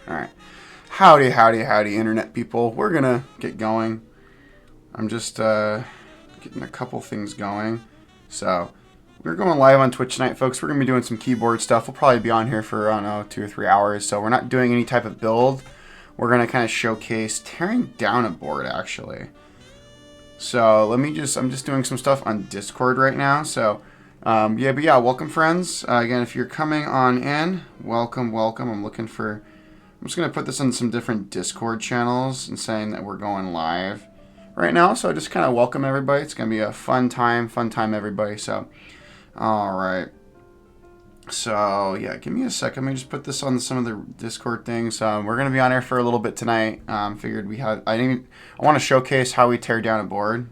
All right. Howdy, howdy, howdy, internet people. We're going to get going. I'm just getting a couple things going. So, we're going live on Twitch tonight, folks. We're going to be doing some keyboard stuff. We'll probably be on here for, I don't know, 2 or 3 hours. So, we're not doing any type of build. We're going to kind of showcase tearing down a board, actually. So, I'm just doing some stuff on Discord right now. So, yeah, welcome, friends. Again, if you're coming on in, welcome. I'm just going to put this on some different Discord channels and saying that we're going live right now. So just kind of welcome everybody. It's going to be a fun time, everybody. So, all right. So, yeah, give me a second. Let me just put this on some of the Discord things. We're going to be on air for a little bit tonight. Figured I want to showcase how we tear down a board.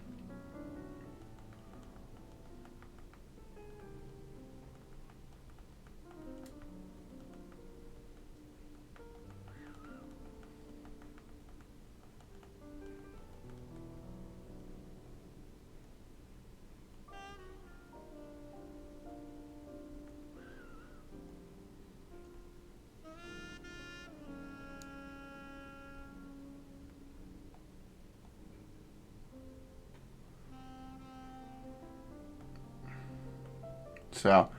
So,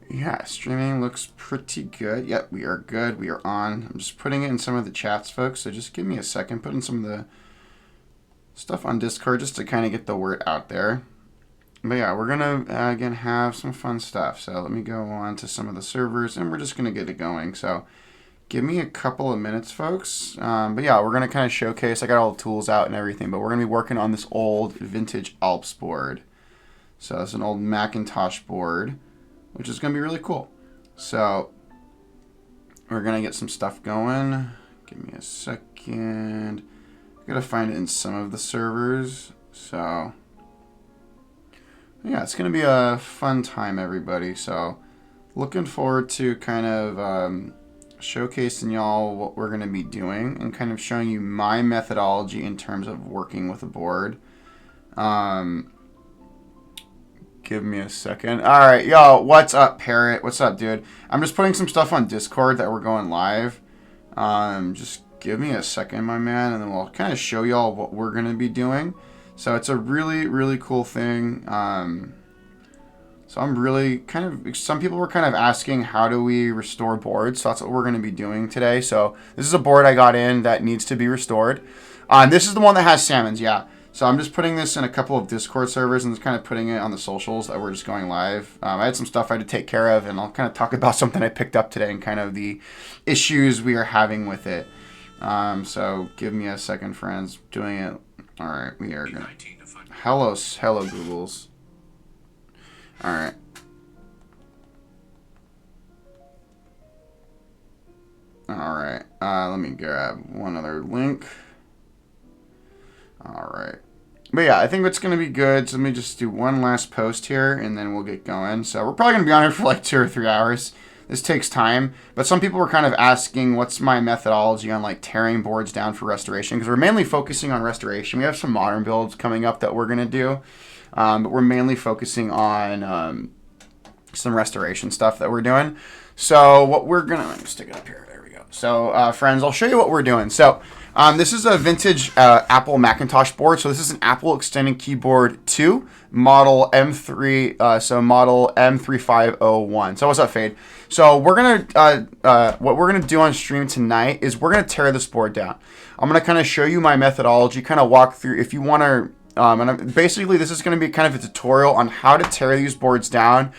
yeah, streaming looks pretty good. Yep, we are good. We are on. I'm just putting it in some of the chats, folks. So just give me a second. Putting some of the stuff on Discord just to kind of get the word out there. But yeah, we're going to, again, have some fun stuff. So let me go on to some of the servers, and we're just going to get it going. So give me a couple of minutes, folks. But yeah, we're going to kind of showcase. I got all the tools out and everything, but we're going to be working on this old vintage Alps board. So it's an old Macintosh board, which is going to be really cool. So we're going to get some stuff going. Give me a second. I got to find it in some of the servers. So yeah, it's going to be a fun time, everybody. So looking forward to kind of showcasing y'all what we're going to be doing and kind of showing you my methodology in terms of working with a board. Give me a second. All right, yo, what's up, Parrot? What's up, dude? I'm just putting some stuff on Discord that we're going live. Just give me a second, my man, and then we'll kind of show y'all what we're going to be doing. So it's a really, really cool thing. So I'm really some people were kind of asking, how do we restore boards? So that's what we're going to be doing today. So this is a board I got in that needs to be restored. This is the one that has salmons, yeah. So I'm just putting this in a couple of Discord servers and just kind of putting it on the socials that we're just going live. I had some stuff I had to take care of, and I'll kind of talk about something I picked up today and kind of the issues we are having with it. So give me a second, friends. Doing it. All right, we are going to... Hello, Googles. All right. All right. Let me grab one other link. All right. But yeah, I think it's going to be good. So let me just do one last post here, and then we'll get going. So we're probably going to be on here for like 2 or 3 hours. This takes time. But some people were kind of asking, what's my methodology on like tearing boards down for restoration? Because we're mainly focusing on restoration. We have some modern builds coming up that we're going to do. But we're mainly focusing on some restoration stuff that we're doing. So what we're going to... Let me stick it up here. There we go. So friends, I'll show you what we're doing. So... this is a vintage Apple Macintosh board. So this is an Apple Extended Keyboard 2, model M3, so model M3501. So what's up, Fade? So we're what we're gonna do on stream tonight is we're gonna tear this board down. I'm gonna kind of show you my methodology, kind of walk through if you want to. Basically, this is going to be kind of a tutorial on how to tear these boards down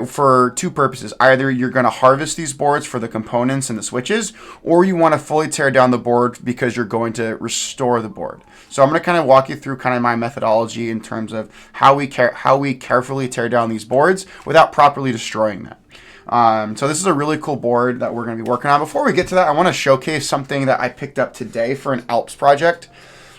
for 2 purposes. Either you're going to harvest these boards for the components and the switches, or you want to fully tear down the board because you're going to restore the board. So I'm going to kind of walk you through kind of my methodology in terms of how we carefully tear down these boards without properly destroying them. So this is a really cool board that we're going to be working on. Before we get to that, I want to showcase something that I picked up today for an Alps project.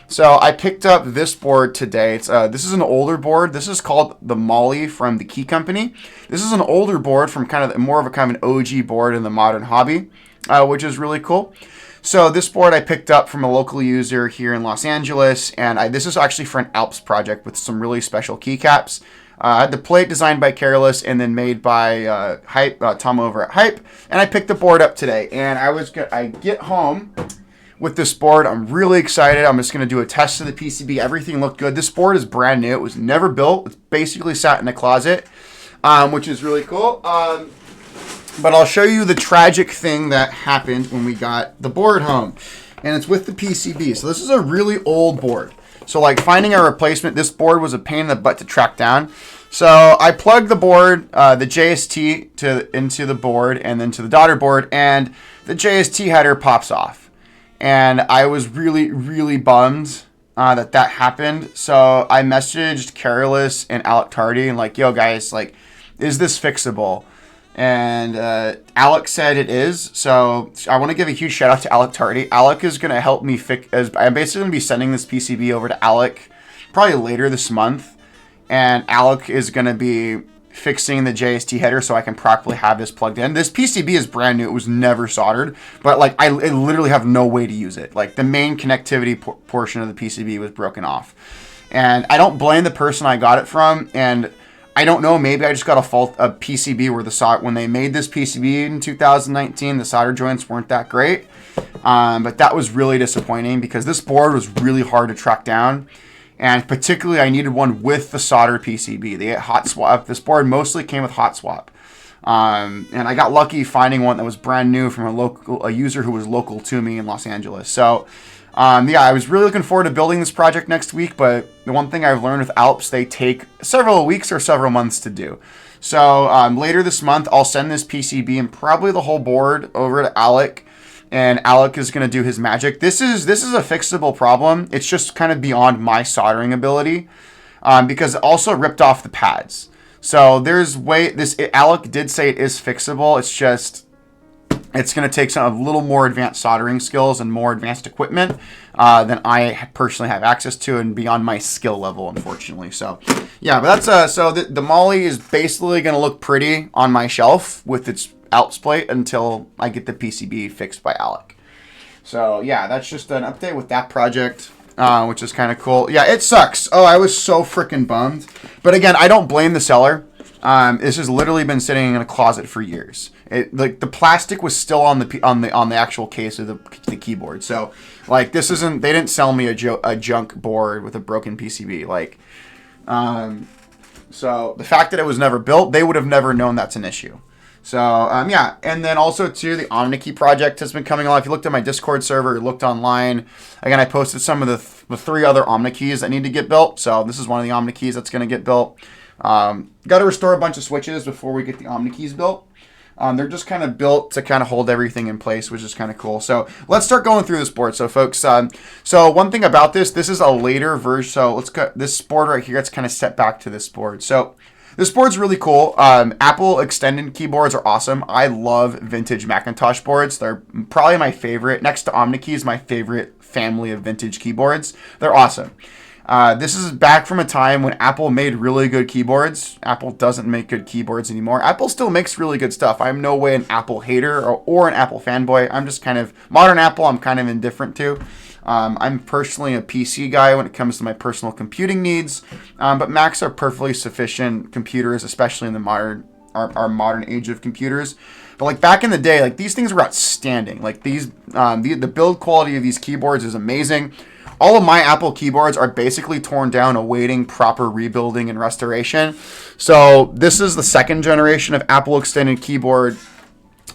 So I picked up this board today. This is an older board. This is called the Molly from the Key Company. This is an older board from kind of more of a kind of an OG board in the modern hobby, which is really cool. So this board I picked up from a local user here in Los Angeles, and this is actually for an Alps project with some really special keycaps. I had the plate designed by Careless and then made by Tom over at Hype. And I picked the board up today. And I get home with this board. I'm really excited. I'm just going to do a test of the PCB. Everything looked good. This board is brand new. It was never built. It's basically sat in the closet, which is really cool. But I'll show you the tragic thing that happened when we got the board home. And it's with the PCB. So this is a really old board. So like finding a replacement, this board was a pain in the butt to track down. So I plugged the board, the JST into the board and then to the daughter board, and the JST header pops off. And I was really, really bummed that happened. So I messaged Careless and Alec Tardy and like, yo guys, like, is this fixable? And Alec said it is. So I want to give a huge shout out to Alec Tardy. Alec is going to help me fix. I'm basically going to be sending this PCB over to Alec probably later this month. And Alec is going to be fixing the JST header so I can properly have this plugged in. This PCB is brand new. It was never soldered. But like I literally have no way to use it. Like the main connectivity portion of the PCB was broken off. And I don't blame the person I got it from. And I don't know, maybe I just got a PCB where when they made this PCB in 2019, the solder joints weren't that great. But that was really disappointing because this board was really hard to track down. And particularly I needed one with the soldered PCB. They had hot swap. This board mostly came with hot swap. And I got lucky finding one that was brand new from a user who was local to me in Los Angeles. So yeah, I was really looking forward to building this project next week, but the one thing I've learned with Alps, they take several weeks or several months to do. So later this month, I'll send this PCB and probably the whole board over to Alec, and Alec is going to do his magic. This is a fixable problem. It's just kind of beyond my soldering ability because it also ripped off the pads. So Alec did say it is fixable. It's just it's going to take a little more advanced soldering skills and more advanced equipment than I personally have access to and beyond my skill level, unfortunately. So, yeah, but that's so the Molly is basically going to look pretty on my shelf with its Alps plate until I get the PCB fixed by Alec. So, yeah, that's just an update with that project, which is kind of cool. Yeah, it sucks. Oh, I was so freaking bummed. But again, I don't blame the seller. This has literally been sitting in a closet for years. Like the plastic was still on the actual case of the keyboard. So like they didn't sell me a junk board with a broken PCB. Like, so the fact that it was never built, they would have never known that's an issue. So yeah, and then also too, the OmniKey project has been coming along. If you looked at my Discord server, or looked online, again I posted some of the 3 other OmniKeys that need to get built. So this is one of the OmniKeys that's going to get built. Got to restore a bunch of switches before we get the OmniKeys built. They're just kind of built to kind of hold everything in place, which is kind of cool. So let's start going through this board. So folks, so one thing about this is a later version. So let's cut this board right here. Let's kind of step back to this board. So this board's really cool. Apple extended keyboards are awesome. I love vintage Macintosh boards. They're probably my favorite. Next to OmniKeys, my favorite family of vintage keyboards. They're awesome. This is back from a time when Apple made really good keyboards. Apple doesn't make good keyboards anymore. Apple still makes really good stuff. I'm no way an Apple hater or an Apple fanboy. I'm just kind of modern Apple. I'm kind of indifferent to. I'm personally a PC guy when it comes to my personal computing needs, but Macs are perfectly sufficient computers, especially in the our modern age of computers. But like back in the day, like these things were outstanding. Like these, the build quality of these keyboards is amazing. All of my Apple keyboards are basically torn down, awaiting proper rebuilding and restoration. So this is the 2nd generation of Apple extended keyboard.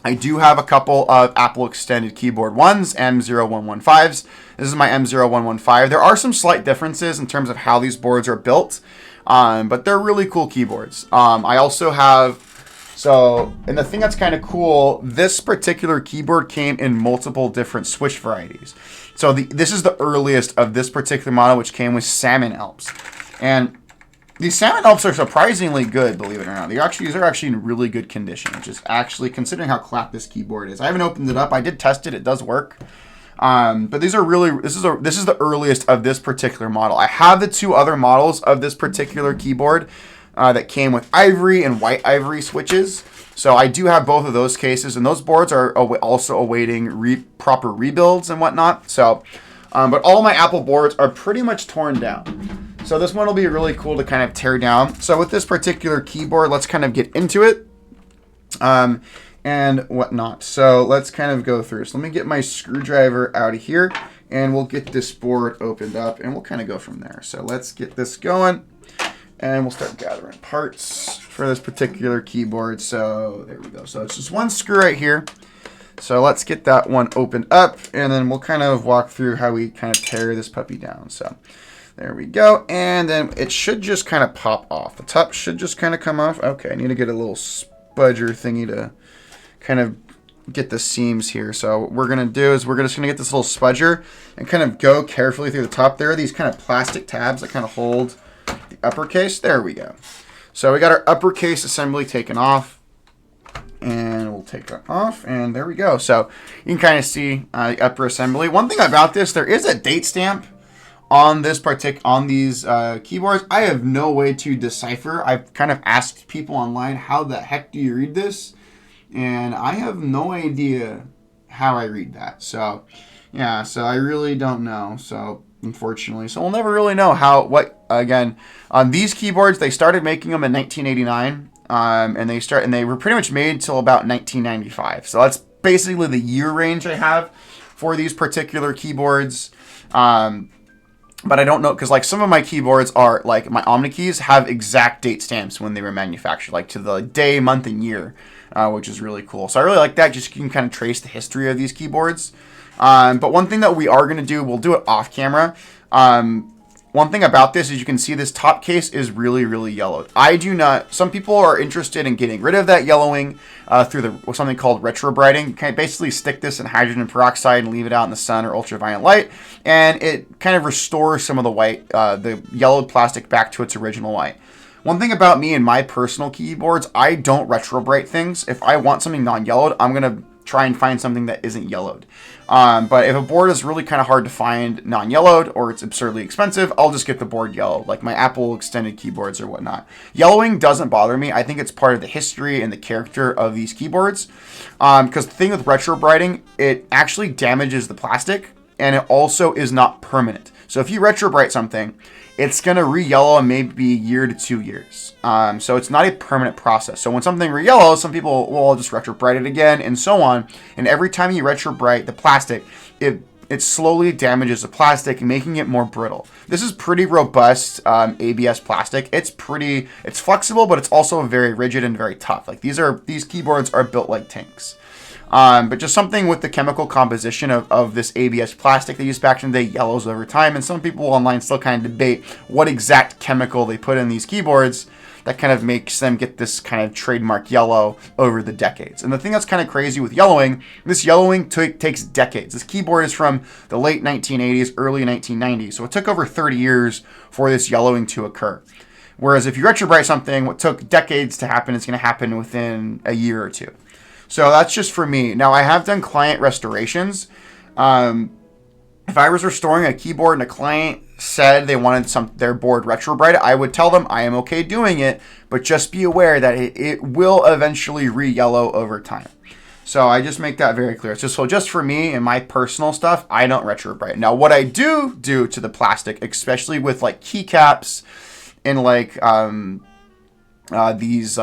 I do have a couple of Apple extended keyboard ones, M0115s. This is my M0115. There are some slight differences in terms of how these boards are built, but they're really cool keyboards. I also have, and the thing that's kind of cool, this particular keyboard came in multiple different switch varieties. So this is the earliest of this particular model, which came with salmon Alps. And these salmon Alps are surprisingly good, believe it or not. These are actually in really good condition, which is actually, considering how clapped this keyboard is. I haven't opened it up. I did test it. It does work. But these are really, this is the earliest of this particular model. I have the 2 other models of this particular keyboard that came with ivory and white ivory switches. So I do have both of those cases, and those boards are also awaiting proper rebuilds and whatnot. So, but all my Apple boards are pretty much torn down. So this one will be really cool to kind of tear down. So with this particular keyboard, let's kind of get into it and whatnot. So let's kind of go through. So let me get my screwdriver out of here and we'll get this board opened up and we'll kind of go from there. So let's get this going and we'll start gathering parts for this particular keyboard. So there we go. So it's just one screw right here. So let's get that one opened up and then we'll kind of walk through how we kind of tear this puppy down. So there we go. And then it should just kind of pop off. The top should just kind of come off. Okay, I need to get a little spudger thingy to kind of get the seams here. So what we're going to do is we're just going to get this little spudger and kind of go carefully through the top. There are these kind of plastic tabs that kind of hold the uppercase. There we go. So we got our uppercase assembly taken off. And we'll take that off, and there we go. So you can kind of see the upper assembly. One thing about this, there is a date stamp on this on these keyboards. I have no way to decipher. I've kind of asked people online, how the heck do you read this? And I have no idea how I read that. So yeah, so I really don't know. So unfortunately, so we'll never really know again, on these keyboards, they started making them in 1989. And they were pretty much made till about 1995. So that's basically the year range I have for these particular keyboards. But I don't know, because like some of my keyboards are like my Omni keys have exact date stamps when they were manufactured, like to the day, month, and year, which is really cool. So I really like that. Just you can kind of trace the history of these keyboards. But one thing that we are going to do, we'll do it off camera. One thing about this is you can see this top case is really, really yellowed. I do not. Some people are interested in getting rid of that yellowing through something called retrobrighting. You can basically stick this in hydrogen peroxide and leave it out in the sun or ultraviolet light, and it kind of restores some of the white, the yellowed plastic back to its original white. One thing about me and my personal keyboards, I don't retrobright things. If I want something non-yellowed, I'm going to try and find something that isn't yellowed. But if a board is really kind of hard to find non-yellowed or it's absurdly expensive, I'll just get the board yellowed, like my Apple extended keyboards or whatnot. Yellowing doesn't bother me. I think it's part of the history and the character of these keyboards. Because the thing with retrobrighting, it actually damages the plastic and it also is not permanent. So if you retrobright something, it's going to re-yellow in maybe a year to 2 years. So it's not a permanent process. So when something re-yellows, some people will just retrobright it again and so on. And every time you retrobright the plastic, it slowly damages the plastic, making it more brittle. This is pretty robust ABS plastic. It's flexible, but it's also very rigid and very tough. Like these keyboards are built like tanks. But just something with the chemical composition of this ABS plastic they used back in the day yellows over time. And some people online still kind of debate what exact chemical they put in these keyboards that kind of makes them get this kind of trademark yellow over the decades. And the thing that's kind of crazy with yellowing, this yellowing takes decades. This keyboard is from the late 1980s, early 1990s. So it took over 30 years for this yellowing to occur. Whereas if you retrobright something, what took decades to happen is going to happen within a year or two. So that's just for me. Now, I have done client restorations. If I was restoring a keyboard and a client said they wanted their board retrobrighted, I would tell them I am okay doing it, but just be aware that it will eventually re-yellow over time. So I just make that very clear. So just for me and my personal stuff, I don't retrobright. Now, what I do to the plastic, especially with like keycaps and like these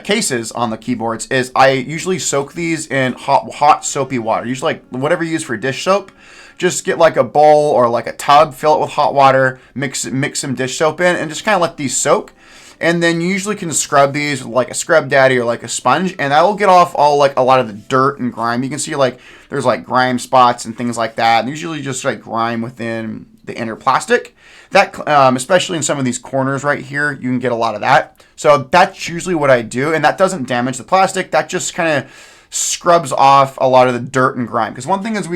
cases on the keyboards, is I usually soak these in hot soapy water. Usually like whatever you use for dish soap. Just get like a bowl or like a tub, fill it with hot water, mix some dish soap in, and just kind of let these soak. And then you usually can scrub these with like a scrub daddy or like a sponge, and that will get off all like a lot of the dirt and grime. You can see like there's like grime spots and things like that, and usually just like grime within the inner plastic. That especially in some of these corners right here, you can get a lot of that. So that's usually what I do, and that doesn't damage the plastic. That just kind of scrubs off a lot of the dirt and grime. Because one thing is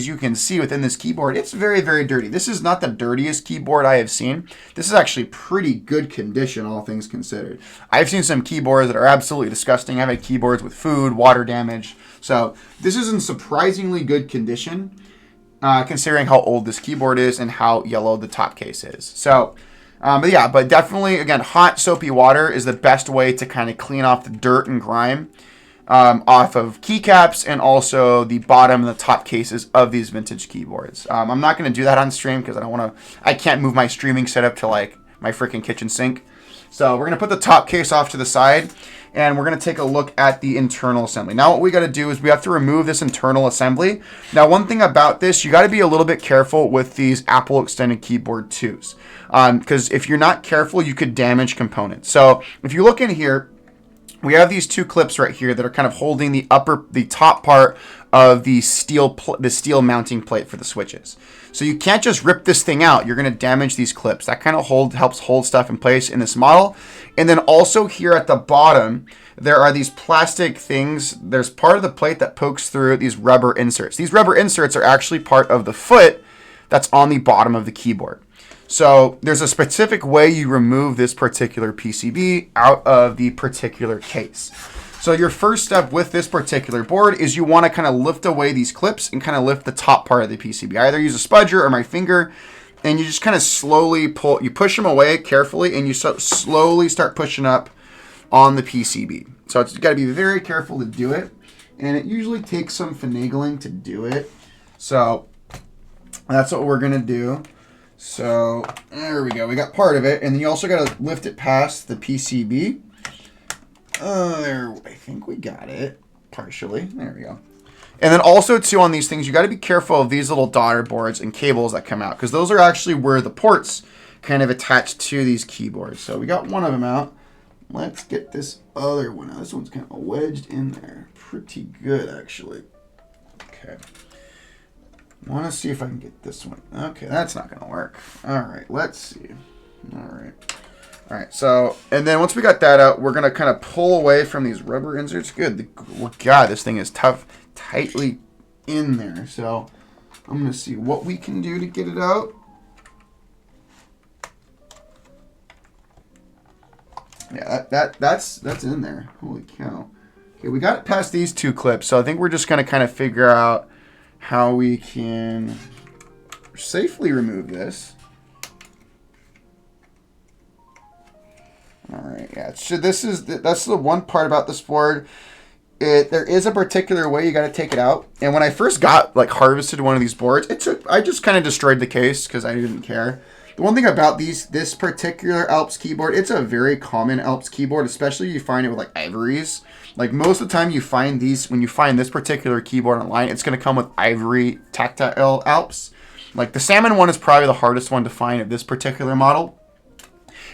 you can see within this keyboard, it's very, very dirty. This is not the dirtiest keyboard I have seen. This is actually pretty good condition, all things considered. I've seen some keyboards that are absolutely disgusting. I've had keyboards with food, water damage. So this is in surprisingly good condition, considering how old this keyboard is and how yellow the top case is. So, but definitely, again, hot soapy water is the best way to kind of clean off the dirt and grime off of keycaps and also the bottom and the top cases of these vintage keyboards. I'm not going to do that on stream because I can't move my streaming setup to like my freaking kitchen sink. So we're going to put the top case off to the side, and we're going to take a look at the internal assembly. Now what we got to do is we have to remove this internal assembly. Now one thing about this, you got to be a little bit careful with these Apple extended keyboard 2s. Because if you're not careful, you could damage components. So if you look in here, we have these 2 clips right here that are kind of holding the top part of the steel mounting plate for the switches. So you can't just rip this thing out. You're going to damage these clips. That kind of helps hold stuff in place in this model. And then also here at the bottom, there are these plastic things. There's part of the plate that pokes through these rubber inserts. These rubber inserts are actually part of the foot that's on the bottom of the keyboard. So there's a specific way you remove this particular PCB out of the particular case. So your first step with this particular board is you want to kind of lift away these clips and kind of lift the top part of the PCB. I either use a spudger or my finger, and you just kind of slowly push them away carefully, and you slowly start pushing up on the PCB. So it's got to be very careful to do it, and it usually takes some finagling to do it. So that's what we're going to do. So there we go. We got part of it, and then you also got to lift it past the PCB. There, I think we got it partially. There we go. And then also too on these things, you got to be careful of these little daughter boards and cables that come out, because those are actually where the ports kind of attach to these keyboards. So we got one of them out. Let's get this other one out. This one's kind of wedged in there. Pretty good, actually. Okay. I want to see if I can get this one. Okay, that's not going to work. All right, let's see. All right. All right, so, and then once we got that out, we're going to kind of pull away from these rubber inserts. Good. God, this thing is tightly in there. So I'm going to see what we can do to get it out. Yeah, that's in there. Holy cow. Okay, we got it past these 2 clips, so I think we're just going to kind of figure out how we can safely remove this. All right, yeah. So that's the one part about this board. There is a particular way you got to take it out. And when I first got harvested one of these boards, I just kind of destroyed the case because I didn't care. The one thing about this particular Alps keyboard, it's a very common Alps keyboard, especially you find it with ivories. Like most of the time you find these, when you find this particular keyboard online, it's going to come with ivory tactile Alps. Like the salmon one is probably the hardest one to find of this particular model.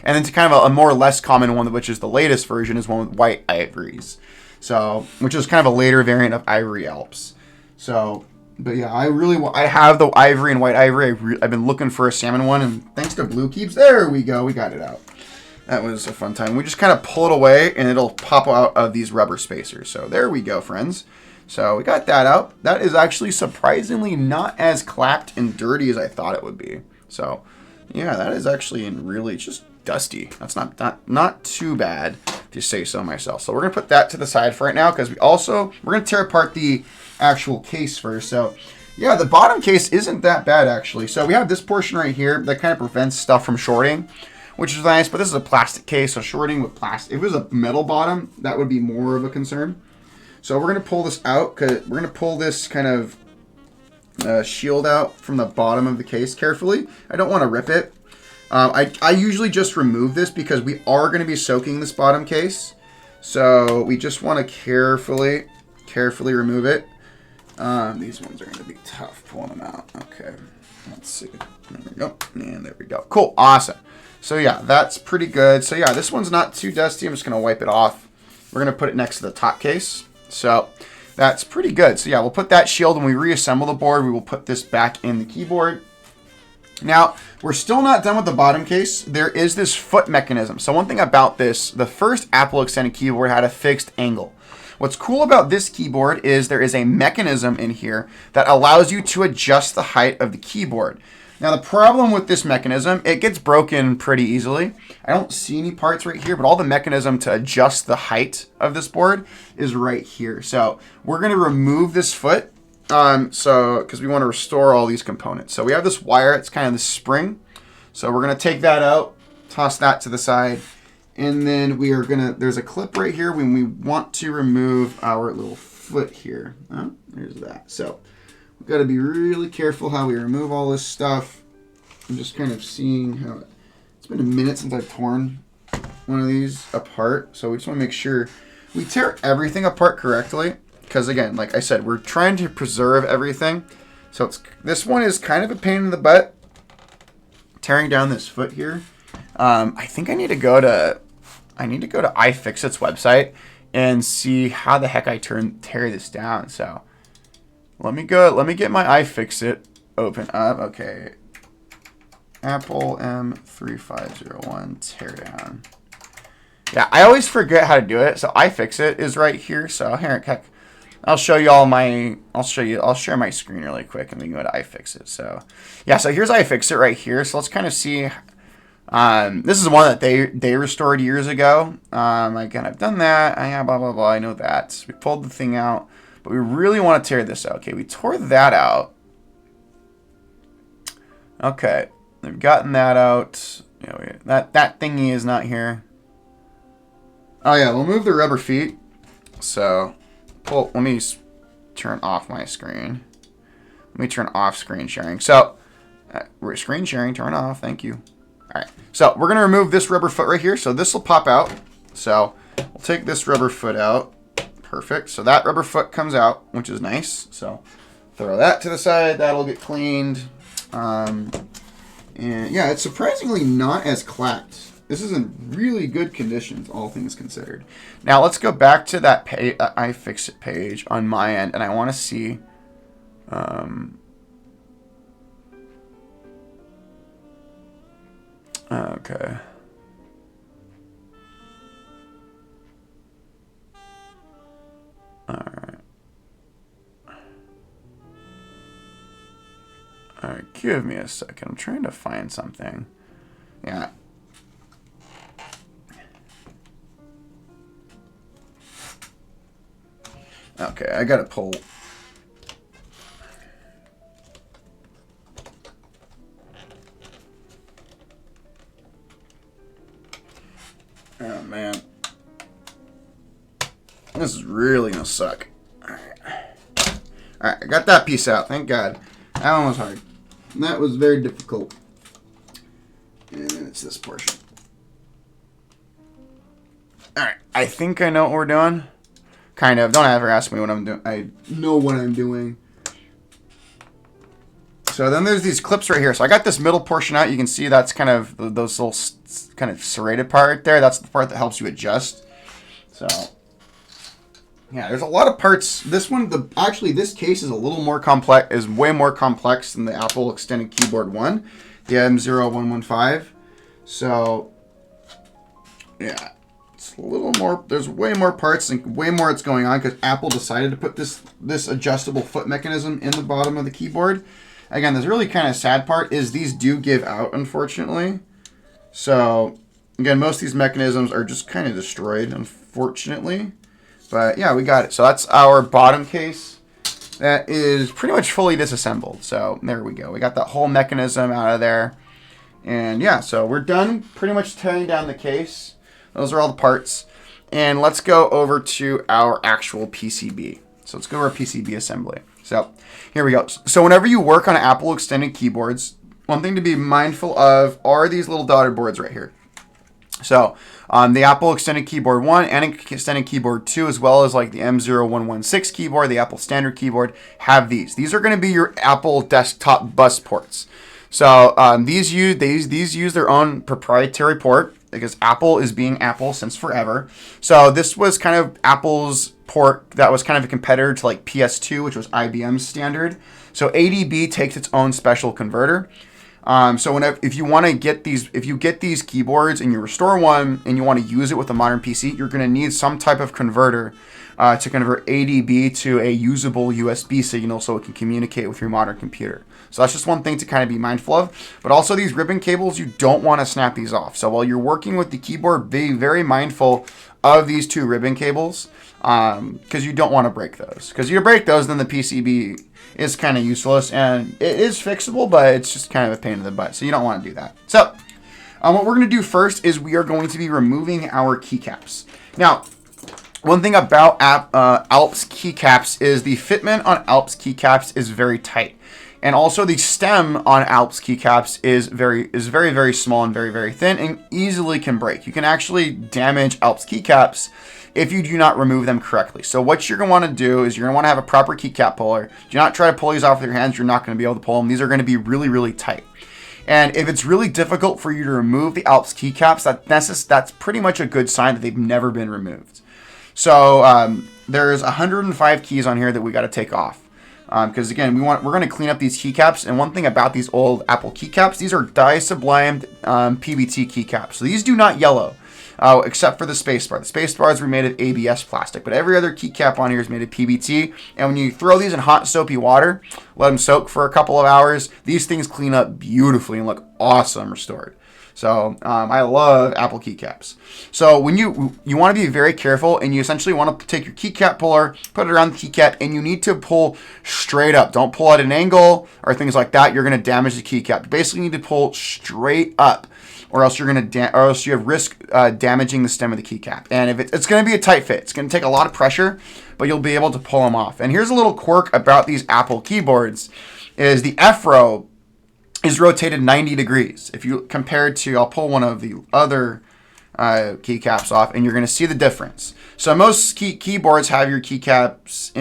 And then to kind of a more or less common one, which is the latest version, is one with white ivories. So, which is kind of a later variant of ivory Alps. So, but yeah, I have the ivory and white ivory. I've been looking for a salmon one, and thanks to Blue Keeps, there we go. We got it out. That was a fun time. We just kind of pull it away, and it'll pop out of these rubber spacers. So there we go, friends. So we got that out. That is actually surprisingly not as clapped and dirty as I thought it would be. So yeah, that is actually really just dusty. That's not too bad, to say so myself. So we're gonna put that to the side for right now, because we're gonna tear apart the actual case first. So yeah, the bottom case isn't that bad actually. So we have this portion right here that kind of prevents stuff from shorting, which is nice. But this is a plastic case, so shorting with plastic. If it was a metal bottom, that would be more of a concern. So we're gonna pull this out, because we're gonna pull this kind of shield out from the bottom of the case carefully. I don't want to rip it. I usually just remove this because we are going to be soaking this bottom case. So we just want to carefully remove it. These ones are going to be tough pulling them out. Okay, let's see. There we go. And there we go. Cool. Awesome. So yeah, that's pretty good. So yeah, this one's not too dusty. I'm just going to wipe it off. We're going to put it next to the top case. So that's pretty good. So yeah, we'll put that shield when we reassemble the board. We will put this back in the keyboard. Now, we're still not done with the bottom case. There is this foot mechanism. So one thing about this, the first Apple extended keyboard had a fixed angle. What's cool about this keyboard is there is a mechanism in here that allows you to adjust the height of the keyboard. Now, the problem with this mechanism, it gets broken pretty easily. I don't see any parts right here, but all the mechanism to adjust the height of this board is right here. So we're going to remove this foot. Because we want to restore all these components. So we have this wire, it's kind of this spring. So we're going to take that out, toss that to the side, And then we are gonna, there's a clip right here when we want to remove our little foot here. Oh, there's that. So we've got to be really careful how we remove all this stuff. I'm just kind of seeing how it's been a minute since I've torn one of these apart. So we just want to make sure we tear everything apart correctly. Because again, like I said, we're trying to preserve everything. So this one is kind of a pain in the butt. Tearing down this foot here. I think I need to go to iFixit's website and see how the heck I tear this down. So let me get my iFixit open up. Okay. Apple M3501 teardown. Yeah, I always forget how to do it. So iFixit is right here. So here, heck, I'll show you all my, I'll share my screen really quick and we can go to iFixit. So yeah, so here's iFixit right here. So let's kind of see. This is one that they restored years ago. Again, I've done that. Blah, blah, blah. I know that. We pulled the thing out, but we really want to tear this out. Okay, we tore that out. Okay, we've gotten that out. Yeah, that thingy is not here. Oh yeah, we'll move the rubber feet. So, let me turn off my screen. Let me turn off screen sharing. So, screen sharing, turn off. Thank you. All right, so we're going to remove this rubber foot right here. So this will pop out. So we'll take this rubber foot out. Perfect. So that rubber foot comes out, which is nice. So throw that to the side. That'll get cleaned. And yeah, it's surprisingly not as clacked. This is in really good conditions, all things considered. Now let's go back to that iFixit page on my end, and I want to see. Okay. All right. All right, give me a second. I'm trying to find something. Yeah. Okay, I gotta pull. Oh man, this is really gonna suck. All right, I got that piece out. Thank God. That one was hard. That was very difficult. And then it's this portion. All right, I think I know what we're doing. Kind of. Don't ever ask me what I'm doing. I know what I'm doing. So then there's these clips right here. So I got this middle portion out. You can see that's kind of those little kind of serrated part right there. That's the part that helps you adjust. So yeah, there's a lot of parts. This one, actually this case is a little more complex, is way more complex than the Apple Extended Keyboard 1, the M0115. So yeah, it's a little more, there's way more parts and way more that's going on because Apple decided to put this adjustable foot mechanism in the bottom of the keyboard. Again, this really kind of sad part is these do give out, unfortunately. So, again, most of these mechanisms are just kind of destroyed, unfortunately. But, yeah, we got it. So, that's our bottom case. That is pretty much fully disassembled. So, there we go. We got that whole mechanism out of there. And, yeah, so we're done pretty much tearing down the case. Those are all the parts. And let's go over to our actual PCB. So, let's go to our PCB assembly. So here we go. So whenever you work on Apple Extended Keyboards, one thing to be mindful of are these little dotted boards right here. So the Apple Extended Keyboard 1 and Extended Keyboard 2, as well as like the M0116 keyboard, the Apple Standard keyboard, have these. These are going to be your Apple desktop bus ports. So these use their own proprietary port because Apple is being Apple since forever. So this was kind of Apple's port that was kind of a competitor to like PS2, which was IBM's standard. So ADB takes its own special converter. So if you want to get these, if you get these keyboards and you restore one and you want to use it with a modern PC, you're going to need some type of converter to convert ADB to a usable USB signal so it can communicate with your modern computer. So that's just one thing to kind of be mindful of. But also these ribbon cables, you don't want to snap these off. So while you're working with the keyboard, be very mindful of these two ribbon cables because you don't want to break those. Because if you break those, then the PCB is kind of useless. And it is fixable, but it's just kind of a pain in the butt. So you don't want to do that. So What we're going to do first is we are going to be removing our keycaps. Now, one thing about Alps keycaps is the fitment on Alps keycaps is very tight. And also the stem on Alps keycaps is very, very small and very, very thin and easily can break. You can actually damage Alps keycaps if you do not remove them correctly. So what you're going to want to do is you're going to want to have a proper keycap puller. Do not try to pull these off with your hands. You're not going to be able to pull them. These are going to be really, really tight. And if it's really difficult for you to remove the Alps keycaps, that's pretty much a good sign that they've never been removed. So there's 105 keys on here that we got to take off. Because again, we're going to clean up these keycaps. And one thing about these old Apple keycaps, these are dye sublimed PBT keycaps. So these do not yellow, except for the spacebar. The spacebar are made of ABS plastic, but every other keycap on here is made of PBT. And when you throw these in hot soapy water, let them soak for a couple of hours, these things clean up beautifully and look awesome restored. So I love Apple keycaps. So when you want to be very careful, and you essentially want to take your keycap puller, put it around the keycap, and you need to pull straight up. Don't pull at an angle or things like that. You're going to damage the keycap. You basically need to pull straight up, or else you're going to or else you have risk damaging the stem of the keycap. And if it's going to be a tight fit, it's going to take a lot of pressure, but you'll be able to pull them off. And here's a little quirk about these Apple keyboards: is the F-row is rotated 90 degrees. If you compare it to, I'll pull one of the other keycaps off, and you're going to see the difference. So most keyboards have your keycaps,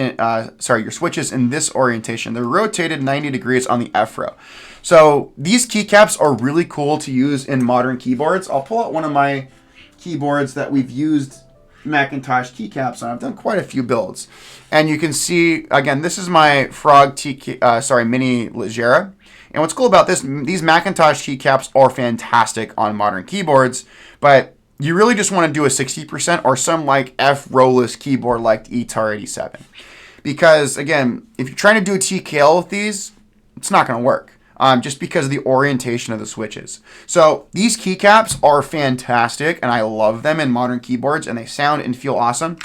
your switches in this orientation. They're rotated 90 degrees on the F-row. So these keycaps are really cool to use in modern keyboards. I'll pull out one of my keyboards that we've used Macintosh keycaps on. I've done quite a few builds, and you can see again, this is my Frog Mini Ligera. And what's cool about these Macintosh keycaps are fantastic on modern keyboards, but you really just want to do a 60% or some like F-rowless keyboard like the ETAR 87. Because again, if you're trying to do a TKL with these, it's not going to work. Just because of the orientation of the switches. So these keycaps are fantastic, and I love them in modern keyboards, and they sound and feel awesome.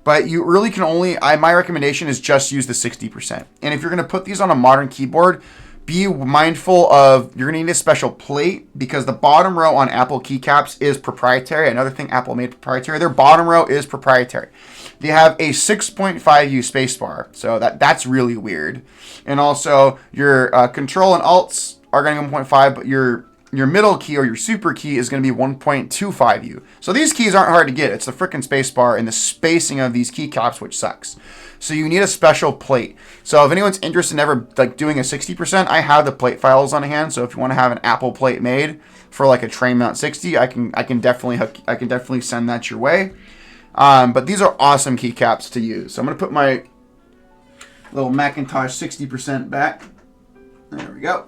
But you really can only, my recommendation is just use the 60%. And if you're going to put these on a modern keyboard, be mindful of, you're going to need a special plate, because the bottom row on Apple keycaps is proprietary. Another thing Apple made proprietary, their bottom row is proprietary. They have a 6.5U spacebar, so that's really weird. And also, your Control and Alts are going to go 1.5, but your middle key or your super key is going to be 1.25U. So these keys aren't hard to get. It's the frickin' spacebar and the spacing of these keycaps, which sucks. So you need a special plate. So if anyone's interested in ever doing a 60%, I have the plate files on hand. So if you want to have an Apple plate made for like a tray mount 60, I can definitely send that your way. But these are awesome keycaps to use. So I'm going to put my little Macintosh 60% back. There we go.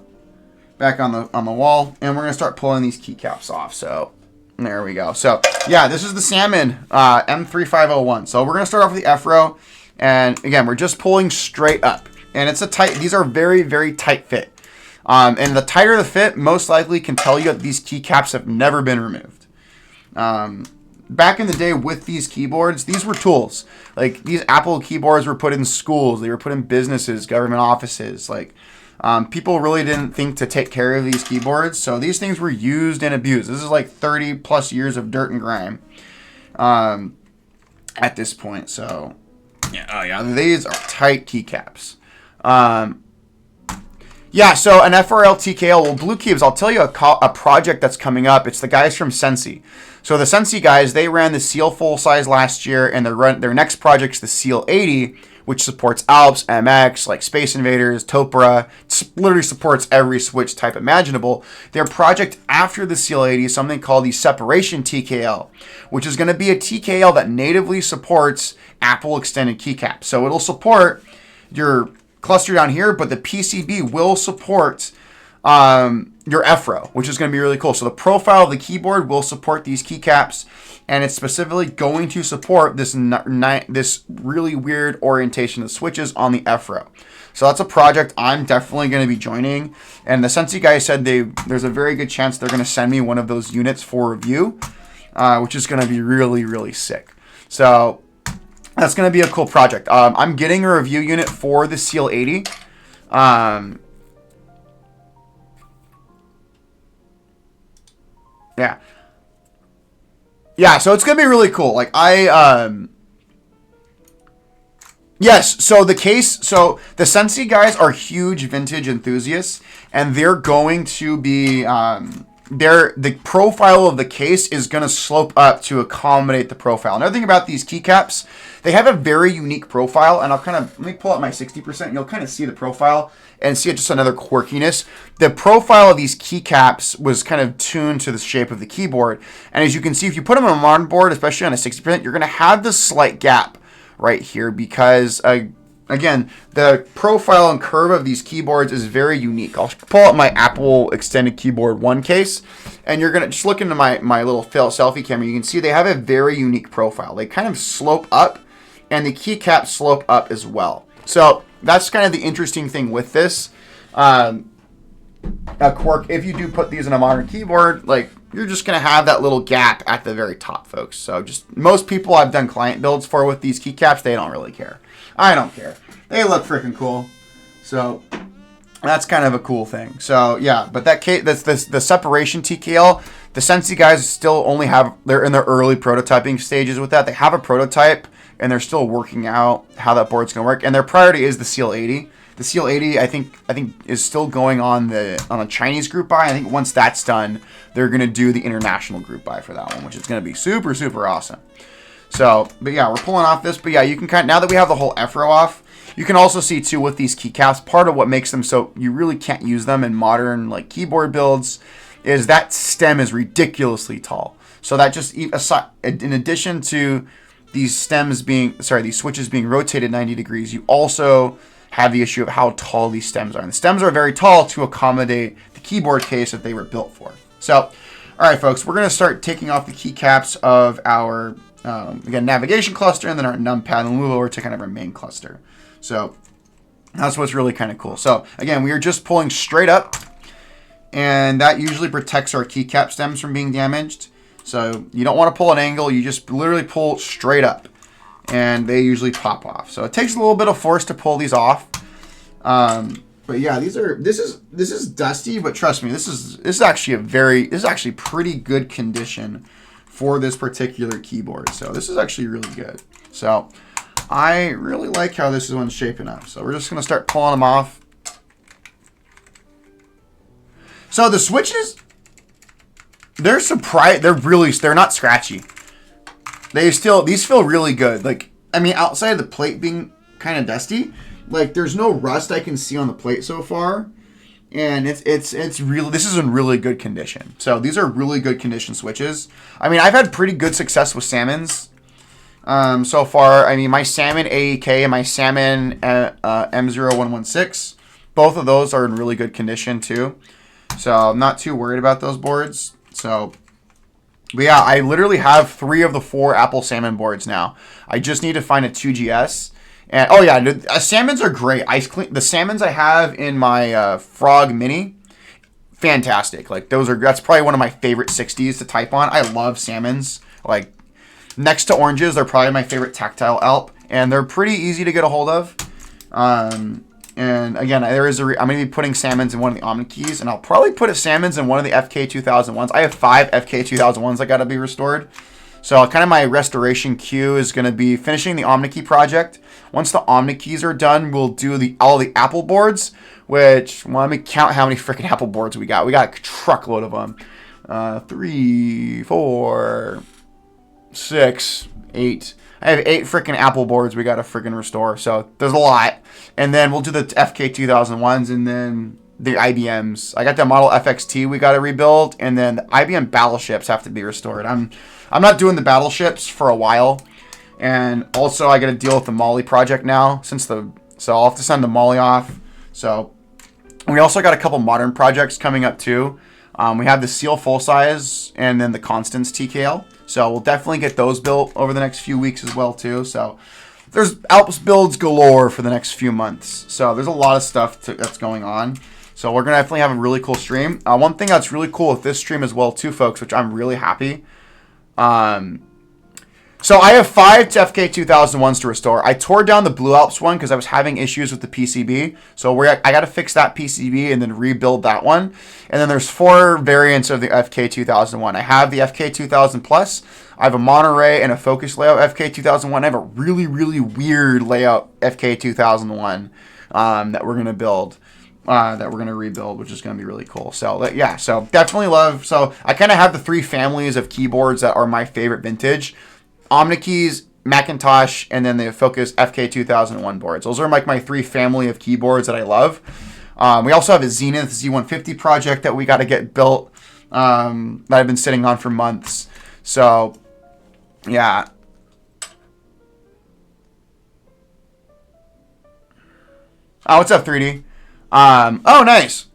Back on the wall, and we're going to start pulling these keycaps off. So there we go. So yeah, this is the Salmon M3501. So we're going to start off with the F-row, and again, we're just pulling straight up, and it's a tight, these are very, very tight fit. And the tighter the fit, most likely can tell you that these keycaps have never been removed. Back in the day with these keyboards, these were tools. Like these Apple keyboards were put in schools, they were put in businesses, government offices. Like people really didn't think to take care of these keyboards, so these things were used and abused. This is like 30 plus years of dirt and grime at this point. So yeah, these are tight keycaps. Yeah, so an FRL TKL, well, Blue Cubes, I'll tell you a project that's coming up. It's the guys from Sensi. So the Sensi guys, they ran the Seal full size last year, and their next project's the Seal 80, which supports Alps, MX, like Space Invaders, Topra. It literally supports every switch type imaginable. Their project after the Seal 80 is something called the Separation TKL, which is going to be a TKL that natively supports Apple extended keycaps. So it'll support your cluster down here, but the PCB will support your F-row, which is going to be really cool. So the profile of the keyboard will support these keycaps, and it's specifically going to support this really weird orientation of switches on the F-row. So that's a project I'm definitely going to be joining. And the Sensi guys said there's a very good chance they're going to send me one of those units for review, which is going to be really, really sick. So that's going to be a cool project. I'm getting a review unit for the Seal 80. Yeah. Yeah, so it's going to be really cool. Like, yes, so the Sensi guys are huge vintage enthusiasts, and they're going to be, the profile of the case is going to slope up to accommodate the profile. Another thing about these keycaps, they have a very unique profile, and let me pull up my 60%, and you'll kind of see the profile and see just another quirkiness. The profile of these keycaps was kind of tuned to the shape of the keyboard, and as you can see, if you put them on a modern board, especially on a 60%, you're going to have this slight gap right here because, again, the profile and curve of these keyboards is very unique. I'll pull up my Apple Extended Keyboard 1 case, and you're going to just look into my little selfie camera. You can see they have a very unique profile. They kind of slope up, and the keycaps slope up as well. So that's kind of the interesting thing with this. A quirk, if you do put these in a modern keyboard, like, you're just going to have that little gap at the very top, folks. So just most people I've done client builds for with these keycaps, they don't really care. I don't care. They look freaking cool. So that's kind of a cool thing. So yeah, but the separation TKL, the Sensi guys still they're in their early prototyping stages with that. They have a prototype and they're still working out how that board's going to work. And their priority is the Seal 80. The Seal 80, I think is still going on a Chinese group buy. I think once that's done, they're going to do the international group buy for that one, which is going to be super, super awesome. So, but yeah, we're pulling off this. But yeah, you can now that we have the whole F-row off, you can also see too with these keycaps, part of what makes them so you really can't use them in modern like keyboard builds is that stem is ridiculously tall. So that just, in addition to these switches being rotated 90 degrees, you also have the issue of how tall these stems are. And the stems are very tall to accommodate the keyboard case that they were built for. So, all right, folks, we're going to start taking off the keycaps of our, again, navigation cluster and then our numpad and move over to kind of our main cluster. So that's what's really kind of cool. So, again, we are just pulling straight up, and that usually protects our keycap stems from being damaged. So you don't want to pull an angle. You just literally pull straight up, and they usually pop off. So it takes a little bit of force to pull these off. But yeah, this is dusty, but trust me, this is actually pretty good condition for this particular keyboard. So this is actually really good. So I really like how this one's shaping up. So we're just going to start pulling them off. So the switches, they're not scratchy. These feel really good. Like, I mean, outside of the plate being kind of dusty, like there's no rust I can see on the plate so far. And it's really, this is in really good condition. So these are really good condition switches. I mean, I've had pretty good success with Salmons so far. I mean, my Salmon AEK and my Salmon M0116, both of those are in really good condition too. So I'm not too worried about those boards. So, but yeah, I literally have 3 of the 4 Apple Salmon boards now. I just need to find a 2GS. And oh yeah, Salmons are great. The Salmons I have in my Frog Mini, fantastic. Like that's probably one of my favorite 60s to type on. I love Salmons. Like next to oranges, they're probably my favorite tactile Alp, and they're pretty easy to get a hold of. And again, I'm going to be putting Salmons in one of the Omni keys, and I'll probably put a Salmons in one of the FK2001s. I have 5 FK2001s that got to be restored. So kind of my restoration queue is going to be finishing the OmniKey project. Once the OmniKeys are done, we'll do all the Apple boards, which, well, let me count how many freaking Apple boards we got. We got a truckload of them. 3, 4, 6, 8. I have 8 freaking Apple boards we got to freaking restore. So there's a lot. And then we'll do the FK2001s and then the IBMs. I got the Model FXT we got to rebuild, and then the IBM battleships have to be restored. I'm not doing the battleships for a while, and also I got to deal with the Molly project now so I'll have to send the Molly off. So we also got a couple modern projects coming up too. We have the Seal full size and then the Constance TKL. So we'll definitely get those built over the next few weeks as well too. So there's Alps builds galore for the next few months. So there's a lot of stuff that's going on. So we're going to definitely have a really cool stream. One thing that's really cool with this stream as well too, folks, which I'm really happy. So I have 5 FK2001s to restore. I tore down the Blue Alps one because I was having issues with the PCB. So I got to fix that PCB and then rebuild that one. And then there's 4 variants of the FK2001. I have the FK2000 Plus. I have a Monterey and a Focus layout FK2001. I have a really, really weird layout FK2001 that we're going to build. That we're going to rebuild, which is going to be really cool. So, yeah, so definitely love. So I kind of have the 3 families of keyboards that are my favorite vintage. Omnikeys, Macintosh, and then the Focus FK2001 boards. Those are like my 3 family of keyboards that I love. We also have a Zenith Z150 project that we got to get built that I've been sitting on for months. So, yeah. Oh, what's up, 3D? Oh, nice.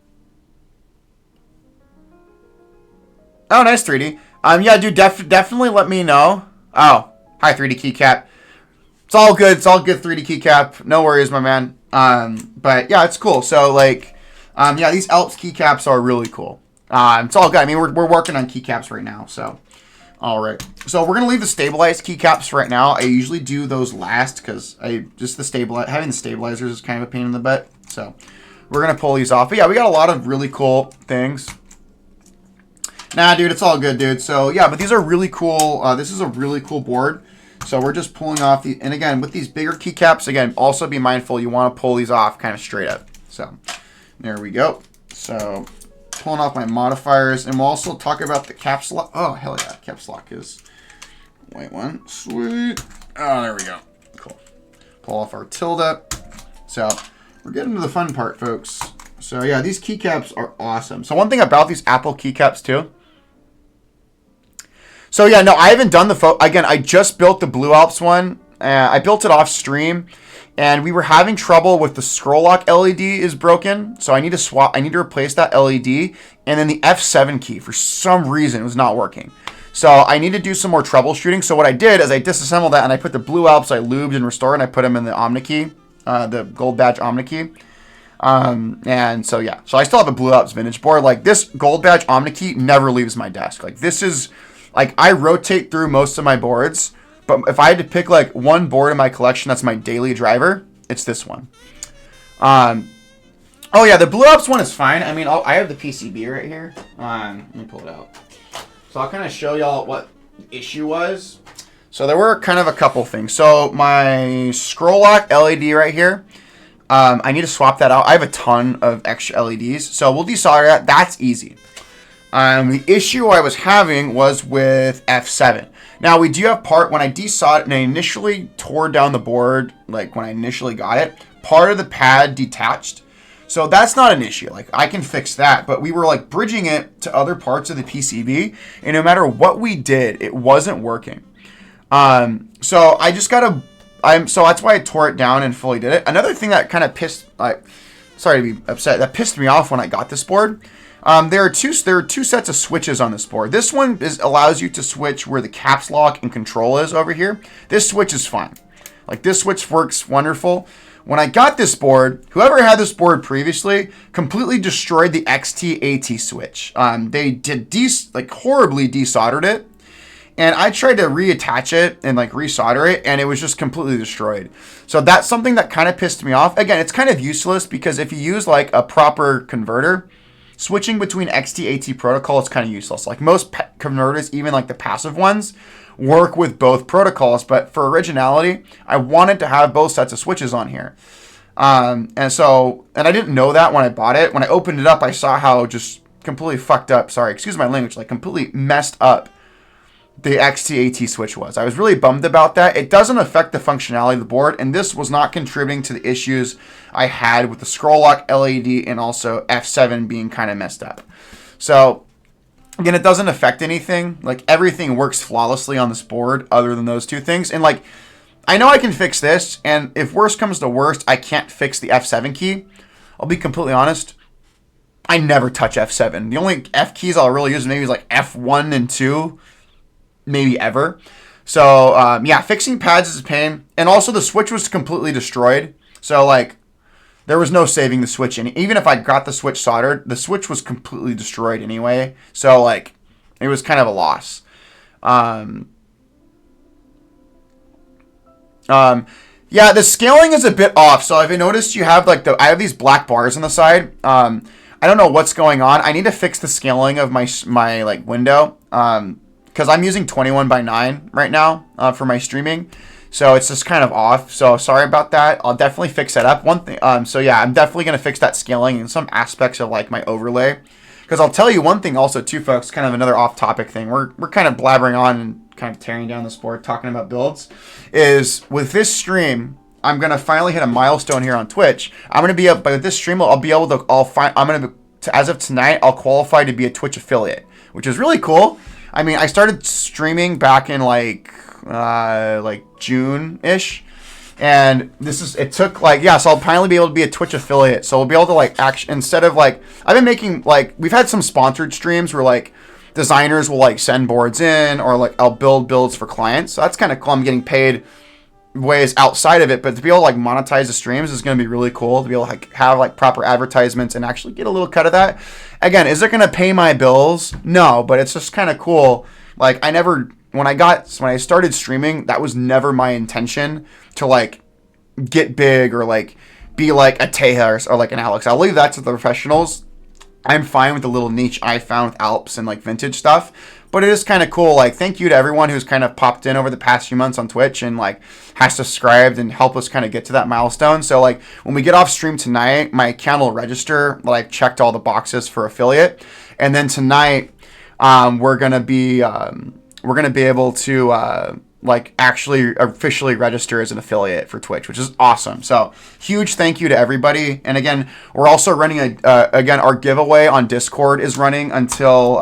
Oh, nice, 3D. Yeah, dude, definitely let me know. Oh, hi, 3D Keycap. It's all good. It's all good, 3D Keycap. No worries, my man. But yeah, it's cool. So like, yeah, these Alps keycaps are really cool. It's all good. I mean, we're working on keycaps right now. So, all right. So we're gonna leave the stabilized keycaps right now. I usually do those last because having the stabilizers is kind of a pain in the butt. So we're gonna pull these off. But yeah, we got a lot of really cool things. Nah, dude, it's all good, dude. So, yeah, but these are really cool. This is a really cool board. So, we're just pulling off the... And, again, with these bigger keycaps, again, also be mindful you want to pull these off kind of straight up. So, there we go. So, pulling off my modifiers. And we'll also talk about the caps lock. Oh, hell yeah. Caps lock is... White one. Sweet. Oh, there we go. Cool. Pull off our tilde. So, we're getting to the fun part, folks. So, yeah, these keycaps are awesome. So, one thing about these Apple keycaps, too... So, yeah, no, I haven't done again, I just built the Blue Alps one. I built it off stream, and we were having trouble with the scroll lock LED is broken. So, I need to replace that LED. And then the F7 key, for some reason, was not working. So, I need to do some more troubleshooting. So, what I did is I disassembled that, and I put the Blue Alps, I lubed and restored, and I put them in the Omnikey, the Gold Badge Omnikey. And so, yeah. So, I still have a Blue Alps vintage board. Like, this Gold Badge Omnikey never leaves my desk. Like, this is... Like, I rotate through most of my boards, but if I had to pick, like, one board in my collection that's my daily driver, it's this one. Oh, yeah, the Blue Alps one is fine. I mean, I have the PCB right here. Let me pull it out. So I'll kind of show y'all what the issue was. So there were kind of a couple things. So my scroll lock LED right here, I need to swap that out. I have a ton of extra LEDs, so we'll desolder that. That's easy. The issue I was having was with F7. Now, we do have when I desoldered and I initially tore down the board, like when I initially got it, part of the pad detached. So that's not an issue. Like, I can fix that. But we were, like, bridging it to other parts of the PCB, and no matter what we did, it wasn't working. So I just got to... So that's why I tore it down and fully did it. Another thing that kind of sorry to be upset, that pissed me off when I got this board... There are two sets of switches on this board. This one allows you to switch where the caps lock and control is over here. This switch is fine. Like, this switch works wonderful. When I got this board, whoever had this board previously completely destroyed the XT-AT switch. They did horribly desoldered it. And I tried to reattach it and like resolder it, and it was just completely destroyed. So that's something that kind of pissed me off. Again, it's kind of useless because if you use like a proper converter, switching between XT-AT protocol is kind of useless. Like most converters, even like the passive ones, work with both protocols. But for originality, I wanted to have both sets of switches on here. And I didn't know that when I bought it. When I opened it up, I saw how just completely fucked up. Sorry, excuse my language. Like completely messed up the XT-AT switch was. I was really bummed about that. It doesn't affect the functionality of the board, and this was not contributing to the issues I had with the scroll lock LED and also F7 being kind of messed up. So, again, it doesn't affect anything. Like, everything works flawlessly on this board other than those two things. And, like, I know I can fix this, and if worst comes to worst, I can't fix the F7 key. I'll be completely honest. I never touch F7. The only F keys I'll really use maybe is, like, F1 and 2. Maybe ever. So, yeah, fixing pads is a pain. And also, the switch was completely destroyed. So, like, there was no saving the switch. And even if I got the switch soldered, the switch was completely destroyed anyway. So, like, it was kind of a loss. Yeah, the scaling is a bit off. So if you noticed, you have like I have these black bars on the side. I don't know what's going on. I need to fix the scaling of my like window. Because I'm using 21:9 right now for my streaming. So it's just kind of off. So sorry about that. I'll definitely fix that up. One thing. So yeah, I'm definitely gonna fix that scaling and some aspects of like my overlay. Because I'll tell you one thing also too, folks. Kind of another off-topic thing. We're kind of blabbering on and kind of tearing down this board, talking about builds. Is with this stream, I'm gonna finally hit a milestone here on Twitch. I'm gonna be up, but with this stream, I'll be able to. As of tonight, I'll qualify to be a Twitch affiliate, which is really cool. I mean, I started streaming back in like June-ish. And it took like, yeah, so I'll finally be able to be a Twitch affiliate. So we'll be able to like instead of like, I've been making like, we've had some sponsored streams where like designers will like send boards in or like I'll build builds for clients. So that's kind of cool. I'm getting paid ways outside of it, but to be able to like monetize the streams is going to be really cool to be able to like have like proper advertisements and actually get a little cut of that. Again, is it going to pay my bills? No, but it's just kind of cool. Like when I started streaming, that was never my intention to like get big or like be like a Teja or like an Alex. I'll leave that to the professionals. I'm fine with the little niche I found with Alps and like vintage stuff, but it is kind of cool. Like, thank you to everyone who's kind of popped in over the past few months on Twitch and like has subscribed and helped us kind of get to that milestone. So like when we get off stream tonight, my account will register that I've checked all the boxes for affiliate, and then tonight we're gonna be able to like actually officially register as an affiliate for Twitch, which is awesome. So huge thank you to everybody. And again, we're also running our giveaway on Discord is running until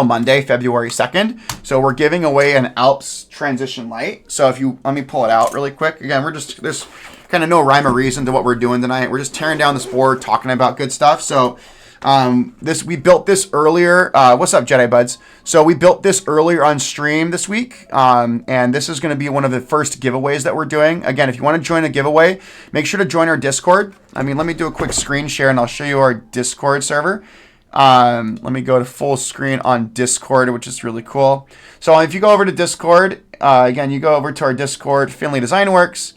Monday, February 2nd. So we're giving away an Alps transition light. So let me pull it out really quick. Again, there's kind of no rhyme or reason to what we're doing tonight. We're just tearing down this board, talking about good stuff. So we built this earlier. What's up, Jedi Buds? So we built this earlier on stream this week, and this is going to be one of the first giveaways that we're doing. Again, if you want to join a giveaway, make sure to join our Discord. I mean, let me do a quick screen share, and I'll show you our Discord server. Let me go to full screen on Discord, which is really cool. So if you go over to Discord, again, you go over to our Discord, Finley Design Works,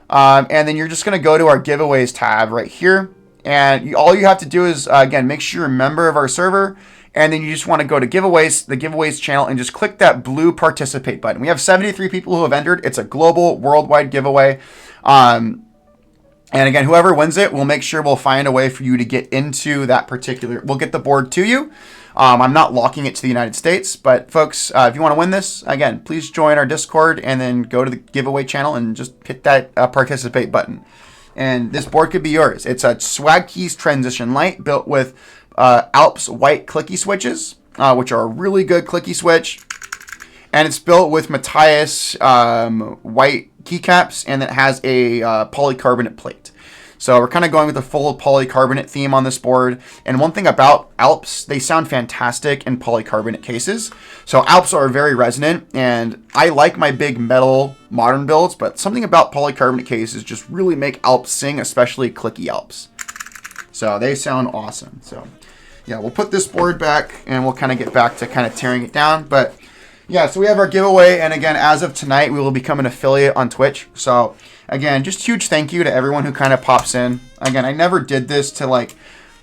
and then you're just going to go to our giveaways tab right here. And all you have to do is, again, make sure you're a member of our server. And then you just want to go to giveaways, the giveaways channel, and just click that blue participate button. We have 73 people who have entered. It's a global, worldwide giveaway. And again, whoever wins it, we'll make sure we'll find a way for you to get into that we'll get the board to you. I'm not locking it to the United States, but folks, if you want to win this, again, please join our Discord and then go to the giveaway channel and just hit that participate button. And this board could be yours. It's a Swag Keys transition light built with Alps white clicky switches, which are a really good clicky switch. And it's built with Matthias white keycaps, and it has a polycarbonate plate. So we're kind of going with the full polycarbonate theme on this board. And one thing about Alps, they sound fantastic in polycarbonate cases. So Alps are very resonant, and I like my big metal modern builds, but something about polycarbonate cases just really make Alps sing, especially clicky Alps. So they sound awesome. So yeah, we'll put this board back and we'll kind of get back to kind of tearing it down. But yeah, so we have our giveaway, and again, as of tonight, we will become an affiliate on Twitch. So again, just huge thank you to everyone who kind of pops in. Again, I never did this to like,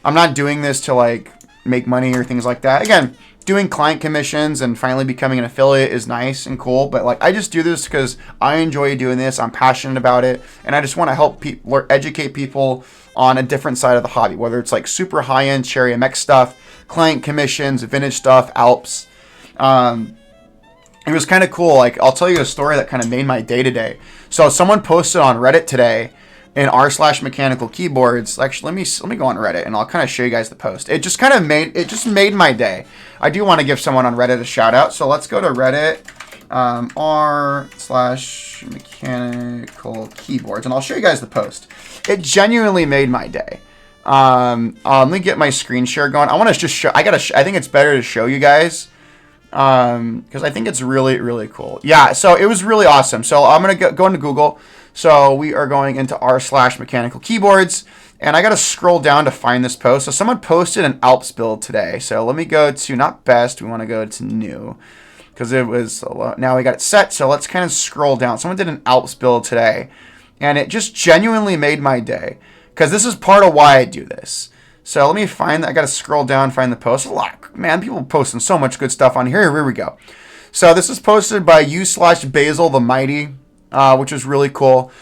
I'm not doing this to like make money or things like that. Again, doing client commissions and finally becoming an affiliate is nice and cool, but like I just do this because I enjoy doing this. I'm passionate about it, and I just want to help people or educate people on a different side of the hobby, whether it's like super high-end Cherry MX stuff, client commissions, vintage stuff, Alps. It was kind of cool. Like, I'll tell you a story that kind of made my day today. So someone posted on Reddit today in r/mechanical keyboards. Actually, let me go on Reddit and I'll kind of show you guys the post. It just made my day. I do want to give someone on Reddit a shout out. So let's go to Reddit, r/mechanical keyboards, and I'll show you guys the post. It genuinely made my day. Let me get my screen share going. I want to just show. I think it's better to show you guys. Because I think it's really, really cool. Yeah, so it was really awesome. So I'm going to go into Google. So we are going into r/mechanical keyboards, and I got to scroll down to find this post. So someone posted an Alps build today. So let me go to, not best, we want to go to new, because it was now we got it set. So let's kind of scroll down. Someone did an Alps build today, and it just genuinely made my day, because this is part of why I do this. So let me find that. I got to scroll down, find the post. A lot, man. People posting so much good stuff on here. Here we go. So this is posted by u/Basil the Mighty, which is really cool.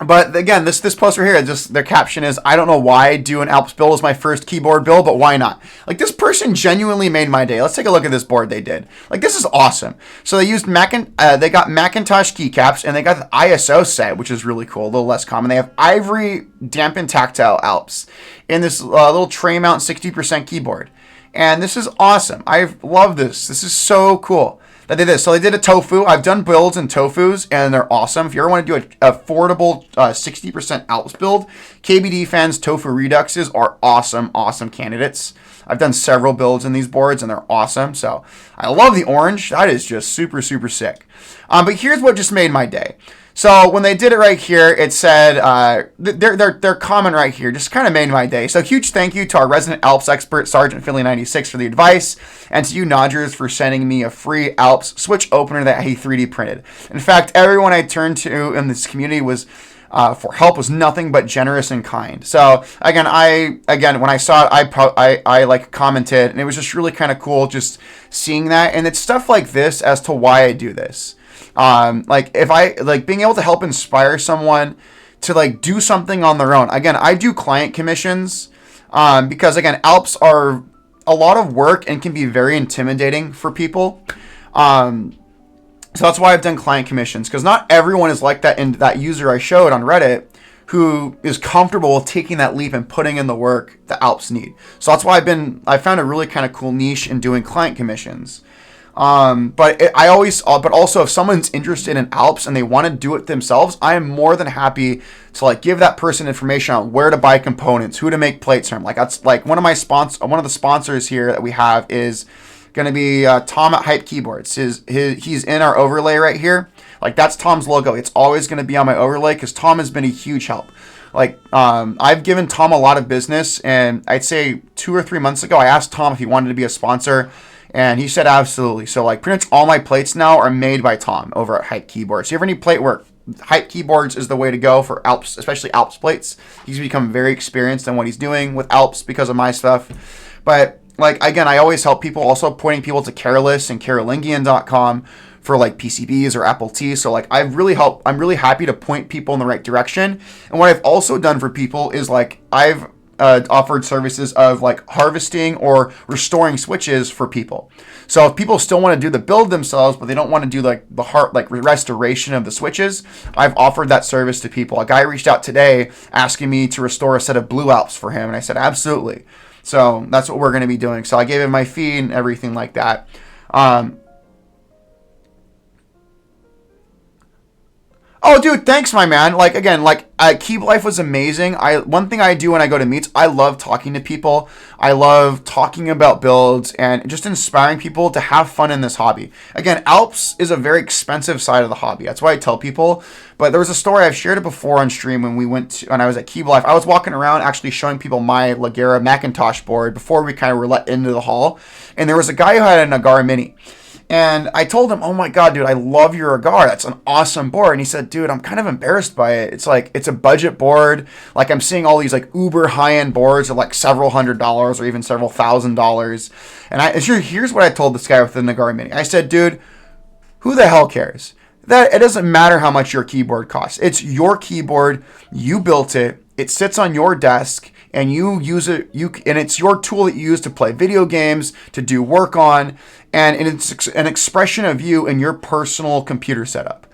But again, this post right here, just their caption is, I don't know why I do an Alps build as my first keyboard build, but why not? Like, this person genuinely made my day. Let's take a look at this board they did. Like, this is awesome. So they used they got Macintosh keycaps, and they got the ISO set, which is really cool, a little less common. They have ivory dampened tactile Alps in this little tray mount 60% keyboard. And this is awesome. I love this. This is so cool that they did this. So they did a tofu. I've done builds in tofus, and they're awesome. If you ever want to do an affordable 60% Alps build, KBD fans tofu reduxes are awesome, awesome candidates. I've done several builds in these boards, and they're awesome. So I love the orange. That is just super, super sick. But here's what just made my day. So when they did it right here, it said, their comment right here just kind of made my day. So huge thank you to our resident Alps expert, Sergeant Philly 96, for the advice, and to you, Nodgers, for sending me a free Alps switch opener that he 3D printed. In fact, everyone I turned to in this community was for help was nothing but generous and kind. So again, when I saw it, I like commented, and it was just really kind of cool just seeing that. And it's stuff like this as to why I do this. Like if I like being able to help inspire someone to like do something on their own. Again, I do client commissions, because again, Alps are a lot of work and can be very intimidating for people. So that's why I've done client commissions, because not everyone is like that. And that user I showed on Reddit, who is comfortable with taking that leap and putting in the work the Alps need. So that's why I found a really kind of cool niche in doing client commissions. But also if someone's interested in Alps and they want to do it themselves, I am more than happy to like give that person information on where to buy components, who to make plates from. Like that's like one of the sponsors here that we have is going to be Tom at Hype Keyboards. He's in our overlay right here. Like that's Tom's logo. It's always going to be on my overlay because Tom has been a huge help. Like I've given Tom a lot of business, and I'd say 2 or 3 months ago I asked Tom if he wanted to be a sponsor. And he said absolutely. So like pretty much all my plates now are made by Tom over at Hype Keyboards. So if you ever need plate work, Hype Keyboards is the way to go for Alps, especially Alps plates. He's become very experienced in what he's doing with Alps because of my stuff. But like again, I always help people, also pointing people to Careless and Carolingian.com for like PCBs or Apple T. So like I'm really happy to point people in the right direction. And what I've also done for people is like I've offered services of like harvesting or restoring switches for people. So if people still want to do the build themselves, but they don't want to do like the restoration of the switches, I've offered that service to people. A guy reached out today asking me to restore a set of Blue Alps for him, and I said absolutely. So that's what we're going to be doing. So I gave him my fee and everything like that. Oh, dude, thanks, my man. Like, again, like, Keep Life was amazing. One thing I do when I go to meets, I love talking to people. I love talking about builds and just inspiring people to have fun in this hobby. Again, Alps is a very expensive side of the hobby. That's why I tell people. But there was a story, I've shared it before on stream when I was at Keep Life. I was walking around actually showing people my Ligera Macintosh board before we kind of were let into the hall. And there was a guy who had a Nagara Mini. And I told him, oh my God, dude, I love your Agar. That's an awesome board. And he said, dude, I'm kind of embarrassed by it. It's like, it's a budget board. Like I'm seeing all these like uber high-end boards of like several $100s or even several $1,000s. And here's what I told this guy with the Nagara Mini. I said, dude, who the hell cares? That it doesn't matter how much your keyboard costs. It's your keyboard. You built it. It sits on your desk. And you use it, and it's your tool that you use to play video games, to do work on, and it's an expression of you and your personal computer setup.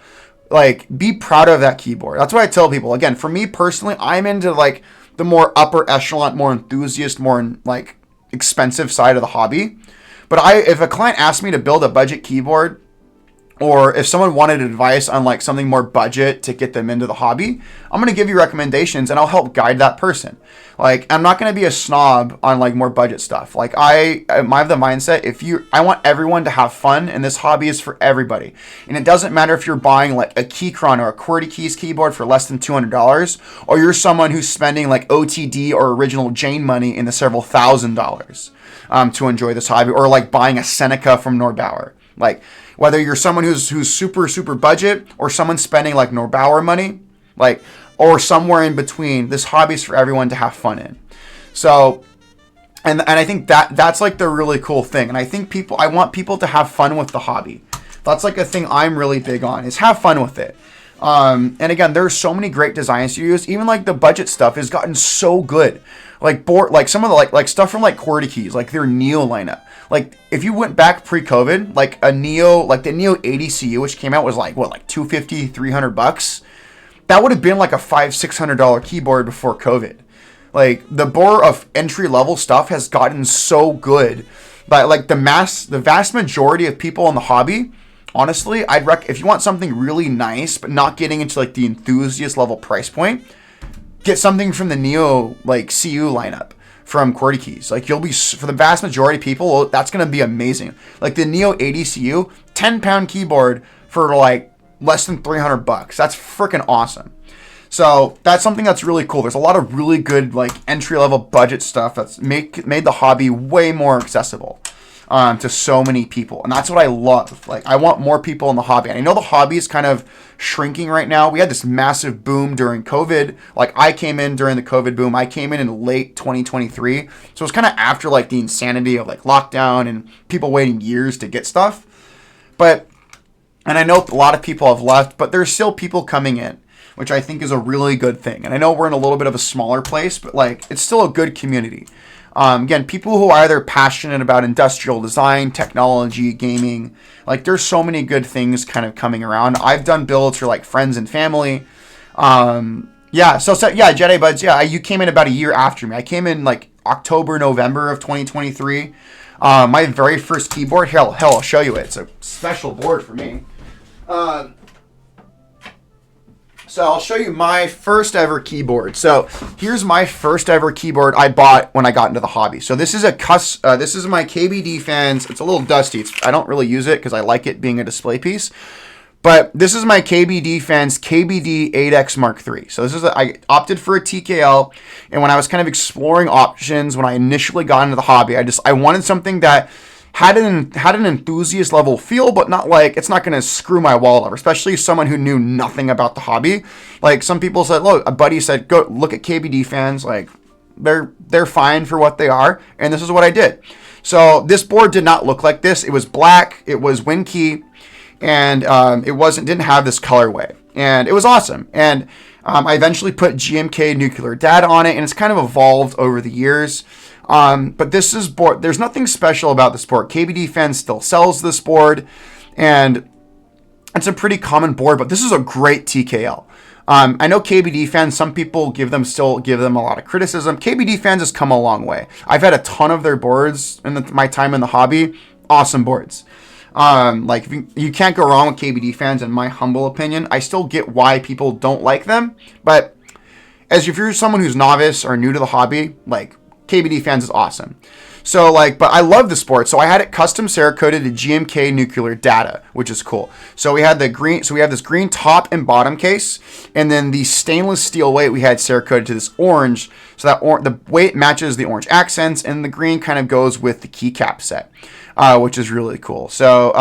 Like, be proud of that keyboard. That's what I tell people. Again, for me personally, I'm into like the more upper echelon, more enthusiast, more like expensive side of the hobby. But if a client asks me to build a budget keyboard, or if someone wanted advice on like something more budget to get them into the hobby, I'm going to give you recommendations and I'll help guide that person. Like, I'm not going to be a snob on like more budget stuff. Like I have the mindset, I want everyone to have fun, and this hobby is for everybody. And it doesn't matter if you're buying like a Keychron or a QWERTY Keys keyboard for less than $200, or you're someone who's spending like OTD or original Jane money in the several $1,000s to enjoy this hobby, or like buying a Seneca from Norbauer. Like, whether you're someone who's super, super budget, or someone spending like Norbauer money, like, or somewhere in between, this hobby is for everyone to have fun in. So, and I think that's like the really cool thing. And I think I want people to have fun with the hobby. That's like a thing I'm really big on, is have fun with it. And again, there's so many great design studios. Even like the budget stuff has gotten so good. Like some of the like stuff from like QWERTY Keys, like their Neo lineup. Like if you went back pre-COVID, like a Neo, like the Neo 80CU, which came out, was like what, like $250, $300. That would have been like a $500-$600 keyboard before COVID. Like the bar of entry level stuff has gotten so good, but like the vast majority of people in the hobby, honestly, if you want something really nice but not getting into like the enthusiast level price point, get something from the Neo like CU lineup from QWERTY Keys. Like, you'll be, for the vast majority of people, that's going to be amazing. Like the Neo 80CU, 10-pound keyboard for like less than $300. That's freaking awesome. So that's something that's really cool. There's a lot of really good like entry-level budget stuff that's made the hobby way more accessible to so many people. And that's what I love. Like, I want more people in the hobby. And I know the hobby is kind of shrinking right now. We had this massive boom during COVID. Like, I came in during the COVID boom. I came in late 2023. So it was kind of after like the insanity of like lockdown and people waiting years to get stuff. And I know a lot of people have left, but there's still people coming in, which I think is a really good thing. And I know we're in a little bit of a smaller place, but like, it's still a good community. Again, people who are either passionate about industrial design, technology, gaming, like there's so many good things kind of coming around. I've done builds for like friends and family. Yeah, Jedi Buds, yeah, you came in about a year after me. I came in like October, November of 2023. My very first keyboard, hell, I'll show you it. It's a special board for me. So I'll show you my first ever keyboard. So here's my first ever keyboard I bought when I got into the hobby. So this is this is my KBD fans. It's a little dusty. I don't really use it because I like it being a display piece. But this is my KBD fans KBD 8X Mark III. So I opted for a TKL, and when I was kind of exploring options when I initially got into the hobby, I wanted something that had an enthusiast level feel, but not like, it's not going to screw my wallet over, especially someone who knew nothing about the hobby. Like, some people said, look, a buddy said, go look at KBD fans. Like, they're fine for what they are. And this is what I did. So this board did not look like this. It was black. It was WinKey, and didn't have this colorway, and it was awesome. And I eventually put GMK nuclear data on it, and it's kind of evolved over the years. But this board, there's nothing special about this board. KBD Fans still sells this board, and it's a pretty common board, but this is a great TKL. I know KBD Fans, some people still give them a lot of criticism. KBD Fans has come a long way. I've had a ton of their boards in my time in the hobby. Awesome boards. Like, you can't go wrong with KBD Fans, in my humble opinion. I still get why people don't like them, but if you're someone who's novice or new to the hobby, like, KBD Fans is awesome. So but I love this board. So I had it custom Cerakoted to GMK nuclear data, which is cool. So we had we have this green top and bottom case, and then the stainless steel weight we had Cerakoted to this orange. So that the weight matches the orange accents, and the green kind of goes with the keycap set, which is really cool. So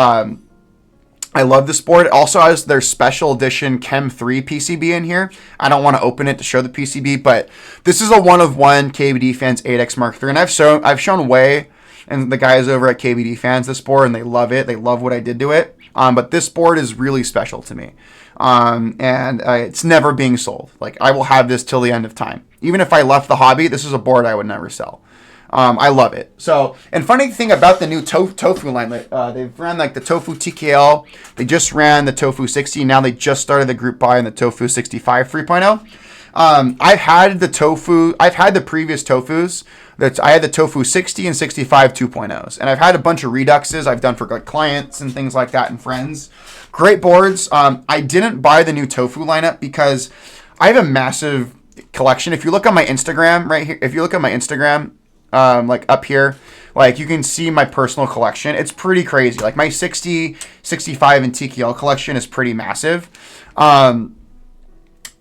I love this board. It also has their special edition Chem 3 PCB in here. I don't want to open it to show the PCB, but this is a one-of-one KBD Fans 8X Mark III. And I've shown Way and the guys over at KBD Fans this board, and they love it. They love what I did to it. But this board is really special to me. And it's never being sold. Like, I will have this till the end of time. Even if I left the hobby, this is a board I would never sell. I love it. So, and funny thing about the new Tofu line, they've ran like the Tofu TKL. They just ran the Tofu 60. Now they just started the group buy in the Tofu 65 3.0. I've had the tofu. I've had the previous tofus. I had the tofu 60 and 65 2.0s, and I've had a bunch of reduxes I've done for like clients and things like that and friends. Great boards. I didn't buy the new tofu lineup because I have a massive collection. If you look on my Instagram right here, if you look at my Instagram, like up here, like you can see my personal collection. It's pretty crazy. Like my 60, 65 and TKL collection is pretty massive.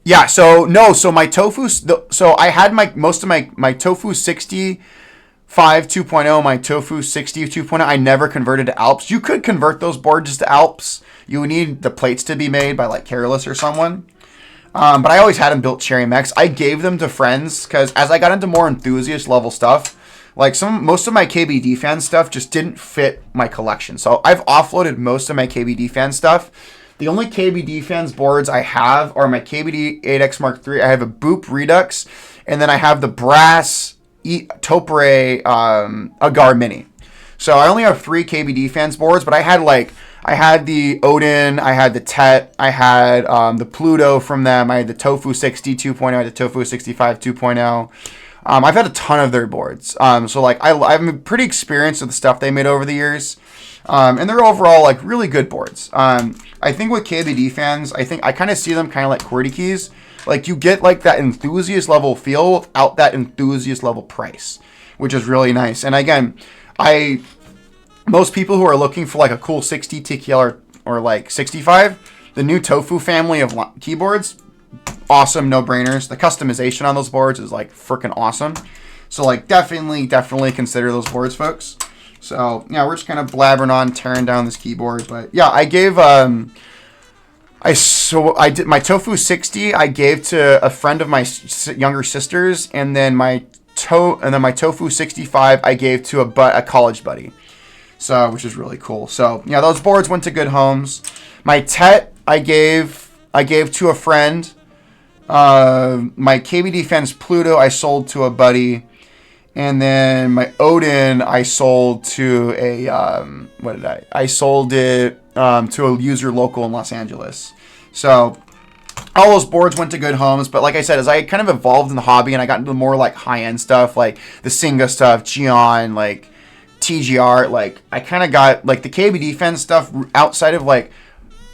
Yeah, so my tofu, so I had most of my tofu 65 2.0, my tofu 60 2.0, I never converted to Alps. You could convert those boards to Alps. You would need the plates to be made by like Careless or someone. But I always had them built Cherry Mex. I gave them to friends because as I got into more enthusiast level stuff, like most of my KBD fan stuff just didn't fit my collection. So I've offloaded most of my KBD fan stuff. The only KBD fans boards I have are my KBD 8X Mark III. I have a Boop Redux, and then I have the Brass Topre Agar Mini. So I only have 3 KBD fans boards, but I had the Odin, I had the Tet, I had the Pluto from them, I had the Tofu 60 2.0, I had the Tofu 65 2.0. I've had a ton of their boards. So like I'm pretty experienced with the stuff they made over the years. And they're overall like really good boards. I think with KBD fans, I kind of see them kind of like QWERTY keys. Like you get like that enthusiast level feel without that enthusiast level price, which is really nice. And again, most people who are looking for like a cool 60 TKL or like 65, the new Tofu family of keyboards, awesome, no brainers. The customization on those boards is like freaking awesome. So like definitely consider those boards, folks. So yeah, we're just kind of blabbering on, tearing down this keyboard. But yeah, I gave I did my Tofu 60. I gave to a friend of my younger sister's, and then my Tofu 65 I gave to a college buddy. So which is really cool. So yeah, those boards went to good homes. My Tet I gave to a friend. My KBD Fans Pluto I sold to a buddy. And then my Odin, I sold to I sold it to a user local in Los Angeles. So all those boards went to good homes. But like I said, as I kind of evolved in the hobby and I got into more like high-end stuff, like the Singa stuff, Gion, like TGR, like I kind of got like the KBD Fence stuff outside of like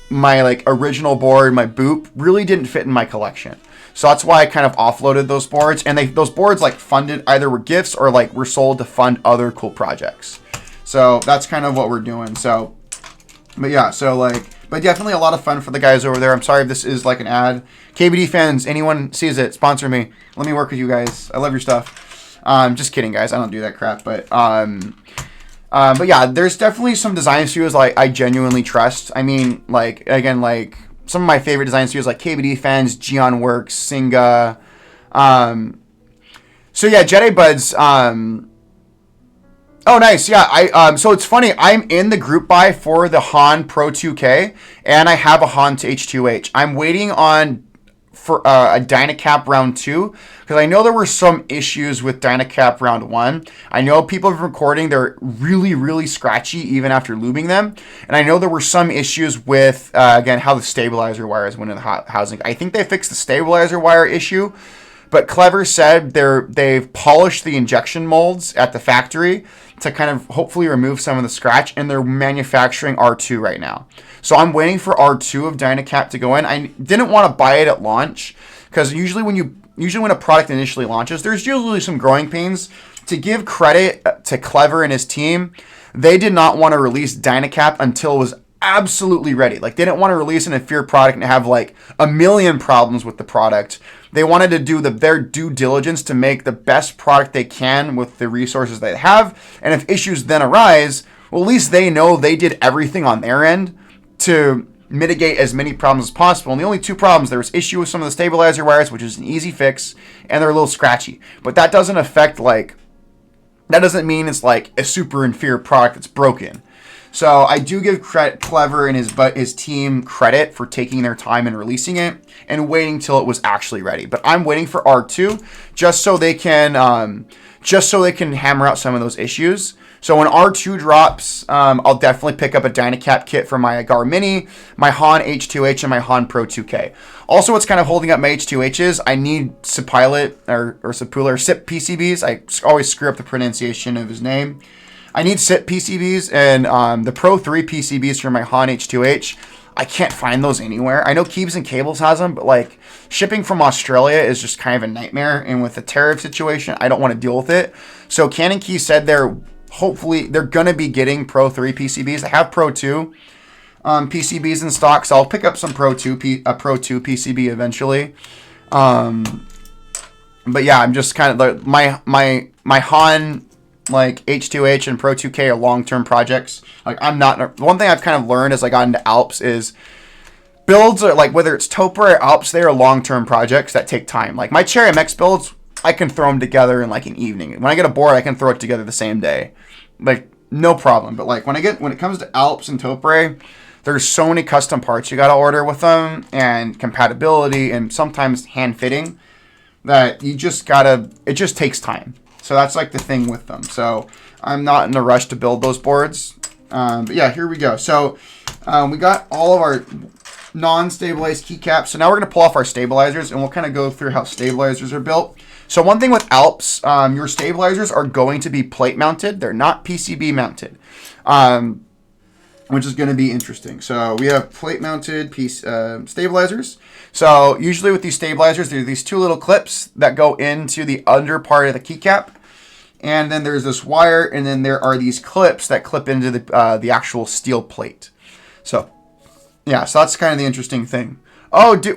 my like original board, my Boop, really didn't fit in my collection. So that's why I kind of offloaded those boards, and those boards like funded either were gifts or like were sold to fund other cool projects. So that's kind of what we're doing. So, but yeah, so like, but definitely a lot of fun for the guys over there. I'm sorry if this is like an ad. KBD fans, anyone sees it, sponsor me. Let me work with you guys. I love your stuff. Just kidding, guys. I don't do that crap. But yeah, there's definitely some design studios like I genuinely trust. I mean, like again, like. Some of my favorite design studios like KBD Fans, Gion Works, Singa. So yeah, Jedi Buds. Oh, nice. Yeah, so it's funny. I'm in the group buy for the Han Pro 2K, and I have a Han to H2H. I'm waiting on for a Dynacap round 2 because I know there were some issues with Dynacap round 1. I know people have been recording, they're really scratchy even after lubing them, and I know there were some issues with again how the stabilizer wires went in the housing. I think they fixed the stabilizer wire issue, but Clever said they've polished the injection molds at the factory to kind of hopefully remove some of the scratch, and they're manufacturing R2 right now. So I'm waiting for R2 of Dynacap to go in. I didn't want to buy it at launch because usually when a product initially launches, there's usually some growing pains. To give credit to Clever and his team, they did not want to release Dynacap until it was absolutely ready. Like they didn't want to release an inferior product and have like a million problems with the product. They wanted to do their due diligence to make the best product they can with the resources they have. And if issues then arise, well, at least they know they did everything on their end to mitigate as many problems as possible. And the only 2 problems, there was issue with some of the stabilizer wires, which is an easy fix, and they're a little scratchy. But that doesn't mean it's like a super inferior product that's broken. So I do give Clever and his team credit for taking their time and releasing it and waiting till it was actually ready. But I'm waiting for R2 just so they can hammer out some of those issues. So when R2 drops, I'll definitely pick up a Dynacap kit for my Gar Mini, my Han H2H, and my Han Pro 2K. Also, what's kind of holding up my H2Hs, I need Sipilot or SIP PCBs. I always screw up the pronunciation of his name. I need SIP PCBs and the Pro 3 PCBs for my Han H2H. I can't find those anywhere. I know Keebs and Cables has them, but like shipping from Australia is just kind of a nightmare. And with the tariff situation, I don't want to deal with it. So Canon Key said they're going to be getting Pro 3 PCBs. They have Pro 2 PCBs in stock, so I'll pick up some Pro 2 PCB eventually. But yeah, I'm just kind of my Han like H2H and Pro 2K are long-term projects. Like one thing I've kind of learned as I got into Alps is builds are like, whether it's Topra or Alps, they are long-term projects that take time. Like my Cherry MX builds, I can throw them together in like an evening. When I get a board, I can throw it together the same day. Like no problem. But like when it comes to Alps and Topra, there's so many custom parts you got to order with them and compatibility and sometimes hand fitting that it just takes time. So that's like the thing with them. So I'm not in a rush to build those boards. But yeah, here we go. So we got all of our non-stabilized keycaps. So now we're going to pull off our stabilizers and we'll kind of go through how stabilizers are built. So one thing with Alps, your stabilizers are going to be plate mounted. They're not PCB mounted, which is going to be interesting. So we have plate mounted stabilizers. So usually with these stabilizers, there are these two little clips that go into the under part of the keycap. And then there's this wire, and then there are these clips that clip into the actual steel plate. So, yeah, so that's kind of the interesting thing. Oh, so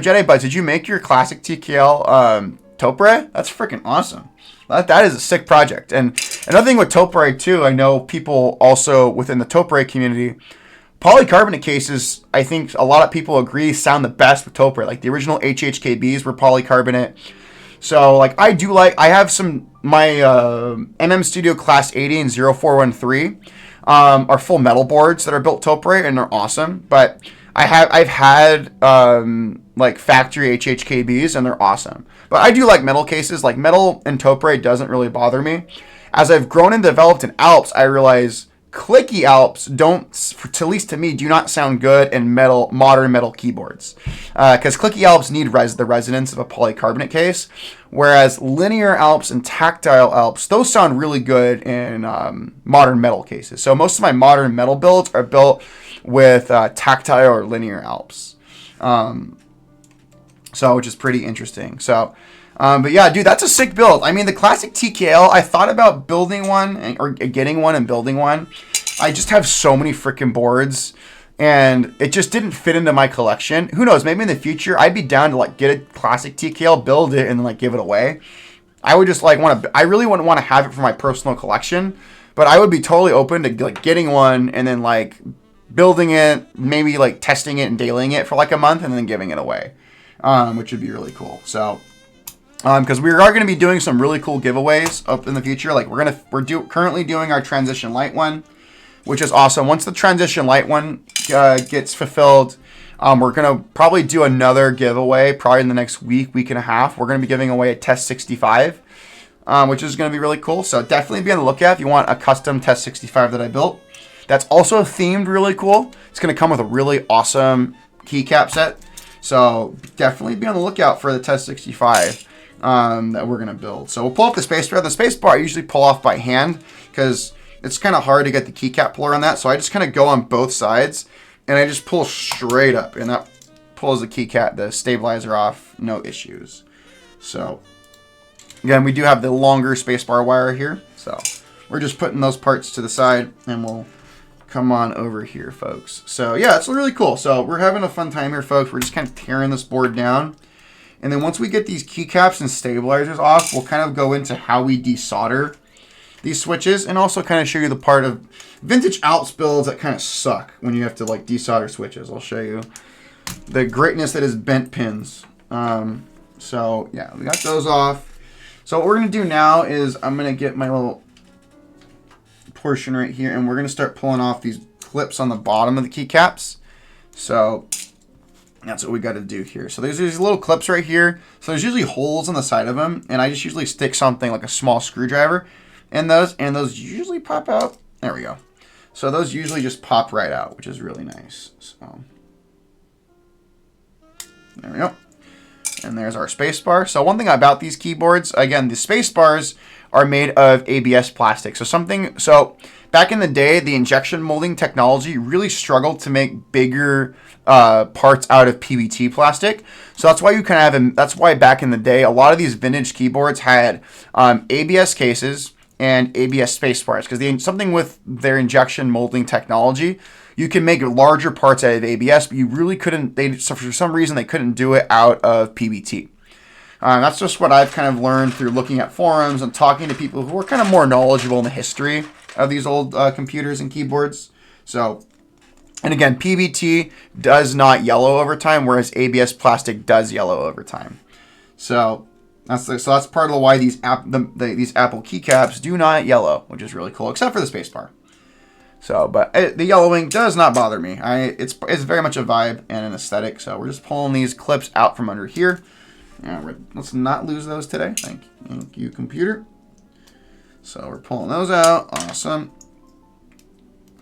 Jedi Buds, did you make your classic TKL Topra? That's freaking awesome. That is a sick project. And another thing with Topra too, I know people also within the Topra community, polycarbonate cases, I think a lot of people agree sound the best with Topra. Like the original HHKBs were polycarbonate. So like I have my MM Studio Class 80 and 0413 are full metal boards that are built Topra and they're awesome. But I've had like factory HHKBs and they're awesome. But I do like metal cases. Like metal and Topra doesn't really bother me. As I've grown and developed in Alps, I realize clicky Alps at least to me, do not sound good in modern metal keyboards. Because clicky Alps need the resonance of a polycarbonate case, whereas linear Alps and tactile Alps, those sound really good in modern metal cases. So most of my modern metal builds are built with tactile or linear Alps. Which is pretty interesting. So, but yeah, dude, that's a sick build. I mean, the classic TKL, I thought about building one or getting one and building one. I just have so many freaking boards and it just didn't fit into my collection. Who knows? Maybe in the future, I'd be down to like get a classic TKL, build it, and then like give it away. I would just like I really wouldn't want to have it for my personal collection, but I would be totally open to like getting one and then like building it, maybe like testing it and dailying it for like a month and then giving it away, which would be really cool. So, because we are going to be doing some really cool giveaways up in the future. Like we're currently doing our Transition Light one, which is awesome. Once the Transition Light one gets fulfilled, we're going to probably do another giveaway probably in the next week and a half. We're going to be giving away a Test 65, which is going to be really cool. So definitely be on the lookout if you want a custom Test 65 that I built. That's also themed really cool. It's going to come with a really awesome keycap set. So definitely be on the lookout for the Test 65 that we're going to build. So we'll pull up the space bar. The space bar I usually pull off by hand because it's kind of hard to get the keycap puller on that. So I just kind of go on both sides and I just pull straight up and that pulls the stabilizer off, no issues. So again, we do have the longer space bar wire here. So we're just putting those parts to the side and we'll come on over here, folks. So yeah, it's really cool. So we're having a fun time here, folks. We're just kind of tearing this board down. And then once we get these keycaps and stabilizers off, we'll kind of go into how we desolder these switches and also kind of show you the part of vintage Alps builds that kind of suck when you have to like desolder switches. I'll show you the greatness that is bent pins. So yeah, we got those off. So what we're going to do now is I'm going to get my little portion right here, and we're going to start pulling off these clips on the bottom of the keycaps. So that's what we got to do here. So there's these little clips right here. So there's usually holes on the side of them, and I just usually stick something like a small screwdriver in those, and those usually pop out. There we go. So those usually just pop right out, which is really nice. So there we go. And there's our space bar. So one thing about these keyboards, again, the space bars are made of ABS plastic. So back in the day, the injection molding technology really struggled to make bigger parts out of PBT plastic. So that's why you kind of have, that's why back in the day, a lot of these vintage keyboards had ABS cases and ABS space bars, because something with their injection molding technology, you can make larger parts out of ABS, but you really couldn't. So for some reason, they couldn't do it out of PBT. That's just what I've kind of learned through looking at forums and talking to people who are kind of more knowledgeable in the history of these old computers and keyboards. So, and again, PBT does not yellow over time, whereas ABS plastic does yellow over time. So that's part of why these Apple keycaps do not yellow, which is really cool, except for the spacebar. So, but the yellowing does not bother me. It's very much a vibe and an aesthetic. So we're just pulling these clips out from under here. Let's not lose those today. Thank you, computer. So we're pulling those out. Awesome.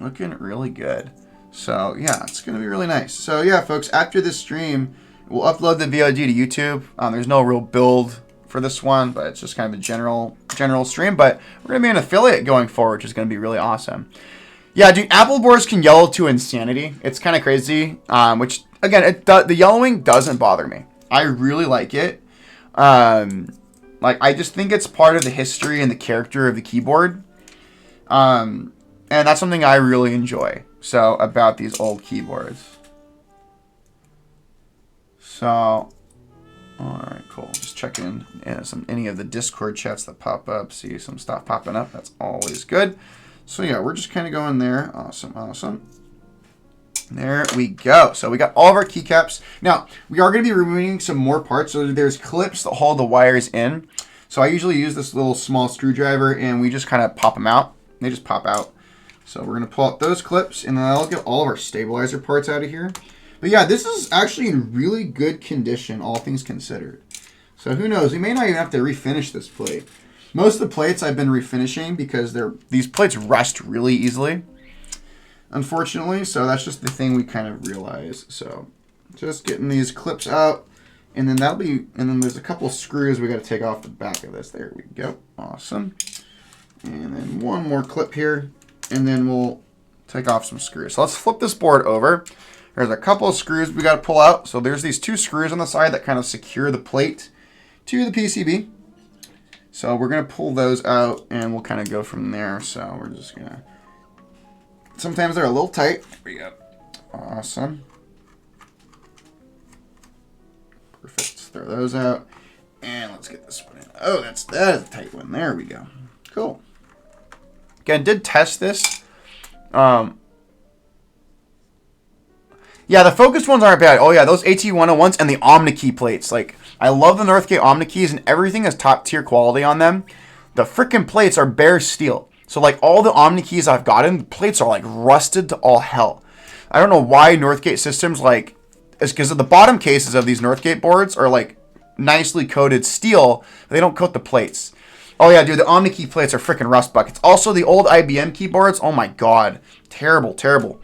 Looking really good. So yeah, it's going to be really nice. So yeah, folks, after this stream, we'll upload the VOD to YouTube. There's no real build for this one, but it's just kind of a general stream. But we're going to be an affiliate going forward, which is going to be really awesome. Yeah, dude, Apple boards can yellow to insanity. It's kind of crazy, which, again, the yellowing doesn't bother me. I really like it. I just think it's part of the history and the character of the keyboard. And that's something I really enjoy, so, about these old keyboards. So, all right, cool. Just checking any of the Discord chats that pop up. See some stuff popping up. That's always good. So yeah, we're just kind of going there. Awesome, awesome. There we go. So we got all of our keycaps. Now, we are going to be removing some more parts. So there's clips that hold the wires in. So I usually use this little small screwdriver, and we just kind of pop them out. They just pop out. So we're going to pull out those clips, and then I'll get all of our stabilizer parts out of here. But yeah, this is actually in really good condition, all things considered. So who knows? We may not even have to refinish this plate. Most of the plates I've been refinishing because these plates rust really easily, unfortunately. So that's just the thing we kind of realize. So just getting these clips out, and then there's a couple of screws we got to take off the back of this. There we go. Awesome. And then one more clip here, and then we'll take off some screws. So let's flip this board over. There's a couple of screws we got to pull out. So there's these two screws on the side that kind of secure the plate to the PCB. So we're going to pull those out, and we'll kind of go from there. So we're just going to... Sometimes they're a little tight. There we go. Awesome. Perfect. Throw those out. And let's get this one in. Oh, that is a tight one. There we go. Cool. Again, did test this. Yeah, the focused ones aren't bad. Oh, yeah, those AT101s and the OmniKey plates. Like, I love the Northgate OmniKeys, and everything is top-tier quality on them. The frickin' plates are bare steel. So, like, all the OmniKeys I've gotten, the plates are, like, rusted to all hell. I don't know why Northgate systems, like... It's because the bottom cases of these Northgate boards are, like, nicely coated steel. They don't coat the plates. Oh, yeah, dude, the OmniKey plates are frickin' rust buckets. Also, the old IBM keyboards, oh, my God. Terrible, terrible.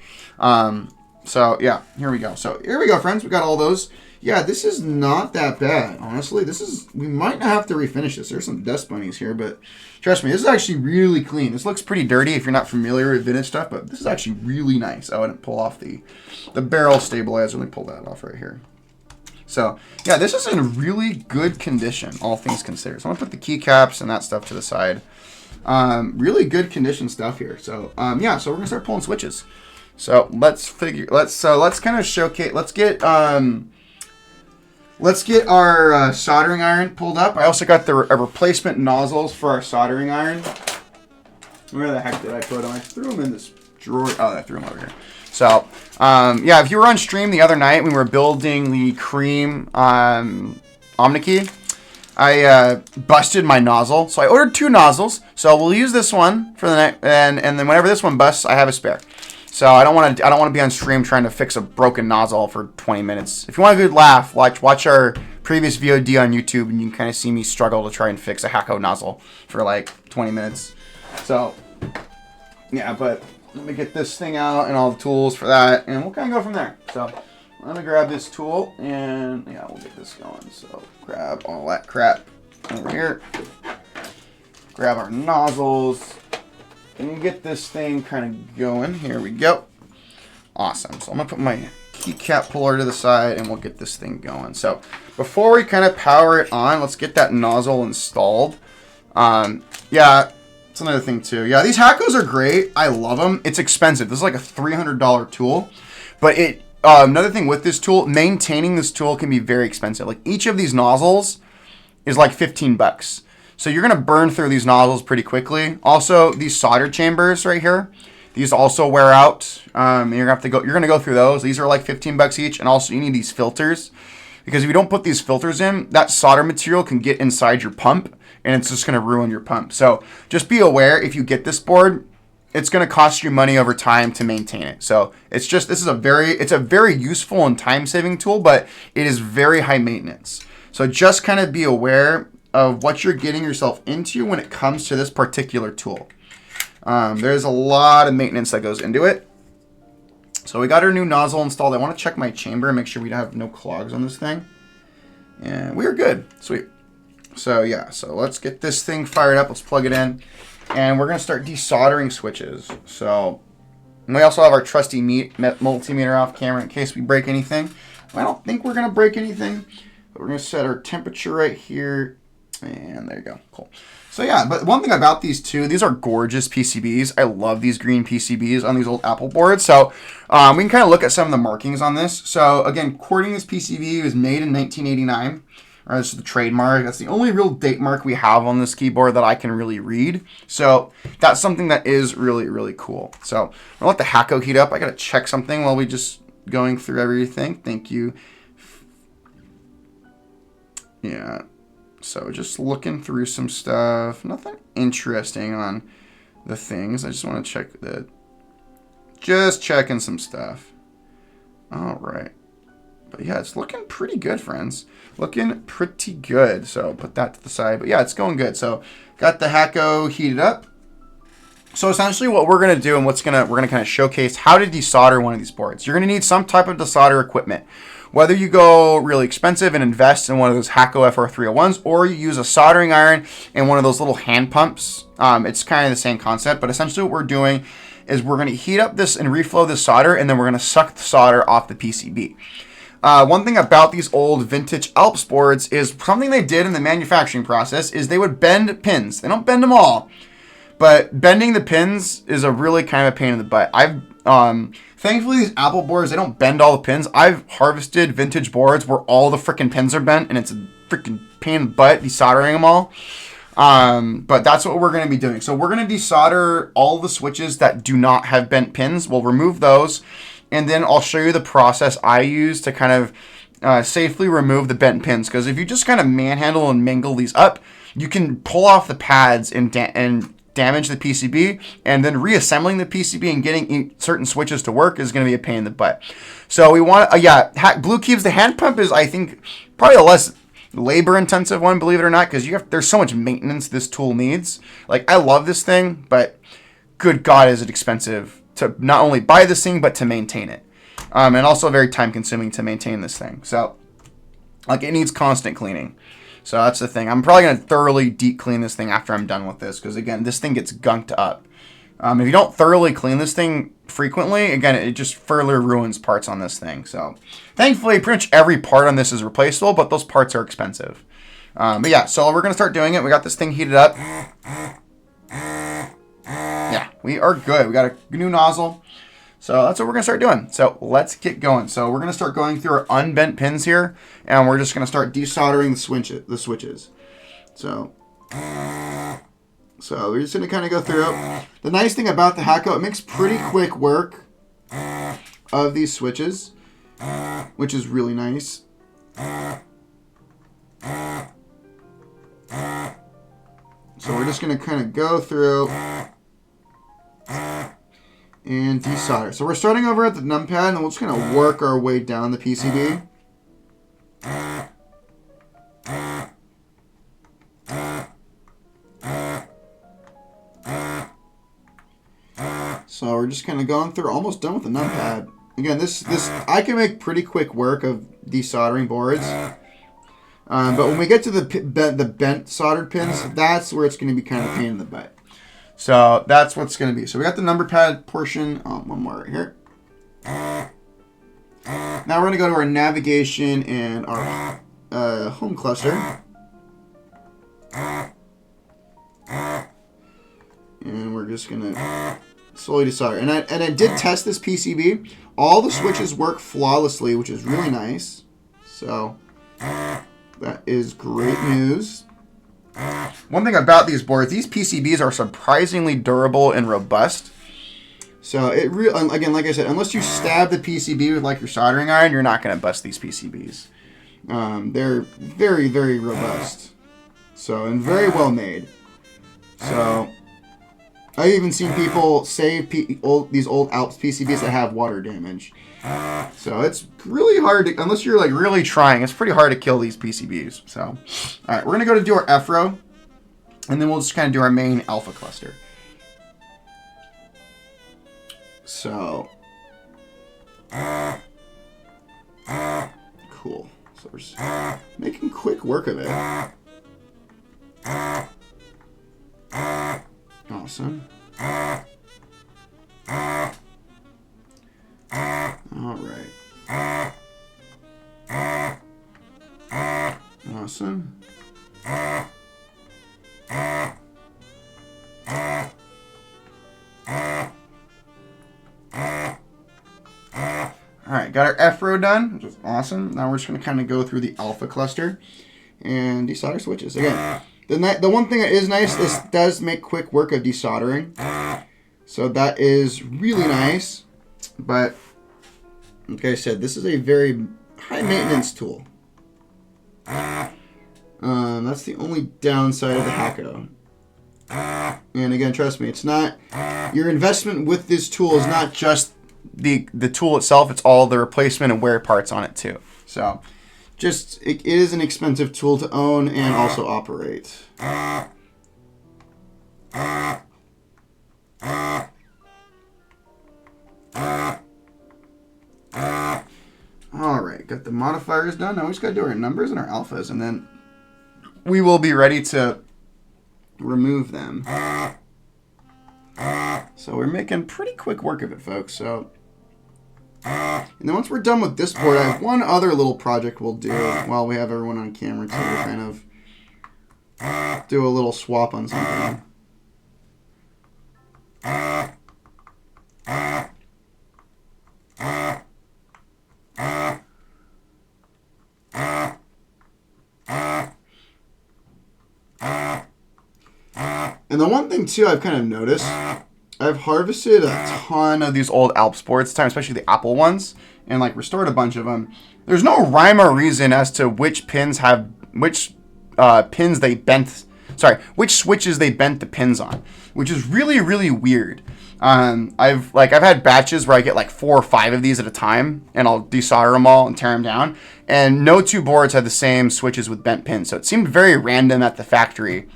So, yeah, here we go. So, here we go, friends. We got all those. Yeah, this is not that bad, honestly. We might not have to refinish this. There's some dust bunnies here, but trust me, this is actually really clean. This looks pretty dirty if you're not familiar with vintage stuff, but this is actually really nice. I wouldn't pull off the barrel stabilizer. Let me pull that off right here. So, yeah, this is in really good condition, all things considered. So, I'm going to put the keycaps and that stuff to the side. Really good condition stuff here. So, yeah, so we're going to start pulling switches. So let's kind of showcase. Let's get our soldering iron pulled up. I also got the replacement nozzles for our soldering iron. Where the heck did I put them? I threw them in this drawer. Oh, I threw them over here. So yeah, if you were on stream the other night when we were building the cream OmniKey, I busted my nozzle. So I ordered 2 nozzles. So we'll use this one for the next, and then whenever this one busts, I have a spare. So I don't want to be on stream trying to fix a broken nozzle for 20 minutes. If you want a good laugh, watch our previous VOD on YouTube, and you can kind of see me struggle to try and fix a Hakko nozzle for like 20 minutes. So yeah, but let me get this thing out and all the tools for that, and we'll kind of go from there. So I'm gonna grab this tool, and yeah, we'll get this going. So grab all that crap over here. Grab our nozzles. And get this thing kind of going. Here we go. Awesome. So I'm going to put my keycap puller to the side and we'll get this thing going. So before we kind of power it on, let's get that nozzle installed. Yeah, it's another thing too. Yeah, these Hakkos are great. I love them. It's expensive. This is like a $300 tool. But another thing with this tool, maintaining this tool can be very expensive. Like each of these nozzles is like 15 bucks. So you're going to burn through these nozzles pretty quickly. Also, these solder chambers right here, these also wear out. You're going to go through those. These are like 15 bucks each. And also you need these filters, because if you don't put these filters in, that solder material can get inside your pump and it's just going to ruin your pump. So just be aware, if you get this board, it's going to cost you money over time to maintain it. So it's a very useful and time-saving tool, but it is very high maintenance. So just kind of be aware of what you're getting yourself into when it comes to this particular tool. There's a lot of maintenance that goes into it. So we got our new nozzle installed. I want to check my chamber and make sure we have no clogs on this thing. And we are good. Sweet. So yeah, so let's get this thing fired up. Let's plug it in. And we're going to start desoldering switches. So, and we also have our trusty multimeter off camera in case we break anything. I don't think we're going to break anything, but we're going to set our temperature right here. And there you go. Cool. So yeah, but one thing about these two, these are gorgeous PCBs. I love these green PCBs on these old Apple boards. So we can kind of look at some of the markings on this. So again, Corning's PCB was made in 1989. This is the trademark. That's the only real date mark we have on this keyboard that I can really read. So that's something that is really, really cool. So I'll let the Hakko heat up. I got to check something while we just going through everything. Thank you. Yeah. So just looking through some stuff. Nothing interesting on the things. I just want to check that. Just checking some stuff. All right. But yeah, it's looking pretty good, friends. Looking pretty good. So put that to the side. But yeah, it's going good. So got the Hakko heated up. So essentially what we're going to do and we're going to kind of showcase how to desolder one of these boards. You're going to need some type of desolder equipment. Whether you go really expensive and invest in one of those Hakko FR301s, or you use a soldering iron and one of those little hand pumps, it's kind of the same concept. But essentially what we're doing is we're going to heat up this and reflow this solder, and then we're going to suck the solder off the PCB. One thing about these old vintage Alps boards is something they did in the manufacturing process is they would bend pins. They don't bend them all, but bending the pins is a really kind of a pain in the butt. Thankfully, these Apple boards, they don't bend all the pins. I've harvested vintage boards where all the freaking pins are bent, and it's a freaking pain in the butt desoldering them all. But that's what we're going to be doing. So we're going to desolder all the switches that do not have bent pins. We'll remove those, and then I'll show you the process I use to kind of safely remove the bent pins. Because if you just kind of manhandle and mangle these up, you can pull off the pads and damage the PCB, and then reassembling the PCB and getting certain switches to work is going to be a pain in the butt. So we want, Blue Keeps, the hand pump is, I think, probably a less labor intensive one, believe it or not, because there's so much maintenance this tool needs. Like, I love this thing, but good God, is it expensive to not only buy this thing, but to maintain it. And also very time consuming to maintain this thing. So, like, it needs constant cleaning. So that's the thing. I'm probably going to thoroughly deep clean this thing after I'm done with this, because again, this thing gets gunked up. If you don't thoroughly clean this thing frequently, again, it just further ruins parts on this thing. So thankfully, pretty much every part on this is replaceable, but those parts are expensive. But yeah, so we're going to start doing it. We got this thing heated up. Yeah, we are good. We got a new nozzle. So that's what we're going to start doing. So let's get going. So we're going to start going through our unbent pins here, and we're just going to start desoldering the switches. So we're just going to kind of go through. The nice thing about the Hakko, it makes pretty quick work of these switches, which is really nice. just going to kind of go through and desolder. So we're starting over at the numpad, and we're just going to work our way down the PCB. So we're just kind of going through, almost done with the numpad. Again, this I can make pretty quick work of desoldering boards. But when we get to the bent soldered pins, that's where it's going to be kind of a pain in the butt. So that's what's going to be. So we got the number pad portion. One more right here. Now we're going to go to our navigation and our home cluster. And we're just going to slowly desolder. And I did test this PCB. All the switches work flawlessly, which is really nice. So that is great news. One thing about these boards, these PCBs are surprisingly durable and robust. So again, like I said, unless you stab the PCB with like your soldering iron, you're not going to bust these PCBs. They're very, very robust. So, and very well made. So I've even seen people save these old Alps PCBs that have water damage. So it's really hard to, unless you're like really trying, it's pretty hard to kill these PCBs. So, all right, we're going to go to do our F row, and then we'll just kind of do our main alpha cluster. So, cool. So we're just making quick work of it. Awesome. All right. Awesome. All right, got our F row done, which is awesome. Now we're just going to kind of go through the alpha cluster and desolder switches. Again, the one thing that is nice, this does make quick work of desoldering. So that is really nice. But like I said, this is a very high maintenance tool. That's the only downside of the Hacko. And again, trust me, it's not, your investment with this tool is not just the tool itself, it's all the replacement and wear parts on it too. So just, it is an expensive tool to own and also operate. Alright, got the modifiers done. Now we just got to do our numbers and our alphas, and then we will be ready to remove them. So we're making pretty quick work of it, folks. So, and then once we're done with this board, I have one other little project we'll do while we have everyone on camera to kind of do a little swap on something. And the one thing, too, I've kind of noticed, I've harvested a ton of these old Alps boards, especially the Apple ones, and like restored a bunch of them. There's no rhyme or reason as to which pins have, which pins they bent, which switches they bent the pins on, which is really, really weird. I've had batches where I get like 4 or 5 of these at a time, and I'll desolder them all and tear them down, and no two boards had the same switches with bent pins, so it seemed very random at the factory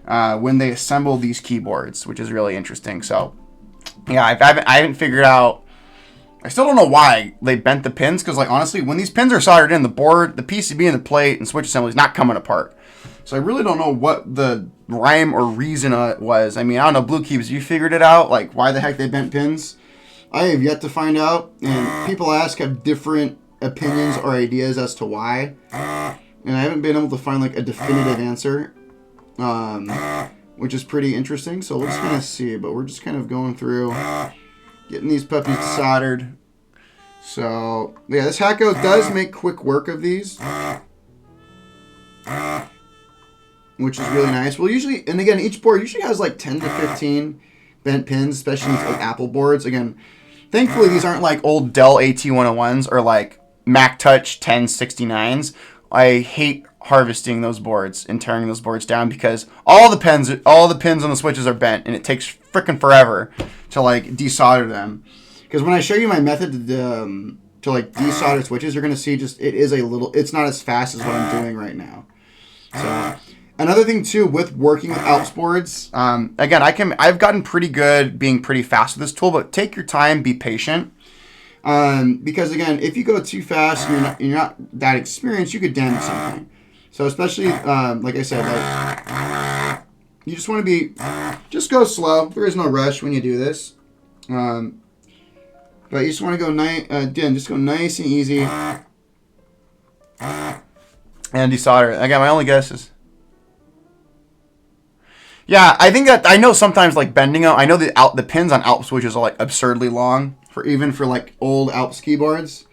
when they assembled these keyboards, which is really interesting. So yeah, I haven't figured out, I still don't know why they bent the pins, because like honestly, when these pins are soldered in, the board, the PCB and the plate and switch assembly is not coming apart. So I really don't know what the rhyme or reason was. I mean, I don't know, Blue Keeps, you figured it out? Like, why the heck they bent pins? I have yet to find out, and people have different opinions or ideas as to why, and I haven't been able to find like a definitive answer, which is pretty interesting. So we'll just kind of see, but we're just kind of going through, getting these puppies soldered. So yeah, this Hacko does make quick work of these, which is really nice. Well, usually, and again, each board usually has like 10 to 15 bent pins, especially these Apple boards. Again, thankfully, these aren't like old Dell AT101s or like Mac Touch 1069s. I hate harvesting those boards and tearing those boards down because all the pins on the switches are bent, and it takes freaking forever to like desolder them. Because when I show you my method to like desolder switches, you're gonna see it's not as fast as what I'm doing right now. So another thing too with working with Alps boards, again, I've gotten pretty good being pretty fast with this tool, but take your time, be patient. Because again, if you go too fast and you're not that experienced, you could damage something. So especially, like I said, like you just want to just go slow. There is no rush when you do this. But you just want to go just go nice and easy. And desolder. Again, my only guess is, yeah, I think that I know sometimes like bending them. I know the pins on Alps switches are like absurdly long for like old Alps keyboards,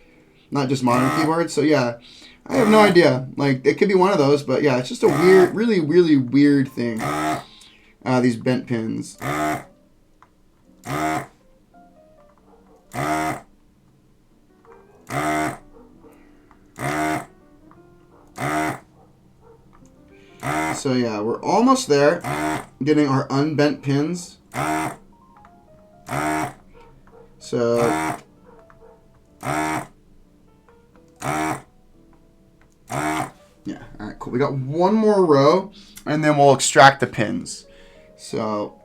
not just modern keyboards. So yeah, I have no idea. Like it could be one of those, but yeah, it's just a weird, really, really weird thing. These bent pins. So yeah, we're almost there, getting our unbent pins. So yeah, all right, cool. We got one more row, and then we'll extract the pins. So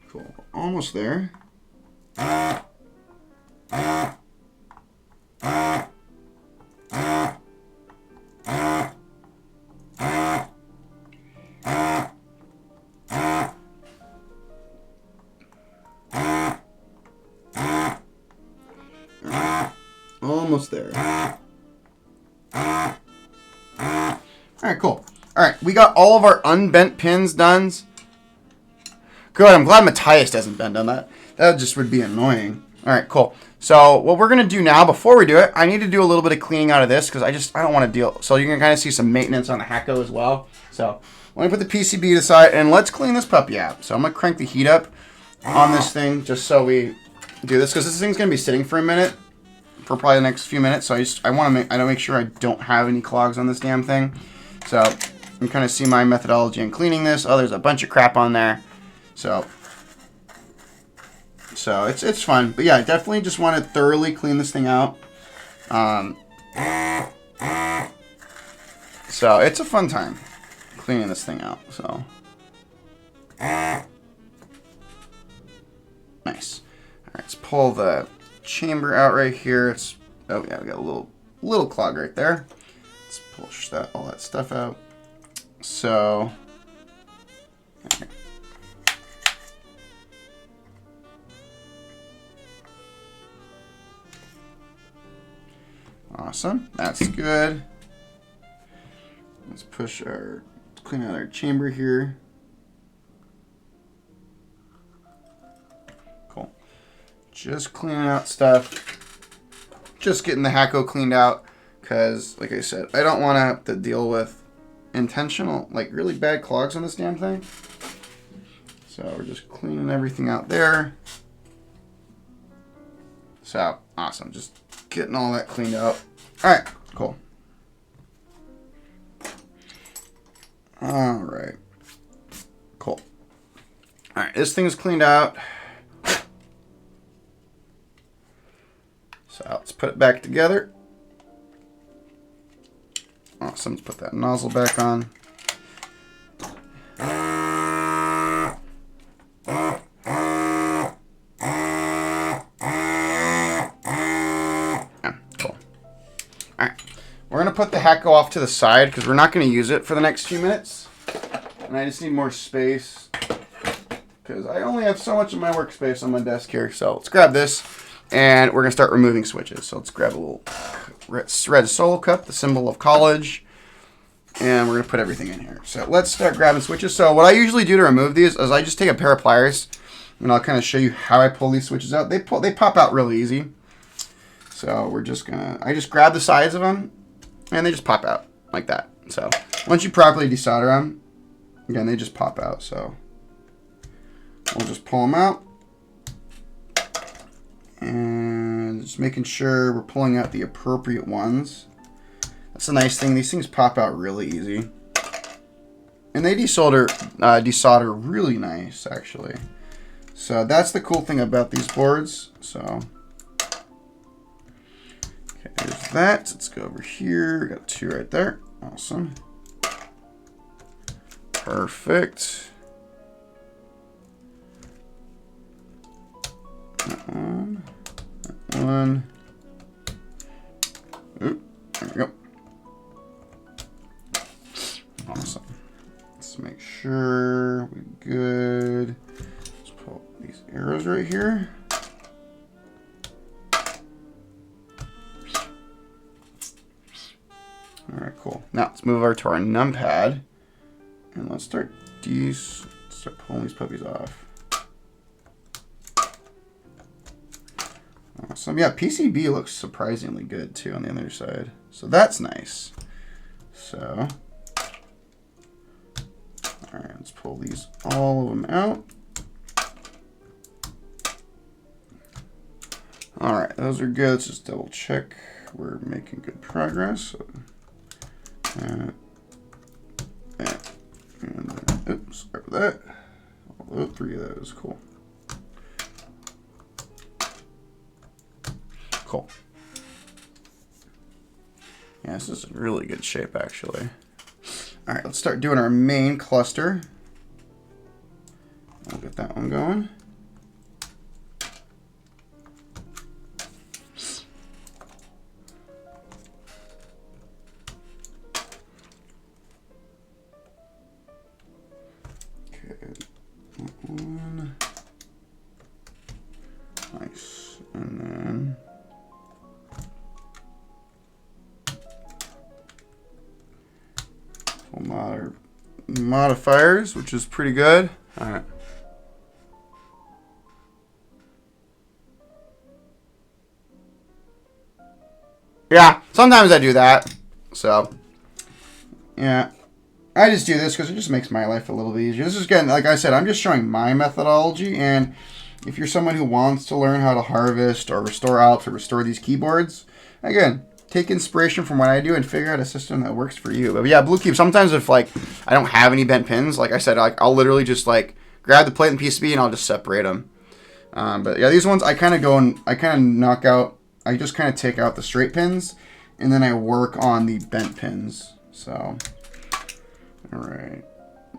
cool, almost there. Almost there. Alright, cool. Alright, we got all of our unbent pins done. Good, I'm glad Matthias doesn't bend on that. That just would be annoying. Alright, cool. So what we're going to do now, before we do it, I need to do a little bit of cleaning out of this because I don't want to deal. So you can kind of see some maintenance on the Hacko as well. So let me put the PCB to the side and let's clean this puppy out. So I'm going to crank the heat up on this thing just so we do this because this thing's going to be sitting for a minute. For probably the next few minutes, so I want to make sure I don't have any clogs on this damn thing. So you can kind of see my methodology in cleaning this. Oh, there's a bunch of crap on there. So it's fun, but yeah, I definitely just want to thoroughly clean this thing out. So it's a fun time cleaning this thing out. So nice. All right, let's pull the chamber out right here. Oh yeah, we got a little clog right there. Let's push all that stuff out. So okay. Awesome, that's good. Let's clean out our chamber here. Cool. Just cleaning out stuff. Just getting the Hacko cleaned out because, like I said, I don't want to have to deal with intentional, like really bad clogs on this damn thing. So we're just cleaning everything out there. So awesome, just getting all that cleaned out. All right, cool. All right, cool. All right, this thing's cleaned out. So let's put it back together. Awesome, let's put that nozzle back on. Yeah, cool. All right, we're gonna put the Hacko off to the side because we're not gonna use it for the next few minutes. And I just need more space because I only have so much of my workspace on my desk here. So let's grab this. And we're going to start removing switches. So let's grab a little red solo cup, the symbol of college. And we're going to put everything in here. So let's start grabbing switches. So what I usually do to remove these is I just take a pair of pliers. And I'll kind of show you how I pull these switches out. They pop out really easy. So we're just going to, I just grab the sides of them. And they just pop out like that. So once you properly desolder them, Again, they just pop out, so we'll just pull them out. And just making sure we're pulling out the appropriate ones. That's a nice thing. These things pop out really easy. And they desolder really nice, actually. So that's the cool thing about these boards. So, okay, there's that. Let's go over here. Got 2 right there. Awesome. Perfect. That one. That one. Oop, there we go. Awesome. Let's make sure we're good. Let's pull these arrows right here. All right, cool. Now let's move over to our numpad, and let's start pulling these puppies off. Awesome. Yeah, PCB looks surprisingly good too on the other side, so that's nice. So, all right, let's pull these all of them out. All right, those are good. Let's just double check we're making good progress. So, and oops, sorry for that. Oh, 3 of those, cool. Cool. Yeah, this is in really good shape, actually. All right, let's start doing our main cluster. I'll get that one going. One. Nice. And then full modifiers, which is pretty good. All right. Yeah, sometimes I do that. So, yeah. I just do this because it just makes my life a little bit easier. This is, again, like I said, I'm just showing my methodology. And if you're someone who wants to learn how to harvest or restore Alps or restore these keyboards, again, take inspiration from what I do and figure out a system that works for you. But yeah, Blue Cube, sometimes if like I don't have any bent pins, like I said, I'll literally just like grab the plate and PCB and I'll just separate them. But yeah, these ones I kind of go and I kind of knock out, I just kind of take out the straight pins and then I work on the bent pins. So, all right.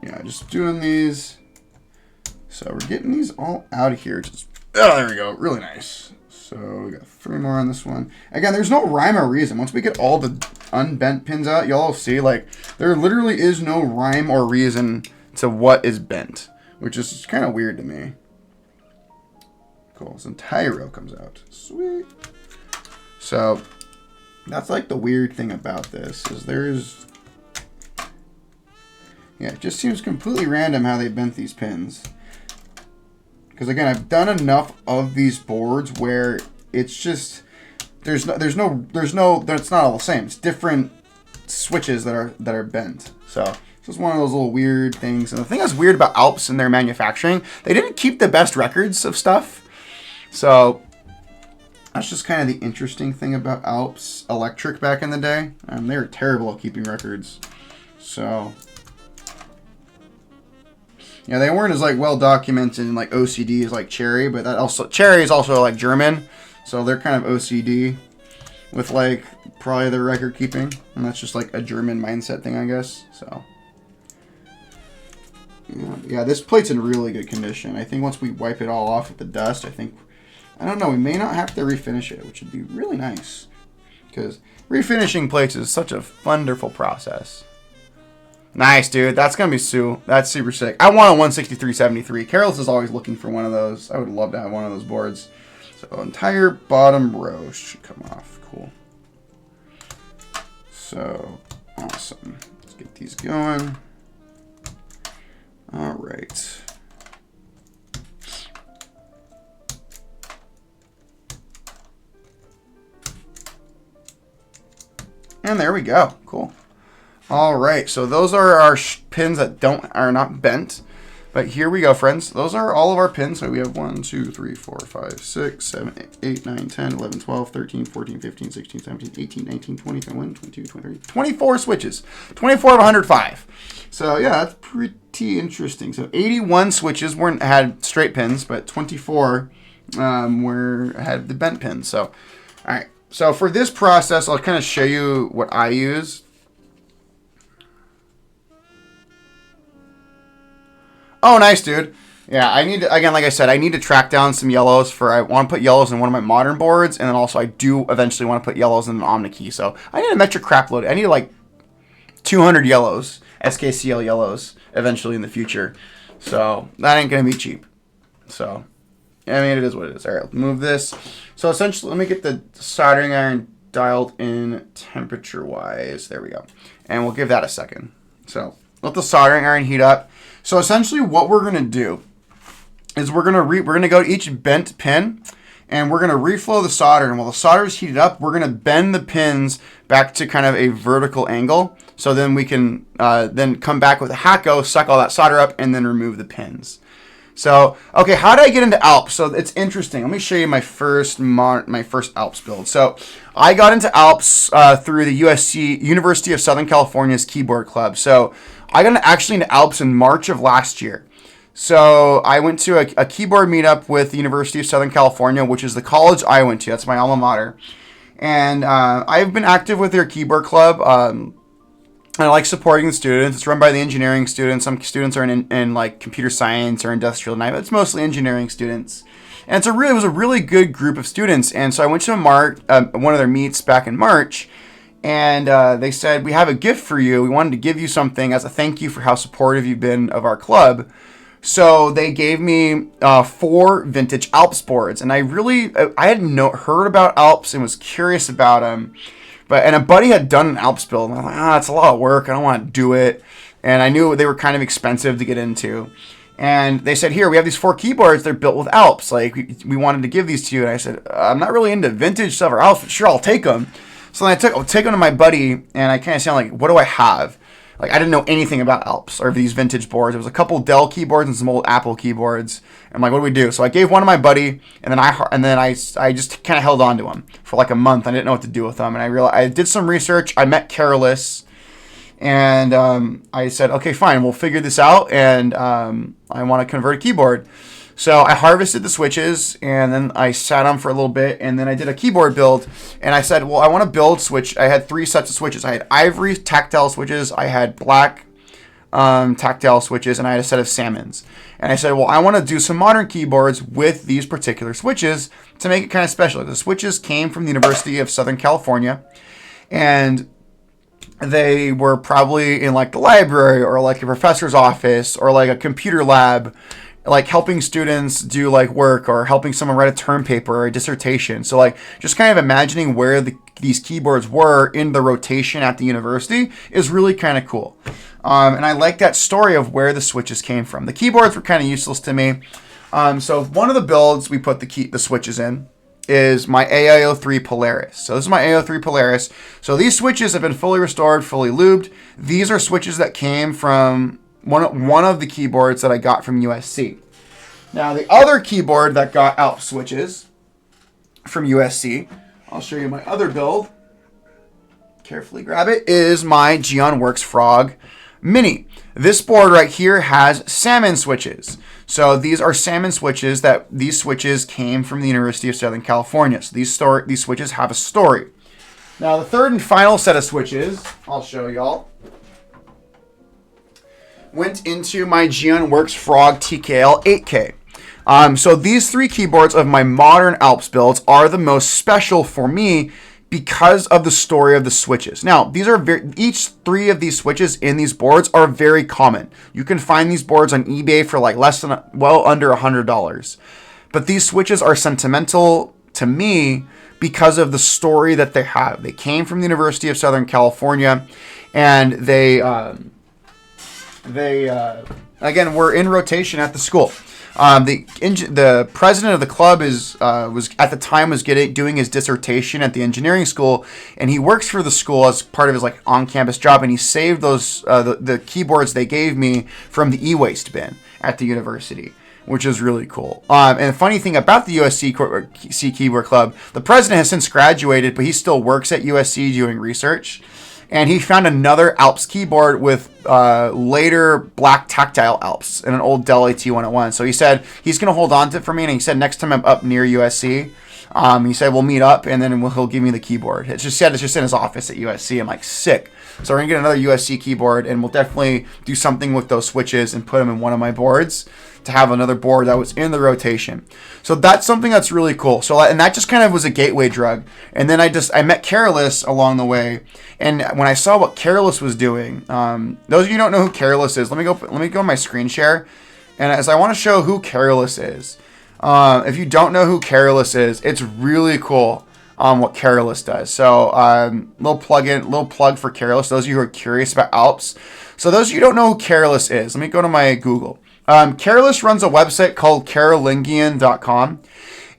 Yeah, just doing these. So we're getting these all out of here. Just, oh, there we go. Really nice. So we got 3 more on this one. Again, there's no rhyme or reason. Once we get all the unbent pins out, y'all see, like, there literally is no rhyme or reason to what is bent, which is kind of weird to me. Cool. This entire row comes out. Sweet. So that's like the weird thing about this is there's, yeah, it just seems completely random how they bent these pins. Because again, I've done enough of these boards where it's just there's no it's not all the same. It's different switches that are bent. So it's just one of those little weird things. And the thing that's weird about Alps and their manufacturing, they didn't keep the best records of stuff. So that's just kind of the interesting thing about Alps Electric back in the day. And they were terrible at keeping records. So yeah, they weren't as like well documented in like OCD as like Cherry, but that also Cherry is also like German, so they're kind of OCD with like probably their record keeping, and that's just like a German mindset thing, I guess. So yeah, this plate's in really good condition. I think once we wipe it all off with the dust, I don't know, we may not have to refinish it, which would be really nice because refinishing plates is such a wonderful process. Nice, dude. That's going to be that's super sick. I want a 16373. Carol's is always looking for one of those. I would love to have one of those boards. So entire bottom row should come off. Cool. So awesome. Let's get these going. All right. And there we go. Cool. All right, so those are our pins that are not bent. But here we go, friends. Those are all of our pins. So we have 1, 2, 3, 4, 5, 6, 7, 8, 9, 10, 11, 12, 13, 14, 15, 16, 17, 18, 19, 20, 21, 22, 23, 24 switches. 24 of 105. So yeah, that's pretty interesting. So 81 switches had straight pins, but 24 had the bent pins. So, all right. So for this process, I'll kind of show you what I use. Oh, nice, dude. Yeah, I need to, again, like I said, I need to track down some yellows I want to put yellows in one of my modern boards, and then also I do eventually want to put yellows in an OmniKey. So I need a metric crap load. I need like 200 yellows, SKCL yellows, eventually in the future. So that ain't going to be cheap. So, I mean, it is what it is. All right, move this. So essentially, let me get the soldering iron dialed in temperature-wise. There we go. And we'll give that a second. So let the soldering iron heat up. So essentially what we're going to do is we're going to go to each bent pin, and we're going to reflow the solder. And while the solder is heated up, we're going to bend the pins back to kind of a vertical angle. So then we can then come back with a Hacko, suck all that solder up, and then remove the pins. So, okay, how did I get into Alps? So it's interesting. Let me show you my first Alps build. So I got into Alps through the University of Southern California's keyboard club. So I got actually into Alps in March of last year. So I went to a keyboard meetup with the University of Southern California, which is the college I went to. That's my alma mater. And I've been active with their keyboard club. And I like supporting the students. It's run by the engineering students. Some students are in like computer science or industrial design, but it's mostly engineering students. And it was a really good group of students. And so I went to one of their meets back in March, and they said, we have a gift for you. We wanted to give you something as a thank you for how supportive you've been of our club. So they gave me 4 vintage Alps boards. And I had heard about Alps and was curious about them. And a buddy had done an Alps build, and I'm like, it's a lot of work. I don't want to do it. And I knew they were kind of expensive to get into. And they said, here, we have these 4 keyboards. They're built with Alps. Like, we wanted to give these to you. And I said, I'm not really into vintage stuff or Alps, but sure, I'll take them. So then I'll take them to my buddy, and I kind of sound like, what do I have? Like, I didn't know anything about Alps or these vintage boards. There was a couple Dell keyboards and some old Apple keyboards. I'm like, what do we do? So I gave one to my buddy, and then I just kind of held on to them for like a month. I didn't know what to do with them, and I realized I did some research. I met Carolus, and I said, okay, fine, we'll figure this out, and I want to convert a keyboard. So I harvested the switches, and then I sat on for a little bit, and then I did a keyboard build, and I said, well, I want to build switch. I had 3 sets of switches. I had ivory tactile switches, I had black tactile switches, and I had a set of salmons. And I said, well, I want to do some modern keyboards with these particular switches to make it kind of special. The switches came from the University of Southern California, and they were probably in like the library or like a professor's office or like a computer lab, like helping students do like work or helping someone write a term paper or a dissertation. So like just kind of imagining where these keyboards were in the rotation at the university is really kind of cool. And I like that story of where the switches came from. The keyboards were kind of useless to me. So one of the builds we put the switches in is my AIO3 Polaris. So this is my AIO3 Polaris. So these switches have been fully restored, fully lubed. These are switches that came from one of the keyboards that I got from USC. Now the other keyboard that got Alps switches from USC, I'll show you my other build. Carefully grab it, is my GeonWorks Frog Mini. This board right here has salmon switches. So these are salmon switches these switches came from the University of Southern California. So these switches have a story. Now the third and final set of switches, I'll show y'all, went into my GeonWorks Frog TKL 8K. So these 3 keyboards of my modern Alps builds are the most special for me because of the story of the switches. Now, these are each 3 of these switches in these boards are very common. You can find these boards on eBay for like under $100. But these switches are sentimental to me because of the story that they have. They came from the University of Southern California, and they again, were in rotation at the school. The president of the club was at the time doing his dissertation at the engineering school, and he works for the school as part of his like on-campus job, and he saved those the keyboards they gave me from the e-waste bin at the university, which is really cool. And the funny thing about the USC Keyboard Club, the president has since graduated, but he still works at USC doing research. And he found another Alps keyboard with later black tactile Alps and an old Dell AT101. So he said he's going to hold on to it for me. And he said next time I'm up near USC, he said we'll meet up and then he'll give me the keyboard. It's just in his office at USC. I'm like, sick. So we're going to get another USC keyboard, and we'll definitely do something with those switches and put them in one of my boards to have another board that was in the rotation. So that's something that's really cool. So, and that just kind of was a gateway drug. And then I met Careless along the way. And when I saw what Careless was doing, those of you who don't know who Careless is, let me go on my screen share. And as I want to show who Careless is, if you don't know who Careless is, it's really cool. What Careless does. So, little plug for Careless. Those of you who are curious about Alps. So those of you who don't know who Careless is, let me go to my Google. Careless runs a website called carolingian.com,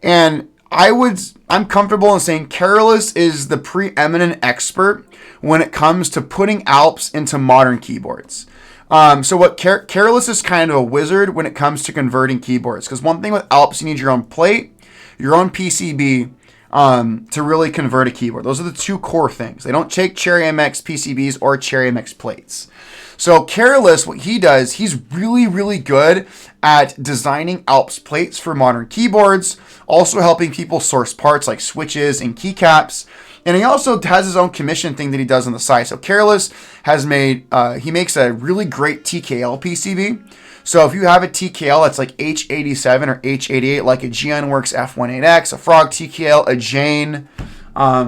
and I'm comfortable in saying Careless is the preeminent expert when it comes to putting Alps into modern keyboards. So what Careless is kind of a wizard when it comes to converting keyboards, because one thing with Alps, you need your own plate, your own PCB, to really convert a keyboard. Those are the two core things. They don't take Cherry MX PCBs or Cherry MX plates. So Careless, what he does, he's really, really good at designing Alps plates for modern keyboards, also helping people source parts like switches and keycaps. And he also has his own commission thing that he does on the side. So Careless has he makes a really great TKL PCB. So if you have a TKL that's like H87 or H88, like a GNWorks F18X, a Frog TKL, a Jane,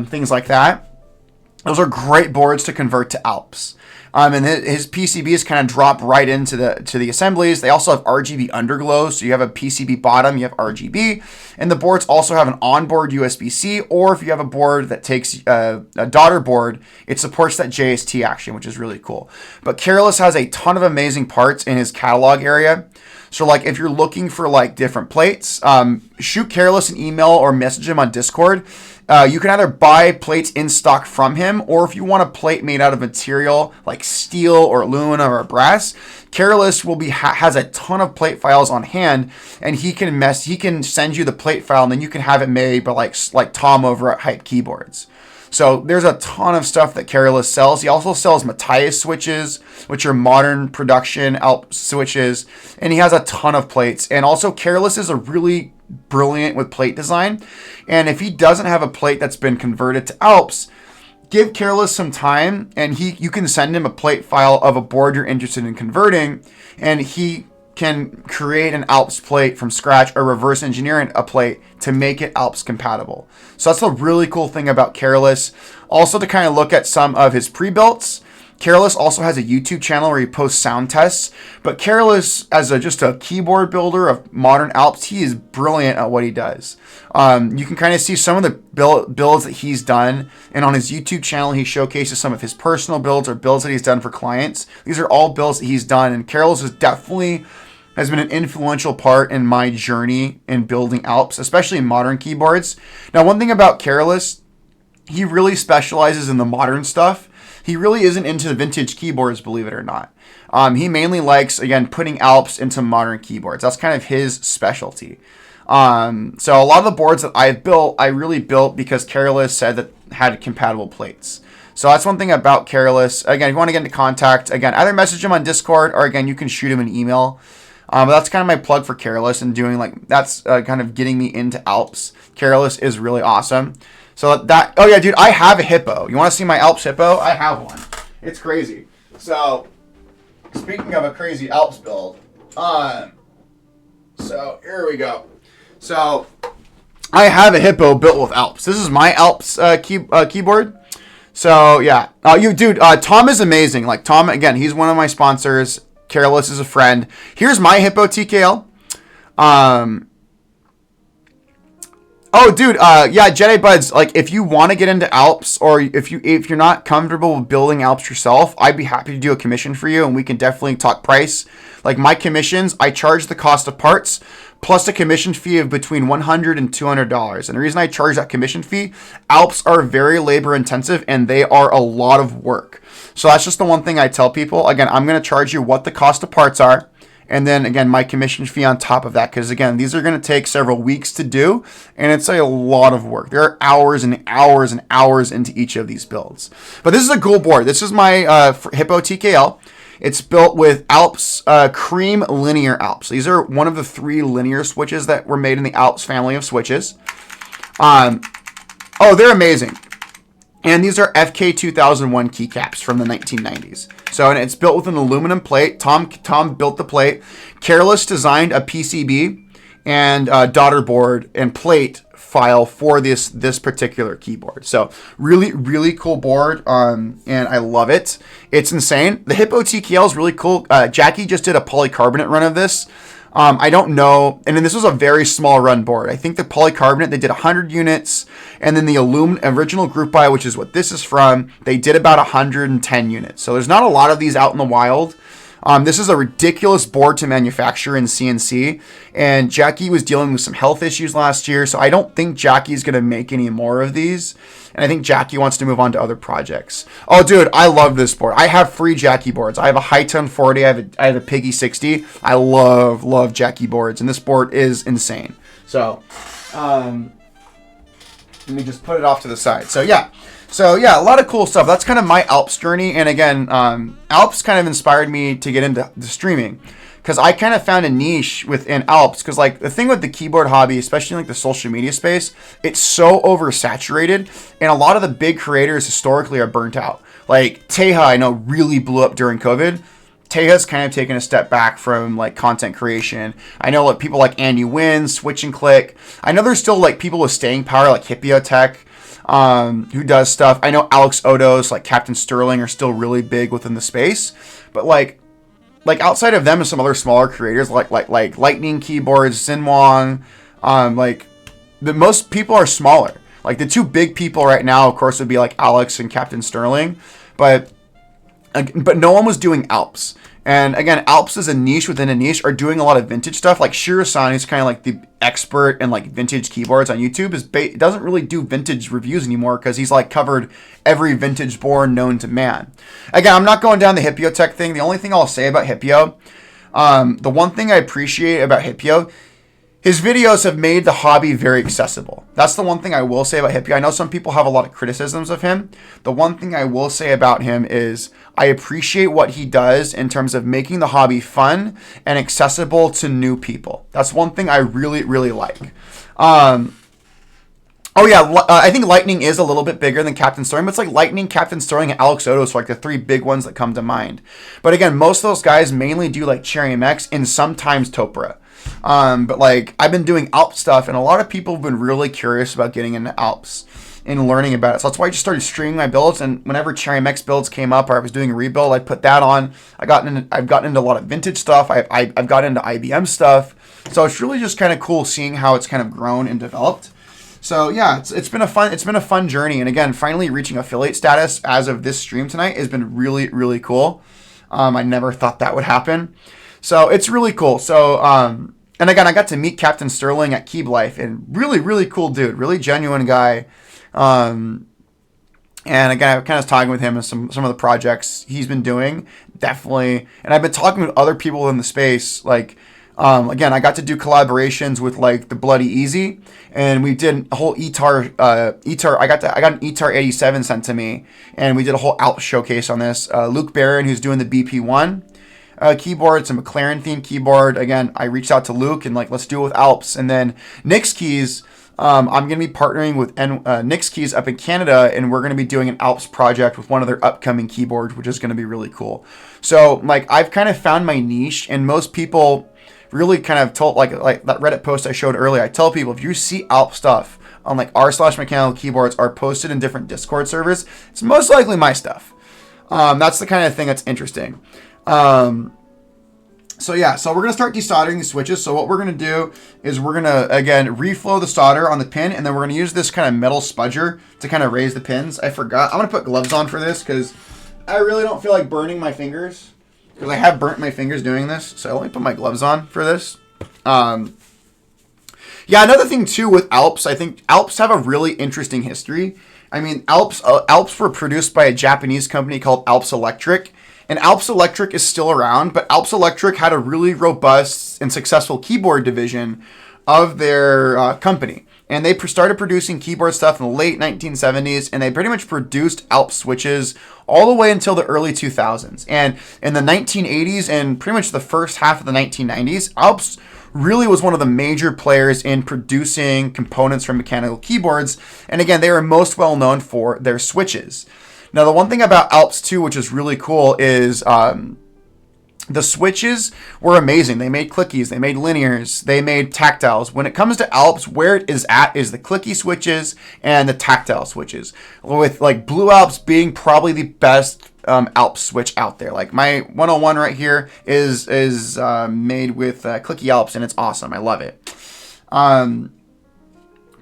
things like that, those are great boards to convert to Alps. And his PCBs kind of drop right into the assemblies. They also have RGB underglow, so you have a PCB bottom, you have RGB, and the boards also have an onboard USB-C, or if you have a board that takes a daughter board, it supports that JST action, which is really cool. But Careless has a ton of amazing parts in his catalog area. So like if you're looking for like different plates, shoot Careless an email or message him on Discord. You can either buy plates in stock from him, or if you want a plate made out of material like steel or aluminum or brass, Careless has a ton of plate files on hand, and he can send you the plate file, and then you can have it made by like Tom over at Hype Keyboards. So there's a ton of stuff that Careless sells. He also sells Matthias switches, which are modern production Alps switches, and he has a ton of plates. And also Careless is a really brilliant with plate design. And if he doesn't have a plate that's been converted to Alps, give Careless some time, and you can send him a plate file of a board you're interested in converting, and he can create an Alps plate from scratch or reverse engineer a plate to make it Alps compatible. So that's a really cool thing about Careless. Also, to kind of look at some of his pre-builts, Careless also has a YouTube channel where he posts sound tests, but Careless, as just a keyboard builder of modern Alps, he is brilliant at what he does. You can kind of see some of the builds that he's done, and on his YouTube channel, he showcases some of his personal builds or builds that he's done for clients. These are all builds that he's done, and Careless has been an influential part in my journey in building Alps, especially in modern keyboards. Now, one thing about Careless, he really specializes in the modern stuff. He really isn't into vintage keyboards, believe it or not. He mainly likes, again, putting Alps into modern keyboards. That's kind of his specialty. So a lot of the boards that I've built, I really built because Careless said that had compatible plates. So that's one thing about Careless. Again, if you want to get into contact, again, either message him on Discord, or again, you can shoot him an email. But that's kind of my plug for Careless, and that's kind of getting me into Alps. Careless is really awesome. So oh yeah, dude, I have a Hippo. You want to see my Alps Hippo? I have one. It's crazy. So, speaking of a crazy Alps build, so here we go. So, I have a Hippo built with Alps. This is my Alps keyboard. So yeah, Tom is amazing. Like Tom, again, he's one of my sponsors. Careless is a friend. Here's my Hippo TKL. Oh, dude, yeah, Jedi Buds, like, if you want to get into Alps, or if you're not comfortable with building Alps yourself, I'd be happy to do a commission for you, and we can definitely talk price. Like, my commissions, I charge the cost of parts, plus a commission fee of between $100 and $200. And the reason I charge that commission fee, Alps are very labor intensive, and they are a lot of work. So that's just the one thing I tell people. Again, I'm going to charge you what the cost of parts are. And then, again, my commission fee on top of that. Because, again, these are going to take several weeks to do. And it's a lot of work. There are hours and hours and hours into each of these builds. But this is a cool board. This is my Hippo TKL. It's built with Alps Cream Linear Alps. These are one of the 3 linear switches that were made in the Alps family of switches. Oh, they're amazing. And these are FK 2001 keycaps from the 1990s. So, and it's built with an aluminum plate. Tom built the plate. Careless designed a PCB and daughter board and plate file for this particular keyboard. So, really, really cool board. And I love it. It's insane. The Hippo TKL is really cool. Jackie just did a polycarbonate run of this. I don't know. And then this was a very small run board. I think the polycarbonate, they did 100 units. And then the original group buy, which is what this is from, they did about 110 units. So there's not a lot of these out in the wild. This is a ridiculous board to manufacture in CNC. And Jackie was dealing with some health issues last year. So I don't think Jackie's going to make any more of these. And I think Jackie wants to move on to other projects. Oh, dude, I love this board. I have 3 Jackie boards. I have a High-Tone 40. I have a Piggy 60. I love Jackie boards. And this board is insane. So, let me just put it off to the side. So, yeah, a lot of cool stuff. That's kind of my Alps journey. And again, Alps kind of inspired me to get into the streaming. Because I kind of found a niche within Alps. Because, like, the thing with the keyboard hobby, especially like the social media space, it's so oversaturated. And a lot of the big creators historically are burnt out. Like, Teja, I know, really blew up during COVID. Teja's kind of taken a step back from, like, content creation. I know, like, people like Andy Wynn, Switch and Click. I know there's still, like, people with staying power, like Hippiotech, who does stuff. I know Alex Odos, like Captain Sterling, are still really big within the space. But, like outside of them and some other smaller creators like Lightning Keyboards, Sinwong, like the most people are smaller. Like the 2 big people right now, of course, would be like Alex and Captain Sterling, but no one was doing Alps. And again, Alps is a niche within a niche, are doing a lot of vintage stuff. Like Shiro-san, who's kind of like the expert in like vintage keyboards on YouTube, doesn't really do vintage reviews anymore because he's like covered every vintage board known to man. Again, I'm not going down the Hippiotech thing. The only thing I'll say about Hippio, the one thing I appreciate about Hippio, his videos have made the hobby very accessible. That's the one thing I will say about Hippio. I know some people have a lot of criticisms of him. The one thing I will say about him is I appreciate what he does in terms of making the hobby fun and accessible to new people. That's one thing I really, really like. I think Lightning is a little bit bigger than Captain Sterling, but it's like Lightning, Captain Sterling, and Alex Odos are like the 3 big ones that come to mind. But again, most of those guys mainly do like Cherry MX and sometimes Topra. But like I've been doing Alps stuff, and a lot of people have been really curious about getting into Alps and learning about it. So that's why I just started streaming my builds. And whenever Cherry MX builds came up, or I was doing a rebuild, I'd put that on. I've gotten into a lot of vintage stuff. I've gotten into IBM stuff. So it's really just kind of cool seeing how it's kind of grown and developed. So yeah, it's been a fun journey. And again, finally reaching affiliate status as of this stream tonight has been really, really cool. I never thought that would happen. So it's really cool. So, and again, I got to meet Captain Sterling at Keeb Life, and really, really cool dude, really genuine guy. And again, I kind of talking with him and some of the projects he's been doing, definitely. And I've been talking with other people in the space, like, again, I got to do collaborations with like the Bloody Easy, and we did a whole ETAR. I got an ETAR 87 sent to me, and we did a whole Alps showcase on this. Luke Barron, who's doing the BP1 keyboard, it's a McLaren themed keyboard. Again, I reached out to Luke and like, let's do it with Alps. And then Nick's Keys, I'm going to be partnering with Nick's Keys up in Canada, and we're going to be doing an Alps project with one of their upcoming keyboards, which is going to be really cool. So like I've kind of found my niche, and most people really kind of told, like that Reddit post I showed earlier, I tell people if you see Alps stuff on like r/mechanical keyboards are posted in different Discord servers, it's most likely my stuff. That's the kind of thing that's interesting. So yeah, so we're going to start desoldering these switches. So what we're going to do is we're going to, again, reflow the solder on the pin, and then we're going to use this kind of metal spudger to kind of raise the pins. I forgot. I'm going to put gloves on for this because I really don't feel like burning my fingers, because I have burnt my fingers doing this. So let me put my gloves on for this. Yeah, another thing too with Alps, I think Alps have a really interesting history. I mean, Alps were produced by a Japanese company called Alps Electric. And Alps Electric is still around, but Alps Electric had a really robust and successful keyboard division of their company. And they started producing keyboard stuff in the late 1970s, and they pretty much produced Alps switches all the way until the early 2000s. And in the 1980s and pretty much the first half of the 1990s, Alps really was one of the major players in producing components for mechanical keyboards. And again, they are most well known for their switches. Now, the one thing about Alps too, which is really cool, is the switches were amazing. They made clickies, they made linears, they made tactiles. When it comes to Alps, where it is at is the clicky switches and the tactile switches, with like Blue Alps being probably the best Alps switch out there. Like my 101 right here is made with clicky Alps, and it's awesome. I love it.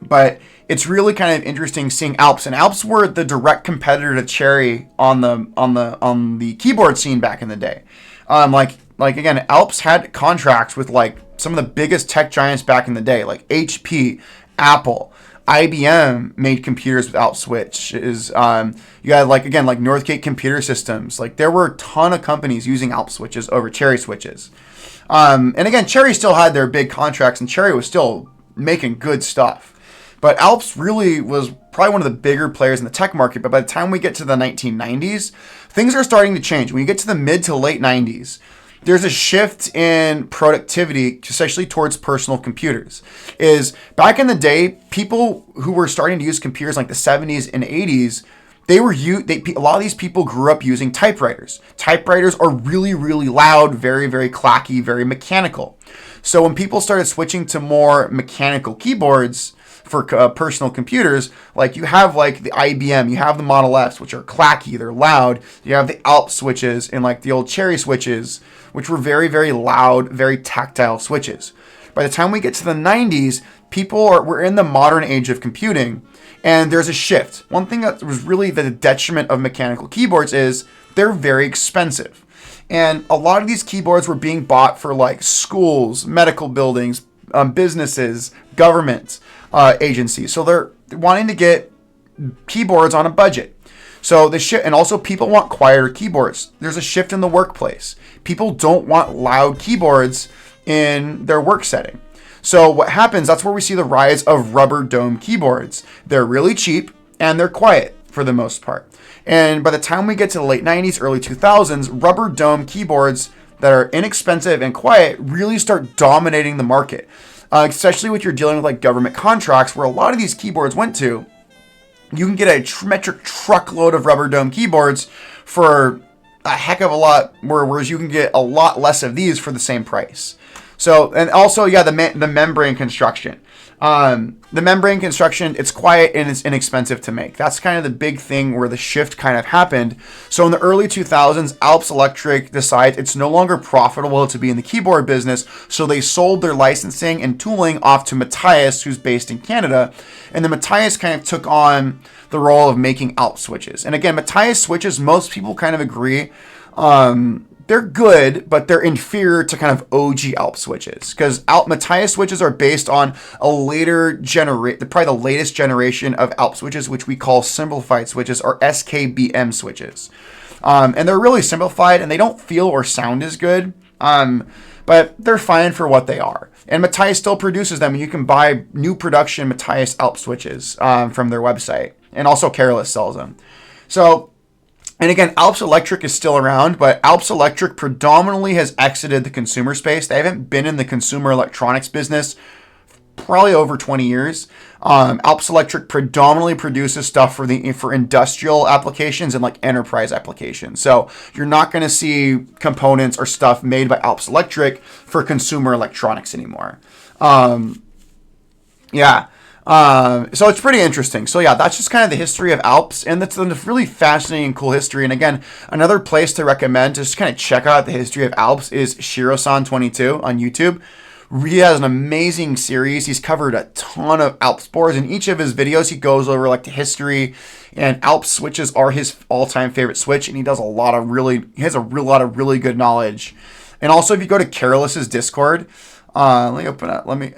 But it's really kind of interesting seeing Alps, and Alps were the direct competitor to Cherry on the keyboard scene back in the day. Like again, Alps had contracts with like some of the biggest tech giants back in the day, like HP, Apple, IBM made computers with Alps switches. You had like Northgate Computer Systems. Like there were a ton of companies using Alps switches over Cherry switches. And again, Cherry still had their big contracts, and Cherry was still making good stuff. But Alps really was probably one of the bigger players in the tech market. But by the time we get to the 1990s, things are starting to change. When you get to the mid to late 90s, there's a shift in productivity, especially towards personal computers. Is back in the day, people who were starting to use computers like the 70s and 80s, a lot of these people grew up using typewriters. Typewriters are really, really loud, very, very clacky, very mechanical. So when people started switching to more mechanical keyboards for personal computers, like you have like the IBM, you have the Model S, which are clacky, they're loud. You have the Alps switches and like the old Cherry switches, which were very, very loud, very tactile switches. By the time we get to the 90s, we're in the modern age of computing, and there's a shift. One thing that was really the detriment of mechanical keyboards is they're very expensive. And a lot of these keyboards were being bought for like schools, medical buildings, businesses, government agencies. So they're wanting to get keyboards on a budget. So the shift, and also people want quieter keyboards. There's a shift in the workplace. People don't want loud keyboards in their work setting. So what happens, that's where we see the rise of rubber dome keyboards. They're really cheap and they're quiet for the most part. And by the time we get to the late 90s, early 2000s, rubber dome keyboards that are inexpensive and quiet really start dominating the market. Especially when you're dealing with like government contracts, where a lot of these keyboards went to. You can get a metric truckload of rubber dome keyboards for a heck of a lot, whereas you can get a lot less of these for the same price. So, and also, yeah, the membrane construction. The membrane construction, it's quiet and it's inexpensive to make. That's kind of the big thing where the shift kind of happened. So in the early 2000s, Alps Electric decides it's no longer profitable to be in the keyboard business. So they sold their licensing and tooling off to Matthias, who's based in Canada. And then Matthias kind of took on the role of making Alps switches. And again, Matthias switches, most people kind of agree, they're good, but they're inferior to kind of OG Alps switches, because Matthias switches are based on a later probably the latest generation of Alps switches, which we call simplified switches or SKBM switches. And they're really simplified and they don't feel or sound as good, but they're fine for what they are. And Matthias still produces them, and you can buy new production Matthias Alps switches from their website, and also Careless sells them. So, and again, Alps Electric is still around, but Alps Electric predominantly has exited the consumer space. They haven't been in the consumer electronics business probably over 20 years. Alps Electric predominantly produces stuff for industrial applications and like enterprise applications. So you're not going to see components or stuff made by Alps Electric for consumer electronics anymore. So it's pretty interesting. So yeah, that's just kind of the history of Alps, and that's a really fascinating and cool history. And again, another place to recommend to just kind of check out the history of Alps is Shirosan22 on YouTube. He has an amazing series. He's covered a ton of Alps boards. In each of his videos, he goes over like the history, and Alps switches are his all-time favorite switch, and he has a lot of really good knowledge. And also, if you go to Careless's Discord, let me open up. Let me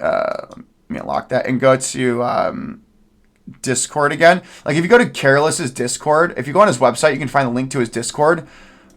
unlock that and go to Discord again. Like if you go to Careless's Discord, if you go on his website, you can find the link to his Discord.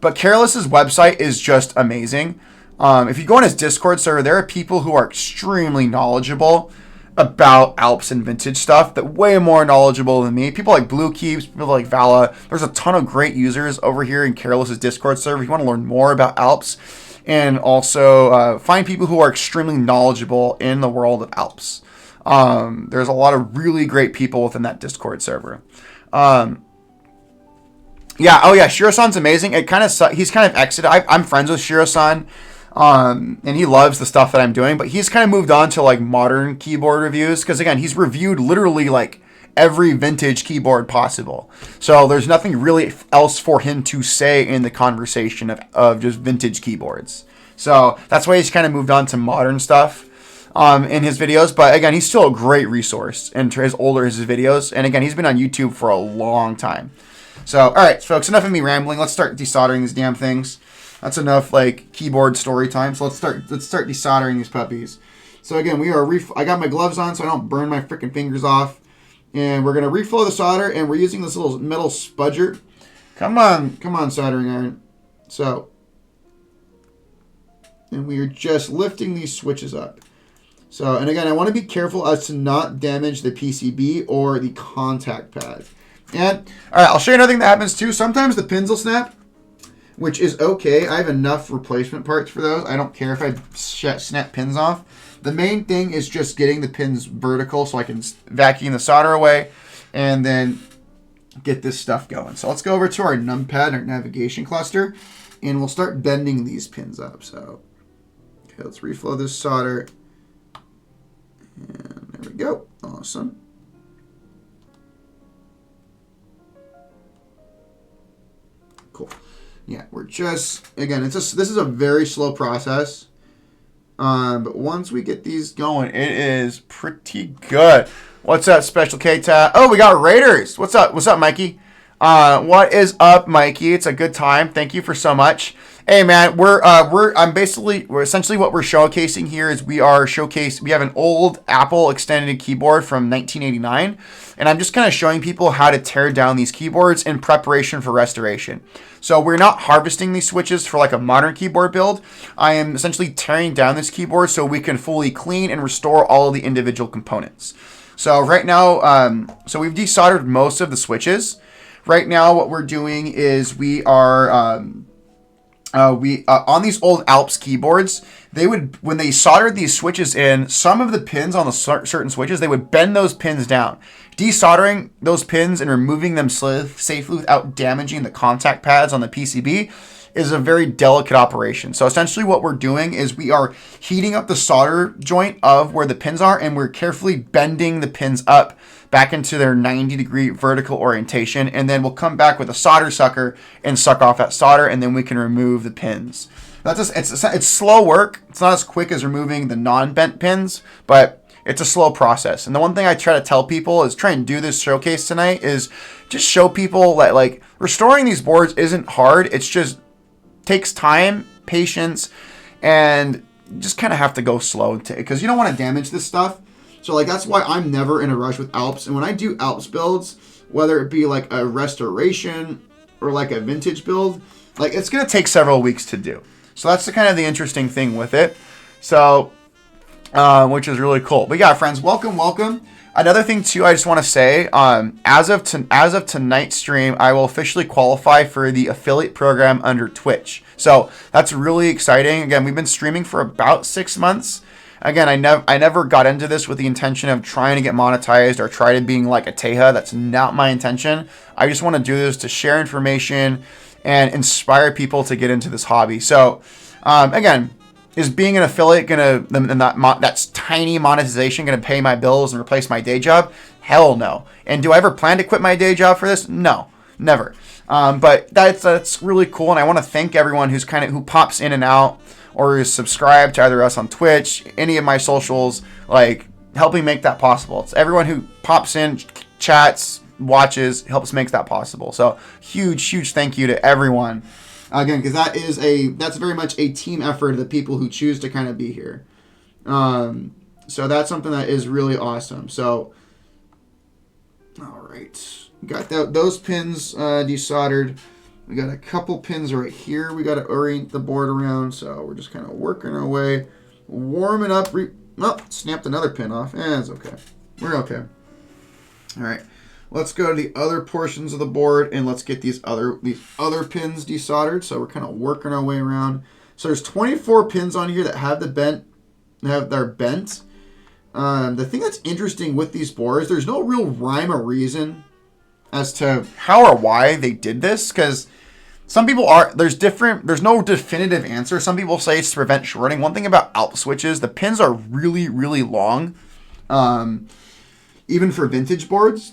But Careless's website is just amazing. If you go on his Discord server, there are people who are extremely knowledgeable about Alps and vintage stuff, that way more knowledgeable than me. People like Blue Keeps, people like Vala. There's a ton of great users over here in Careless's Discord server. If you want to learn more about Alps, and also find people who are extremely knowledgeable in the world of Alps. There's a lot of really great people within that Discord server. Shiro-san's amazing. He's kind of exited. I'm friends with Shiro-san. And he loves the stuff that I'm doing, but he's kind of moved on to like modern keyboard reviews, because again, he's reviewed literally like every vintage keyboard possible. So there's nothing really else for him to say in the conversation of just vintage keyboards. So that's why he's kind of moved on to modern stuff in his videos. But again, he's still a great resource and his videos. And again, he's been on YouTube for a long time. So, all right, folks, enough of me rambling. Let's start desoldering these damn things. That's enough like keyboard story time. So let's start desoldering these puppies. So again, I got my gloves on so I don't burn my freaking fingers off. And we're gonna reflow the solder, and we're using this little metal spudger. Come on, soldering iron. So, and we are just lifting these switches up. So, and again, I want to be careful as to not damage the PCB or the contact pad. And all right, I'll show you another thing that happens too. Sometimes the pins will snap, which is okay. I have enough replacement parts for those. I don't care if I snap pins off. The main thing is just getting the pins vertical so I can vacuum the solder away and then get this stuff going. So let's go over to our numpad, our navigation cluster, and we'll start bending these pins up. So, okay, let's reflow this solder. And there we go. Awesome. Cool. Yeah, we're just, again, this is a very slow process. But once we get these going, it is pretty good. What's up, Special K-Tat? Oh, we got Raiders. What's up? What's up, Mikey? What is up, Mikey? It's a good time. Thank you for so much. Hey, man, we're essentially what we're showcasing here is we have an old Apple extended keyboard from 1989, and I'm just kind of showing people how to tear down these keyboards in preparation for restoration. So we're not harvesting these switches for like a modern keyboard build. I am essentially tearing down this keyboard so we can fully clean and restore all of the individual components. So right now, so we've desoldered most of the switches. Right now, what we're doing is we are on these old Alps keyboards, when they soldered these switches in, some of the pins on the certain switches, they would bend those pins down. Desoldering those pins and removing them safely without damaging the contact pads on the PCB is a very delicate operation. So essentially what we're doing is we are heating up the solder joint of where the pins are, and we're carefully bending the pins up back into their 90-degree vertical orientation, and then we'll come back with a solder sucker and suck off that solder, and then we can remove the pins. It's slow work. It's not as quick as removing the non-bent pins, but it's a slow process. And the one thing I try to tell people is try and do this showcase tonight is just show people that like restoring these boards isn't hard. It's just takes time, patience, and just kind of have to go slow because you don't want to damage this stuff. So like that's why I'm never in a rush with Alps. And when I do Alps builds, whether it be like a restoration or like a vintage build, like it's going to take several weeks to do. So that's the kind of the interesting thing with it. So, which is really cool. But yeah, friends, welcome. Another thing too, I just want to say, as of tonight's stream, I will officially qualify for the affiliate program under Twitch. So that's really exciting. Again, we've been streaming for about 6 months. Again, I never got into this with the intention of trying to get monetized or try to being like a Teja. That's not my intention. I just want to do this to share information and inspire people to get into this hobby. So, again, is being an affiliate gonna, and that's tiny monetization gonna pay my bills and replace my day job? Hell no. And do I ever plan to quit my day job for this? No, never. But that's really cool, and I want to thank everyone who pops in and out or is subscribed to either us on Twitch, any of my socials, like helping make that possible. It's everyone who pops in, chats, watches, helps make that possible. So huge thank you to everyone. Again, because that's very much a team effort of the people who choose to kind of be here. So that's something that is really awesome. So, all right. Got those pins desoldered. We got a couple pins right here we got to orient the board around. So we're just kind of working our way, warming up. Snapped another pin off. It's okay. We're okay. All right. Let's go to the other portions of the board and let's get these other pins desoldered. So we're kind of working our way around. So there's 24 pins on here that have they're bent. The thing that's interesting with these boards, there's no real rhyme or reason as to how or why they did this, because some people there's no definitive answer. Some people say it's to prevent shorting. One thing about Alps switches, the pins are really, really long, even for vintage boards.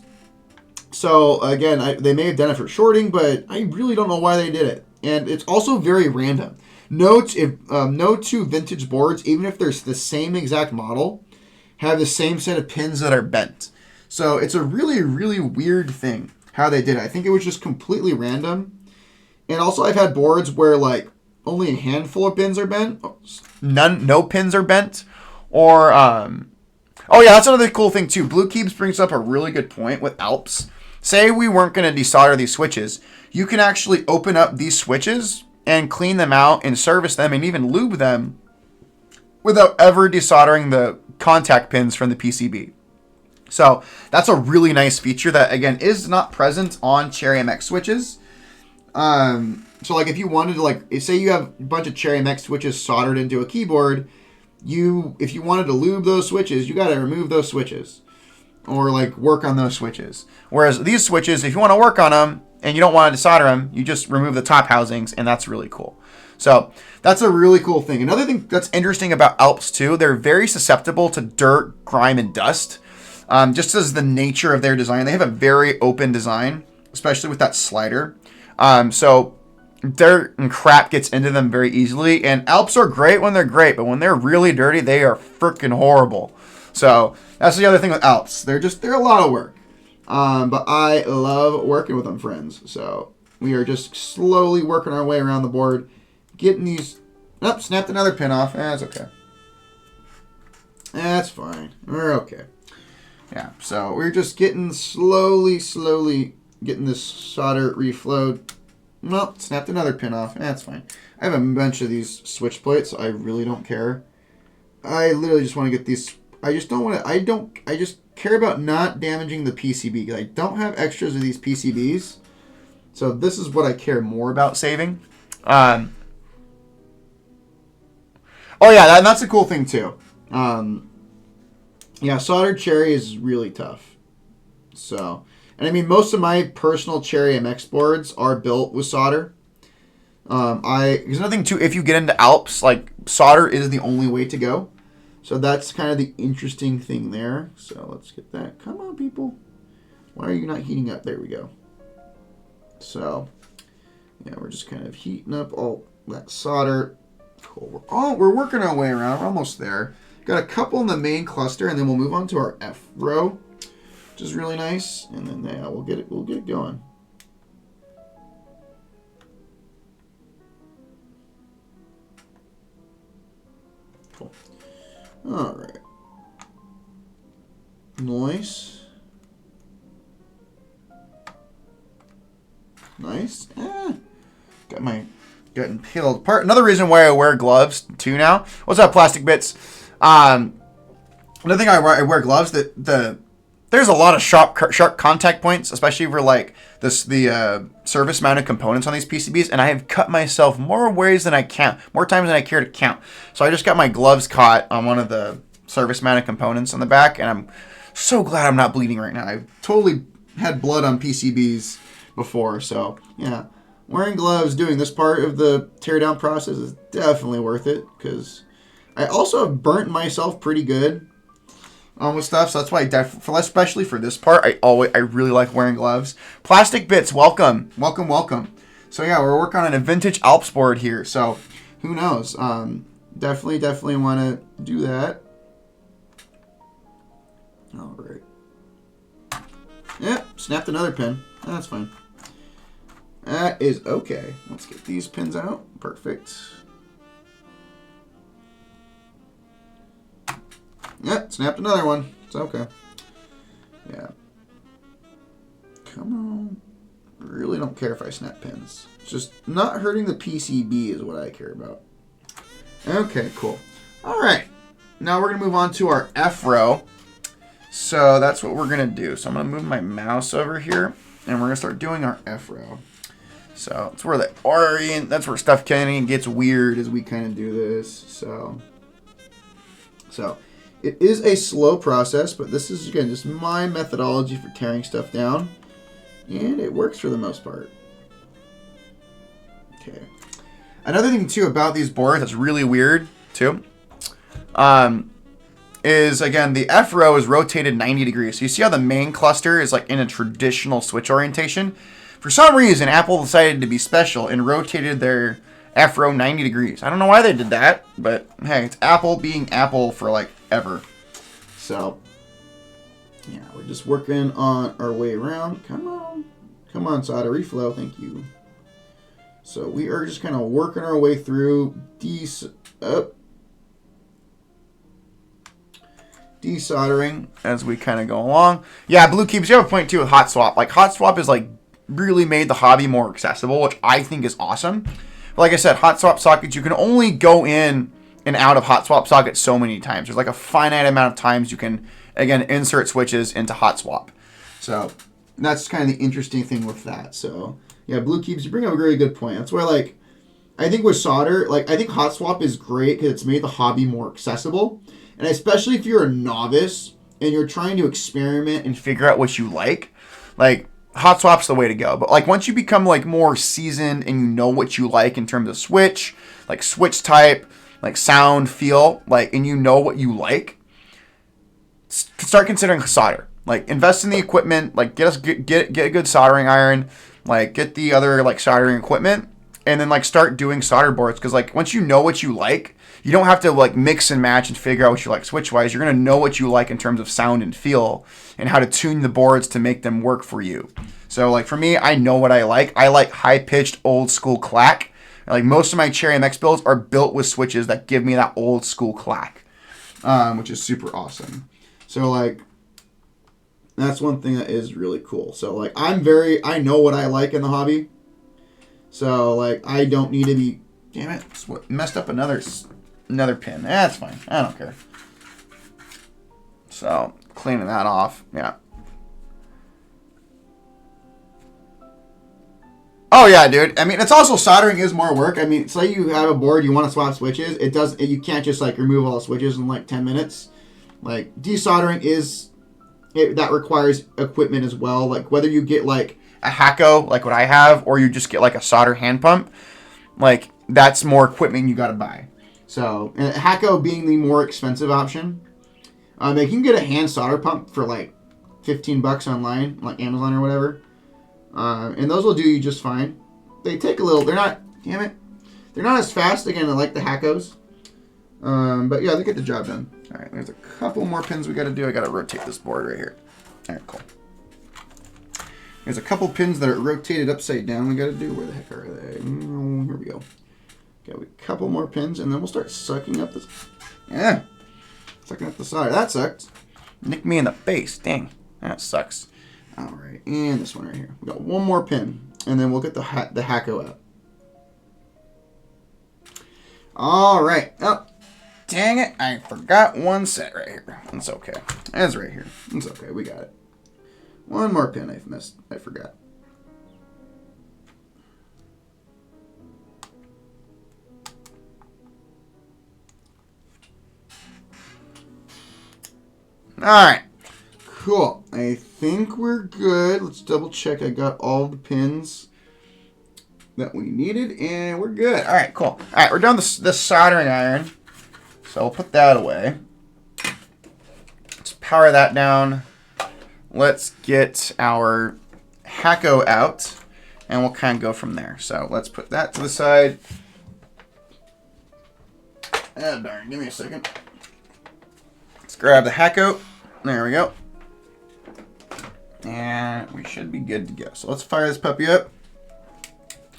So again, they may have done it for shorting, but I really don't know why they did it. And it's also very random. No two vintage boards, even if they're the same exact model, have the same set of pins that are bent. So it's a really, really weird thing how they did it. I think it was just completely random. And also I've had boards where like only a handful of pins are bent. No pins are bent. Or, oh yeah, that's another cool thing too. Blue Keeps brings up a really good point with Alps. Say we weren't going to desolder these switches. You can actually open up these switches and clean them out and service them and even lube them without ever desoldering the contact pins from the PCB. So that's a really nice feature that, again, is not present on Cherry MX switches. So like if you wanted to, like, say you have a bunch of Cherry MX switches soldered into a keyboard, if you wanted to lube those switches, you got to remove those switches or like work on those switches. Whereas these switches, if you want to work on them and you don't want to desolder them, you just remove the top housings, and that's really cool. So that's a really cool thing. Another thing that's interesting about Alps too, they're very susceptible to dirt, grime, and dust. Just as the nature of their design, they have a very open design, especially with that slider. So dirt and crap gets into them very easily. And Alps are great when they're great, but when they're really dirty, they are freaking horrible. So that's the other thing with Alps. They're a lot of work. But I love working with them, friends. So we are just slowly working our way around the board, getting these. Oh, snapped another pin off. That's okay. That's fine. We're okay. Yeah, so we're just getting slowly getting this solder reflowed. Well, snapped another pin off. That's fine. I have a bunch of these switch plates, so I really don't care. I literally just want to get these. I just don't want to. I just care about not damaging the PCB, because I don't have extras of these PCBs. So this is what I care more about saving. Oh yeah, that's a cool thing too. Yeah, soldered Cherry is really tough. So, and I mean, most of my personal Cherry MX boards are built with solder. There's nothing to, if you get into Alps, like solder is the only way to go. So that's kind of the interesting thing there. So let's get that. Come on, people. Why are you not heating up? There we go. So, yeah, we're just kind of heating up all that solder. Cool. We're working our way around. We're almost there. Got a couple in the main cluster, and then we'll move on to our F row, which is really nice. And then we'll get it going. Cool. All right. Nice. Nice. Getting peeled apart. Another reason why I wear gloves too now. What's up, Plastic Bits? Another thing I wear gloves there's a lot of sharp contact points, especially for like the service mounted components on these PCBs, and I have cut myself more ways than I count, more times than I care to count. So I just got my gloves caught on one of the service mounted components on the back, and I'm so glad I'm not bleeding right now. I've totally had blood on PCBs before, so yeah. Wearing gloves, doing this part of the teardown process is definitely worth it, because I also have burnt myself pretty good with stuff, so that's why especially for this part, I really like wearing gloves. Plastic bits, welcome. So yeah, we're working on a vintage Alps board here, so who knows? Definitely want to do that. All right. Yep, snapped another pin. That's fine. That is okay. Let's get these pins out. Perfect. Yep, snapped another one. It's okay. Yeah. Come on. Really don't care if I snap pins. It's just not hurting the PCB is what I care about. Okay, cool. All right. Now we're going to move on to our F row. So that's what we're going to do. So I'm going to move my mouse over here, and we're going to start doing our F row. So that's where that's where stuff kind of gets weird as we kind of do this. So it is a slow process, but this is, again, just my methodology for tearing stuff down. And it works for the most part. Okay. Another thing, too, about these boards that's really weird, too, is, again, the F row is rotated 90 degrees. So you see how the main cluster is like in a traditional switch orientation? For some reason, Apple decided to be special and rotated their F row 90 degrees. I don't know why they did that, but hey, it's Apple being Apple for like ever. So, yeah, we're just working on our way around. Come on, solder reflow. Thank you. So we are just kind of working our way through desoldering as we kind of go along. Yeah, Blue Cubes, you have a point too with Hot Swap. Like, Hot Swap is like really made the hobby more accessible, which I think is awesome. But like I said, Hot Swap sockets, you can only go in and out of Hot Swap sockets so many times. There's like a finite amount of times you can, again, insert switches into Hot Swap. So that's kind of the interesting thing with that. So yeah, Blue Cubes, you bring up a very good point. That's why, like, I think with solder, like, I think Hot Swap is great because it's made the hobby more accessible. And especially if you're a novice and you're trying to experiment and figure out what you like Hot Swap's the way to go. But like once you become like more seasoned and you know what you like in terms of switch, like switch type, like sound, feel, like, and you know what you like, start considering solder. Like, invest in the equipment, like get a good soldering iron, like get the other like soldering equipment, and then like start doing solder boards. Because like once you know what you like, you don't have to like mix and match and figure out what you like switch wise. You're gonna know what you like in terms of sound and feel, and how to tune the boards to make them work for you. So like for me, I know what I like. I like high pitched old school clack. Like most of my Cherry MX builds are built with switches that give me that old school clack, which is super awesome. So like that's one thing that is really cool. So like I know what I like in the hobby. So like I don't need to be, damn it, messed up another pin. That's fine. I don't care. So cleaning that off. Yeah. Oh yeah, dude. I mean, it's also soldering is more work. I mean, say you have a board, you want to swap switches. You can't just like remove all the switches in like 10 minutes. Like desoldering that requires equipment as well. Like whether you get like a Hacko, like what I have, or you just get like a solder hand pump, like that's more equipment you got to buy. So, and Hacko being the more expensive option, like you can get a hand solder pump for like $15 online, like Amazon or whatever. And those will do you just fine. They take a little, they're not as fast, again, like the Hackos. But yeah, they get the job done. All right, there's a couple more pins we got to do. I got to rotate this board right here. All right, cool. There's a couple pins that are rotated upside down we got to do. Where the heck are they? Here we go. Got a couple more pins, and then we'll start sucking up this. Yeah, sucking up the solder. That sucked. Nicked me in the face. Dang, that sucks. All right, and this one right here. We got one more pin, and then we'll get the Hacko out. All right. Oh, dang it! I forgot one set right here. It's okay. It's right here. It's okay. We got it. One more pin I've missed. I forgot. All right. Cool. I think we're good. Let's double check. I got all the pins that we needed, and we're good. All right, cool. All right, we're done with the soldering iron. So I'll put that away. Let's power that down. Let's get our Hacko out, and we'll kind of go from there. So let's put that to the side. Ah, darn, give me a second. Let's grab the Hacko. There we go. And we should be good to go. So let's fire this puppy up.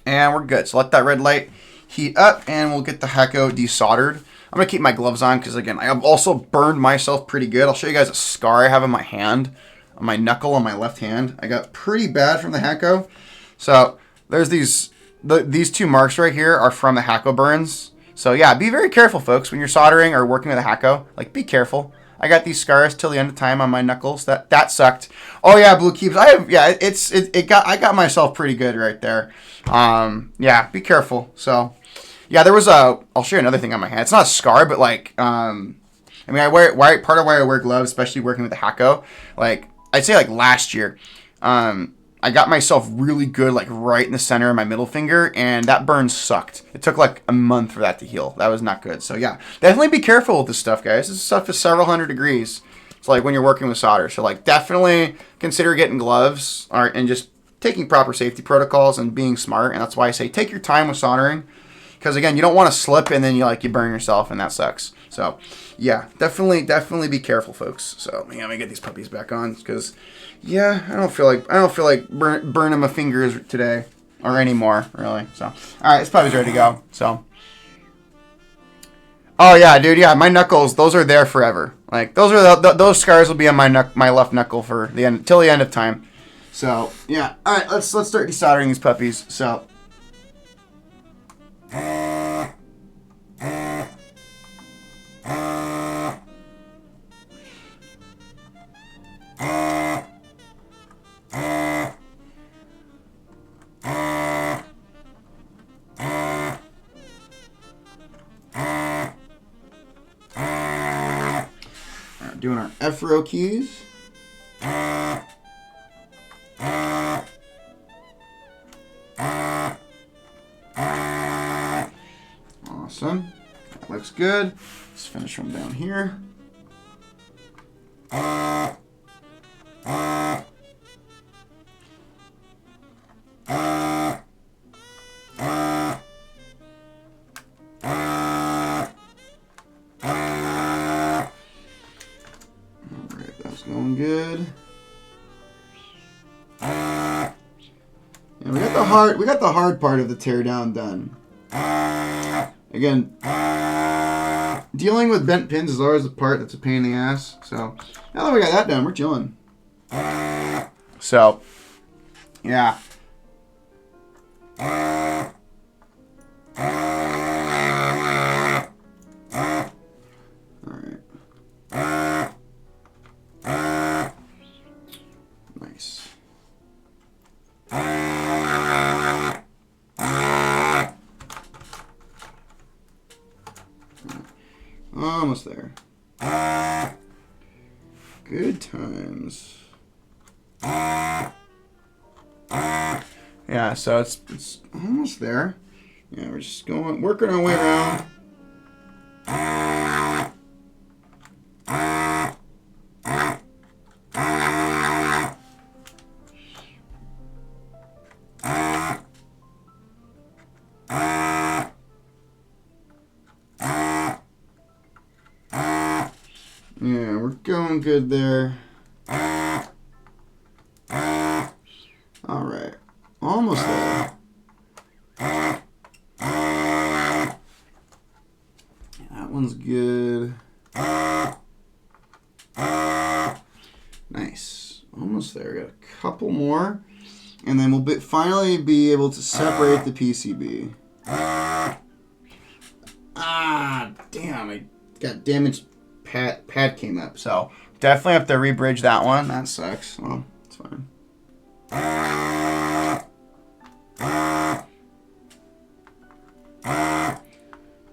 And we're good. So let that red light heat up, and we'll get the Hacko desoldered. I'm going to keep my gloves on because, again, I've also burned myself pretty good. I'll show you guys a scar I have on my hand, on my knuckle on my left hand. I got pretty bad from the Hacko. So there's these 2 marks right here are from the Hacko burns. So yeah, be very careful, folks, when you're soldering or working with a Hacko. Like, be careful. I got these scars till the end of time on my knuckles. That sucked. Oh yeah, Blue Keeps. I got myself pretty good right there. Yeah, be careful. So yeah, there was I'll show you another thing on my hand. It's not a scar, but like I mean, part of why I wear gloves, especially working with the Hacko. Like I'd say like last year, I got myself really good, like right in the center of my middle finger, and that burn sucked. It took like a month for that to heal. That was not good. So yeah, definitely be careful with this stuff, guys. This stuff is several hundred degrees. It's like when you're working with solder. So like definitely consider getting gloves and just taking proper safety protocols and being smart. And that's why I say take your time with soldering. Because again, you don't want to slip and then you burn yourself, and that sucks. So yeah, definitely be careful, folks. So yeah, let me get these puppies back on because yeah, I don't feel like burning my fingers today or anymore, really. So all right, this puppy's ready to go. So oh yeah, dude, yeah, my knuckles, those are there forever. Like those scars will be on my left knuckle for the end till the end of time. So yeah, all right, let's start desoldering these puppies. So. Doing our F-row keys. Awesome. That looks good. Let's finish them down here. Going good. Yeah, we got the hard part of the teardown done. Again, dealing with bent pins is always the part that's a pain in the ass. So now that we got that done, we're chilling. So yeah. Nice. Almost there. Good times. Yeah, so it's almost there. Yeah, we're just working our way around. Yeah, we're going good there. All right, almost there. That one's good. Nice, almost there. Got a couple more, and then we'll finally be able to separate the PCB. Ah, damn! I got damaged. Pad came up, so definitely have to rebridge that one. That sucks. Well, it's fine.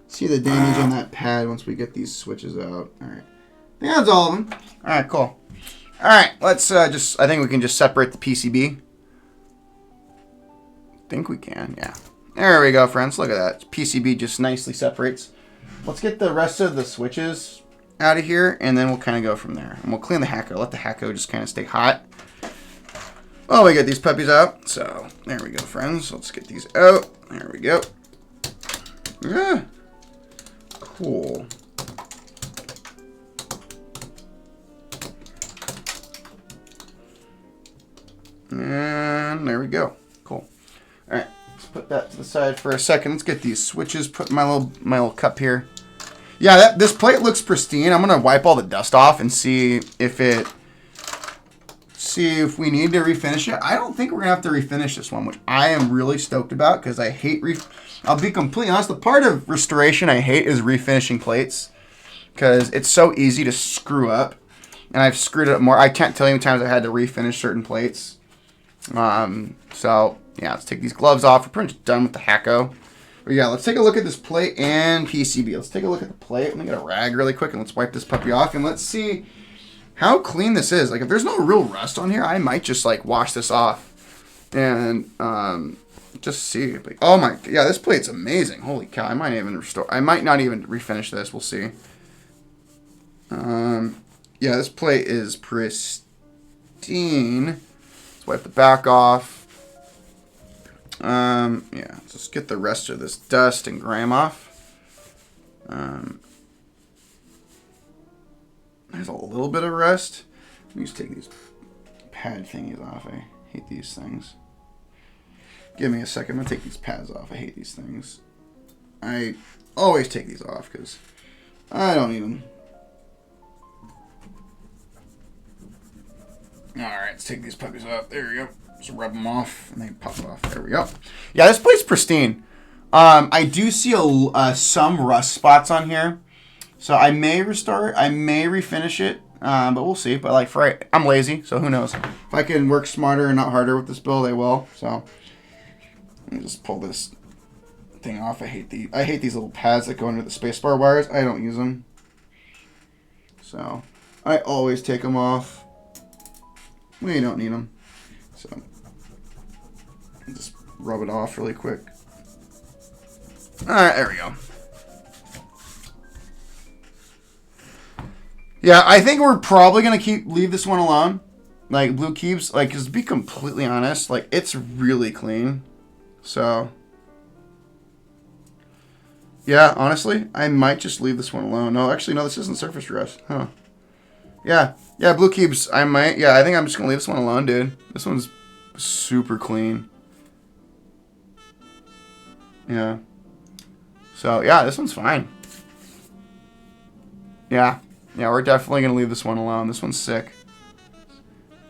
See the damage on that pad once we get these switches out. All right, I think that's all of them. All right, cool. All right, let's I think we can just separate the PCB. I think we can, yeah. There we go, friends. Look at that. PCB just nicely separates. let's get the rest of the switches out of here, and then we'll kind of go from there. And we'll clean the Hacko. Let the Hacko just kind of stay hot. Oh, we get these puppies out. So there we go, friends. Let's get these out. There we go. Yeah. Cool. And there we go. Cool. All right. Let's put that to the side for a second. Let's get these switches. Put my little cup here. Yeah, this plate looks pristine. I'm gonna wipe all the dust off and see if we need to refinish it. I don't think we're gonna have to refinish this one, which I am really stoked about because I hate I'll be completely honest. The part of restoration I hate is refinishing plates because it's so easy to screw up, and I've screwed it up more. I can't tell you how many times I had to refinish certain plates. So yeah, let's take these gloves off. We're pretty much done with the Hacko. But yeah, let's take a look at this plate and PCB. Let's take a look at the plate. Let me get a rag really quick and let's wipe this puppy off and let's see how clean this is. Like if there's no real rust on here, I might just like wash this off and just see. Oh my, yeah, this plate's amazing. Holy cow, I might not even refinish this. We'll see. Yeah, this plate is pristine. Let's wipe the back off. Yeah, let's just get the rest of this dust and grime off. There's a little bit of rust. Let me just take these pad thingies off. I hate these things. Give me a second. I'm going to take these pads off. I hate these things. I always take these off because I don't need them. Alright, let's take these puppies off. There we go. Just rub them off and they pop off. There we go. Yeah, this plate's pristine. I do see some rust spots on here. So I may restore it. I may refinish it. But we'll see. But like I'm lazy, so who knows. If I can work smarter and not harder with this build, I will. So let me just pull this thing off. I hate these little pads that go under the spacebar wires. I don't use them. So I always take them off. We don't need them. So just rub it off really quick. Alright, there we go. Yeah, I think we're probably going to leave this one alone. Like, Blue keeps, like, because to be completely honest, like, it's really clean. So, yeah, honestly, I might just leave this one alone. No, actually, no, this isn't surface rust. Huh. Yeah, Blue Cubes, I might. Yeah, I think I'm just going to leave this one alone, dude. This one's super clean. Yeah. So, yeah, this one's fine. Yeah, we're definitely going to leave this one alone. This one's sick.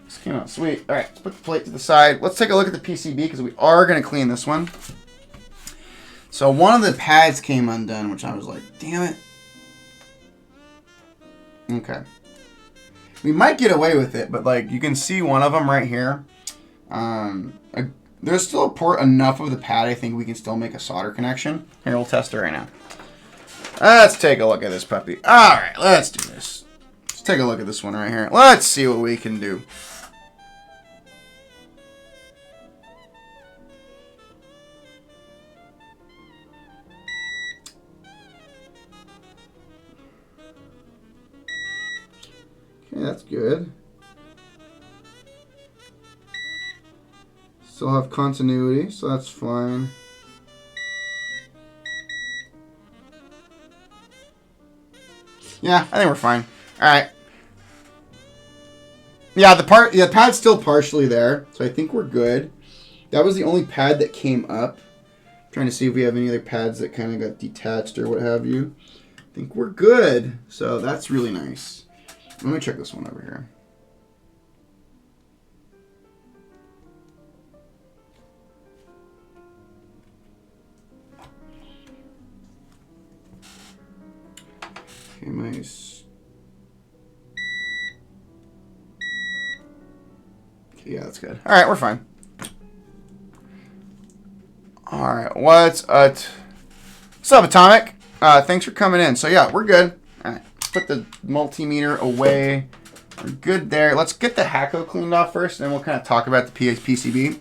This came out sweet. All right, let's put the plate to the side. Let's take a look at the PCB because we are going to clean this one. So, one of the pads came undone, which I was like, damn it. Okay. We might get away with it, but like you can see one of them right here. There's still a port enough of the pad. I think we can still make a solder connection. Here, we'll test it right now. Let's take a look at this puppy. All right, let's do this. Let's take a look at this one right here. Let's see what we can do. Okay, that's good. Still have continuity, so that's fine. Yeah, I think we're fine. Alright. Yeah, the pad's still partially there, so I think we're good. That was the only pad that came up. I'm trying to see if we have any other pads that kind of got detached or what have you. I think we're good, so that's really nice. Let me check this one over here. Okay, nice. Okay, yeah, that's good. All right, we're fine. All right, what's up, Atomic? Thanks for coming in. So yeah, we're good. All right, put the multimeter away. We're good there. Let's get the Hacko cleaned off first, and then we'll kind of talk about the PCB.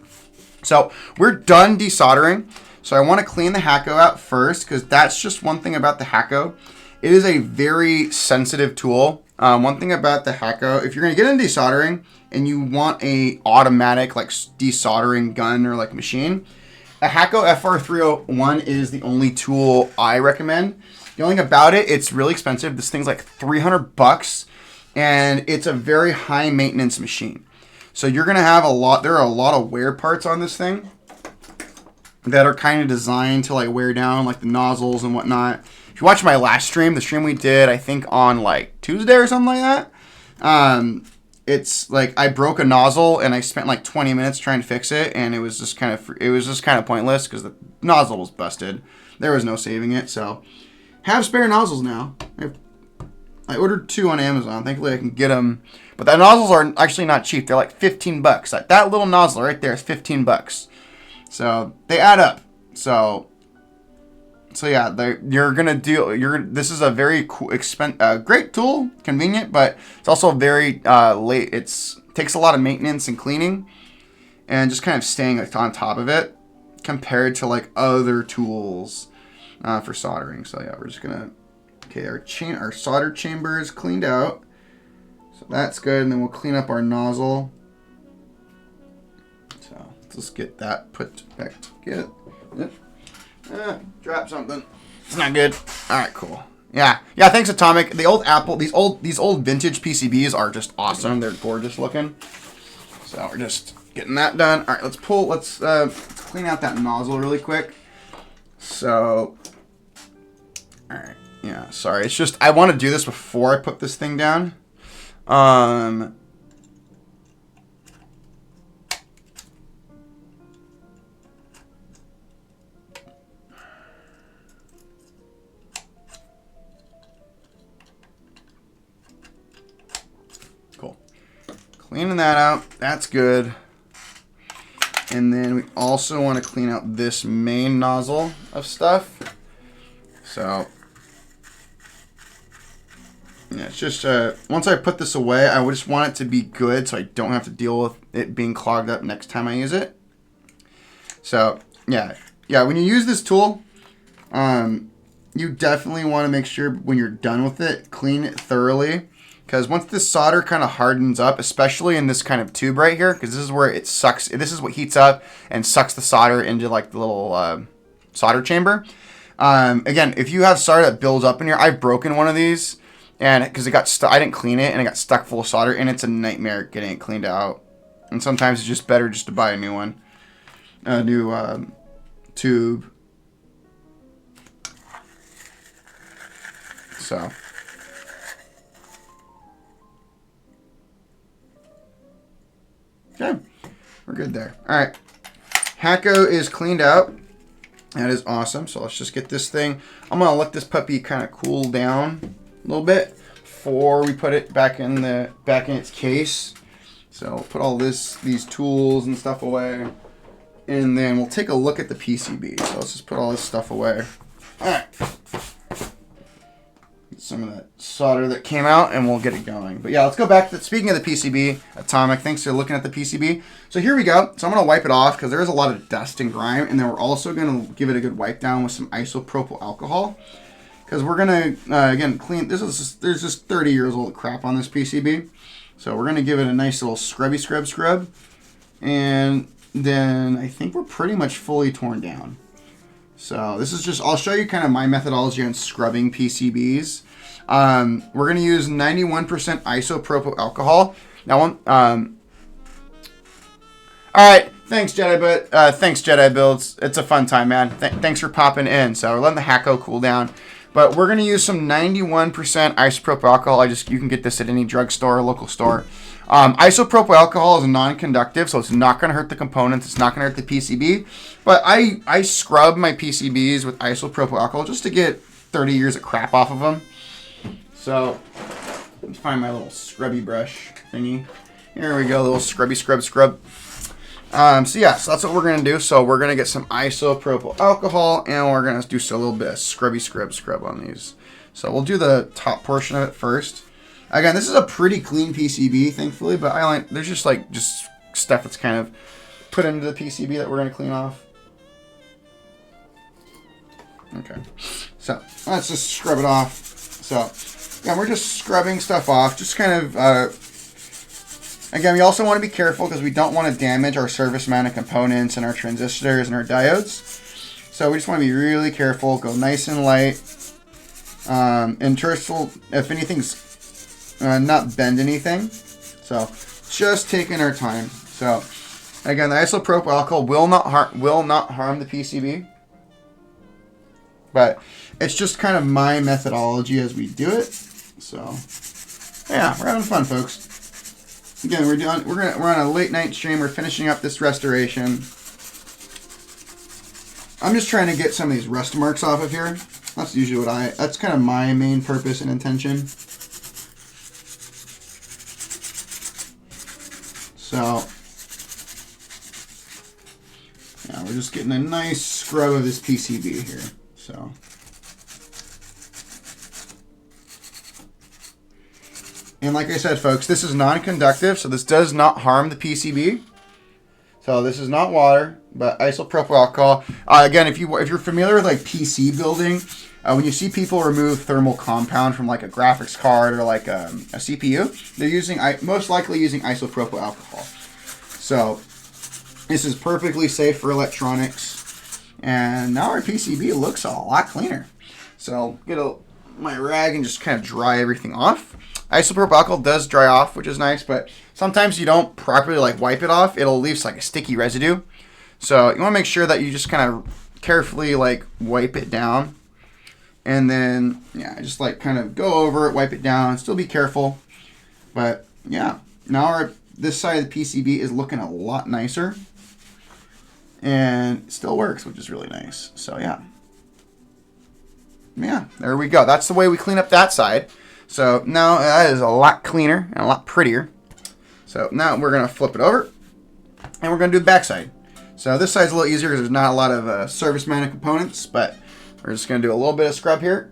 So we're done desoldering. So I want to clean the Hacko out first, because that's just one thing about the Hacko. It is a very sensitive tool. One thing about the Hacko, if you're going to get into desoldering and you want a automatic like desoldering gun or like machine, a Hacko FR301 is the only tool I recommend. The only thing about it, it's really expensive. This thing's like $300, and it's a very high maintenance machine. So you're going to have there are a lot of wear parts on this thing that are kind of designed to like wear down like the nozzles and whatnot. If you watch my last stream, the stream we did, I think on like Tuesday or something like that, it's like I broke a nozzle and I spent like 20 minutes trying to fix it, and it was just kind of pointless because the nozzle was busted. There was no saving it. So have spare nozzles now. I ordered 2 on Amazon. Thankfully I can get them, but the nozzles are actually not cheap. They're like $15. Like that little nozzle right there is $15. So they add up. So yeah, this is a very cool, great tool, convenient, but it's also very late. Takes a lot of maintenance and cleaning, and just kind of staying like on top of it compared to like other tools for soldering. So yeah, we're just gonna our solder chamber is cleaned out, so that's good, and then we'll clean up our nozzle. So let's get that put back together. Drop something. It's not good. All right, cool. Yeah. Thanks, Atomic. The old Apple, these old vintage PCBs are just awesome. They're gorgeous looking. So we're just getting that done. All right, let's clean out that nozzle really quick. So, all right. Yeah. Sorry. It's just I want to do this before I put this thing down. Cleaning that out, that's good. And then we also want to clean out this main nozzle of stuff. So, yeah, it's just, once I put this away, I just want it to be good so I don't have to deal with it being clogged up next time I use it. So, yeah, when you use this tool, you definitely want to make sure when you're done with it, clean it thoroughly. Because once this solder kind of hardens up, especially in this kind of tube right here, because this is where it sucks, this is what heats up and sucks the solder into like the little solder chamber. Again, if you have solder that builds up in here, I've broken one of these, and because it got stuck, I didn't clean it, and it got stuck full of solder, and it's a nightmare getting it cleaned out. And sometimes it's just better just to buy a new one, a new tube. So. Okay, we're good there. All right, Hacko is cleaned out. That is awesome. So let's just get this thing. I'm gonna let this puppy kind of cool down a little bit before we put it back in its case. So we'll put all these tools and stuff away, and then we'll take a look at the PCB. So let's just put all this stuff away. All right. Some of that solder that came out, and we'll get it going. But yeah, let's go back to speaking of the PCB. Atomic, thanks for looking at the PCB. So here we go. So I'm gonna wipe it off because there is a lot of dust and grime, and then we're also gonna give it a good wipe down with some isopropyl alcohol, because we're gonna again clean. There's just 30 years old crap on this PCB, so we're gonna give it a nice little scrub, and then I think we're pretty much fully torn down. So this is just, I'll show you kind of my methodology on scrubbing PCBs. We're going to use 91% isopropyl alcohol. Now, all right, thanks Jedi Builds. It's a fun time, man. Thanks for popping in. So we're letting the Hacko cool down. But we're going to use some 91% isopropyl alcohol. You can get this at any drugstore or local store. Isopropyl alcohol is non-conductive, so it's not going to hurt the components. It's not going to hurt the PCB. But I scrub my PCBs with isopropyl alcohol just to get 30 years of crap off of them. So let me find my little scrubby brush thingy. Here we go, little scrubby scrub. So that's what we're going to do. So we're going to get some isopropyl alcohol, and we're going to do a little bit of scrubby scrub on these. So we'll do the top portion of it first. Again, this is a pretty clean PCB, thankfully, but there's just stuff that's kind of put into the PCB that we're going to clean off. Okay, so let's just scrub it off. So yeah, we're just scrubbing stuff off. Just kind of, again, we also want to be careful because we don't want to damage our service mounted components and our transistors and our diodes. So we just want to be really careful, go nice and light. And if anything's not bend anything. So just taking our time. So again, the isopropyl alcohol will not harm the PCB. But it's just kind of my methodology as we do it. So yeah, we're having fun, folks. Again, we're on a late night stream. We're finishing up this restoration. I'm just trying to get some of these rust marks off of here. That's usually that's kind of my main purpose and intention. So yeah, we're just getting a nice scrub of this PCB here. So and like I said, folks, this is non-conductive, so this does not harm the PCB. So this is not water, but isopropyl alcohol. Again, if you're familiar with like PC building, when you see people remove thermal compound from like a graphics card or like a CPU, they're most likely using isopropyl alcohol. So this is perfectly safe for electronics. And now our PCB looks a lot cleaner. So get my rag and just kind of dry everything off. Isopropyl alcohol does dry off, which is nice, but sometimes you don't properly like wipe it off. It'll leave like a sticky residue. So you want to make sure that you just kind of carefully like wipe it down. And then, yeah, just like kind of go over it, wipe it down, still be careful. But yeah, now this side of the PCB is looking a lot nicer. And it still works, which is really nice. So yeah. Yeah, there we go. That's the way we clean up that side. So now that is a lot cleaner and a lot prettier. So now we're going to flip it over and we're going to do the back side. So this side's a little easier because there's not a lot of service mounted components, but we're just going to do a little bit of scrub here.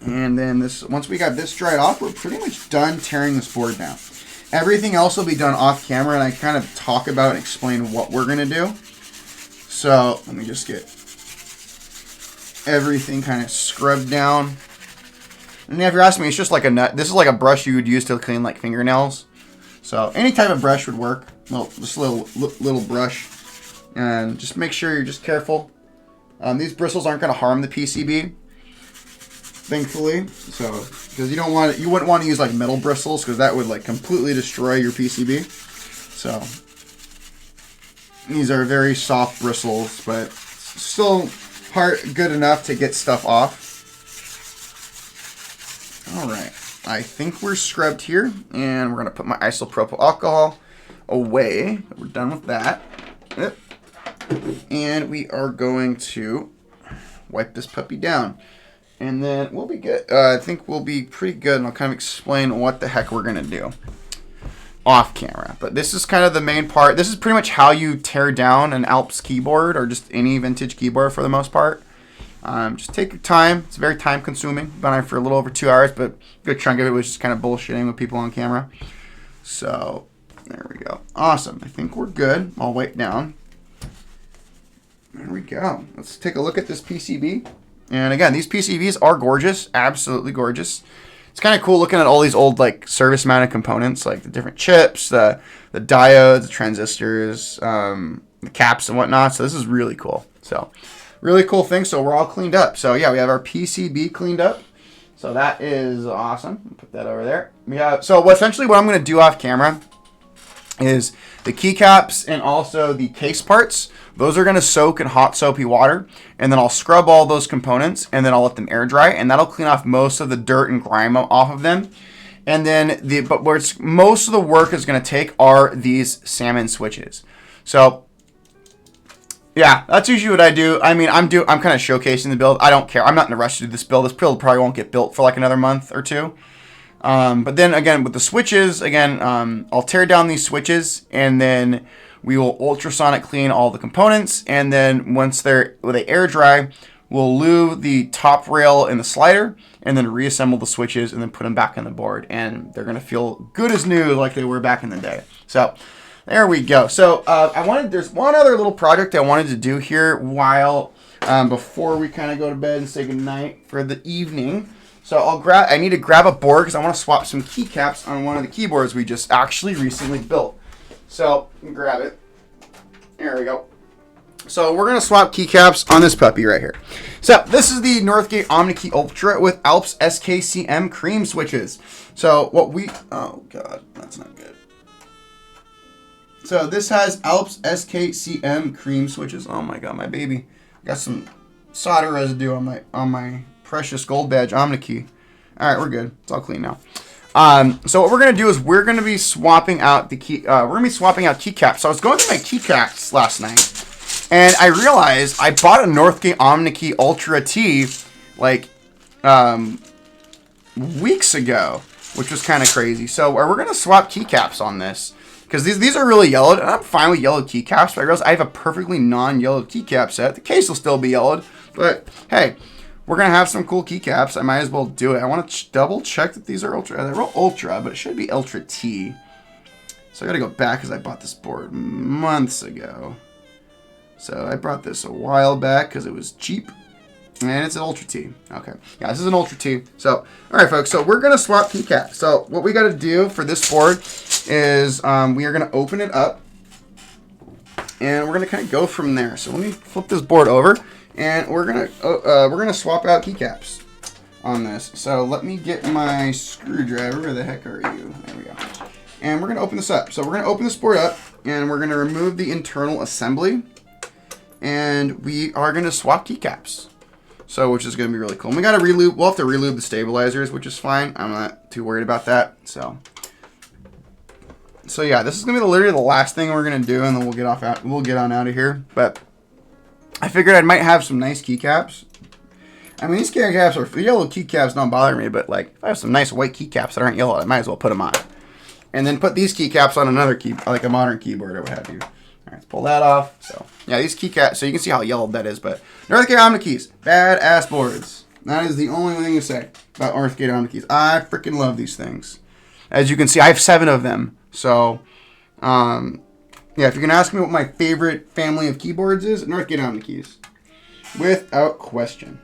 And then once we got this dried off, we're pretty much done tearing this board down. Everything else will be done off camera, and I kind of talk about and explain what we're going to do. So let me just get everything kind of scrubbed down. And if you're asking me, it's just like a nut. This is like a brush you would use to clean like fingernails. So any type of brush would work. Just a little brush. And just make sure you're just careful. These bristles aren't going to harm the PCB, thankfully. So because you wouldn't want to use like metal bristles because that would like completely destroy your PCB. So these are very soft bristles, but still good enough to get stuff off. All right, I think we're scrubbed here, and we're gonna put my isopropyl alcohol away. We're done with that. And we are going to wipe this puppy down, and then we'll be good. I think we'll be pretty good, and I'll kind of explain what the heck we're gonna do off camera. But this is kind of the main part. This is pretty much how you tear down an Alps keyboard or just any vintage keyboard for the most part. Just take your time. It's very time consuming. Been on for a little over 2 hours, but a good chunk of it was just kind of bullshitting with people on camera. So there we go. Awesome. I think we're good. I'll wipe down. There we go. Let's take a look at this PCB. And again, these PCBs are gorgeous. Absolutely gorgeous. It's kind of cool looking at all these old like service mounted components, like the different chips, the diodes, the transistors, the caps and whatnot. So this is really cool. So really cool thing. So we're all cleaned up. So yeah, we have our PCB cleaned up. So that is awesome. Put that over there. Yeah. So essentially what I'm going to do off camera is the keycaps and also the case parts. Those are going to soak in hot soapy water, and then I'll scrub all those components, and then I'll let them air dry, and that'll clean off most of the dirt and grime off of them. And then but where most of the work is going to take are these salmon switches. So yeah, that's usually what I do. I mean, I'm kind of showcasing the build. I don't care. I'm not in a rush to do this build. This build probably won't get built for like another month or two. But then again, with the switches, I'll tear down these switches, and then we will ultrasonic clean all the components, and then once they air dry, we'll lube the top rail and the slider, and then reassemble the switches, and then put them back on the board, and they're gonna feel good as new, like they were back in the day. So There we go. So there's one other little project I wanted to do here before we kind of go to bed and say goodnight for the evening. So I need to grab a board because I want to swap some keycaps on one of the keyboards we just actually recently built. So grab it. There we go. So we're going to swap keycaps on this puppy right here. So this is the Northgate OmniKey Ultra with Alps SKCM cream switches. So oh God, that's not good. So this has Alps SKCM cream switches. Oh my God, my baby. Got some solder residue on my precious gold badge OmniKey. All right, we're good. It's all clean now. So what we're gonna do is we're gonna be swapping out keycaps. So I was going through my keycaps last night, and I realized I bought a Northgate OmniKey Ultra T like weeks ago, which was kind of crazy. So we're gonna swap keycaps on this. Because these are really yellowed, and I'm fine with yellowed keycaps, but I realize I have a perfectly non-yellowed keycap set. The case will still be yellowed, but hey, we're going to have some cool keycaps. I might as well do it. I want to double check that these are Ultra. They wrote Ultra, but it should be Ultra T. So I got to go back because I bought this board months ago. So I brought this a while back because it was cheap. And it's an Ultra T. Okay. Yeah, this is an Ultra T. So, all right, folks. So we're going to swap keycaps. So what we got to do for this board is we are going to open it up. And we're going to kind of go from there. So let me flip this board over. And we're going to swap out keycaps on this. So let me get my screwdriver. Where the heck are you? There we go. And we're going to open this up. So we're going to open this board up. And we're going to remove the internal assembly. And we are going to swap keycaps. So, which is going to be really cool. And we got to relube. We'll have to relube the stabilizers, which is fine. I'm not too worried about that. So yeah, this is going to be literally the last thing we're going to do, and then we'll get on out of here. But I figured I might have some nice keycaps. I mean, these keycaps the yellow keycaps don't bother me, but like if I have some nice white keycaps that aren't yellow, I might as well put them on. And then put these keycaps on another like a modern keyboard or what have you. All right, let's pull that off. So yeah, these keycaps. So you can see how yellowed that is. But Northgate OmniKeys, badass boards. That is the only thing to say about Northgate OmniKeys. I freaking love these things. As you can see, I have 7 of them. So yeah, if you're gonna ask me what my favorite family of keyboards is, Northgate OmniKeys, without question.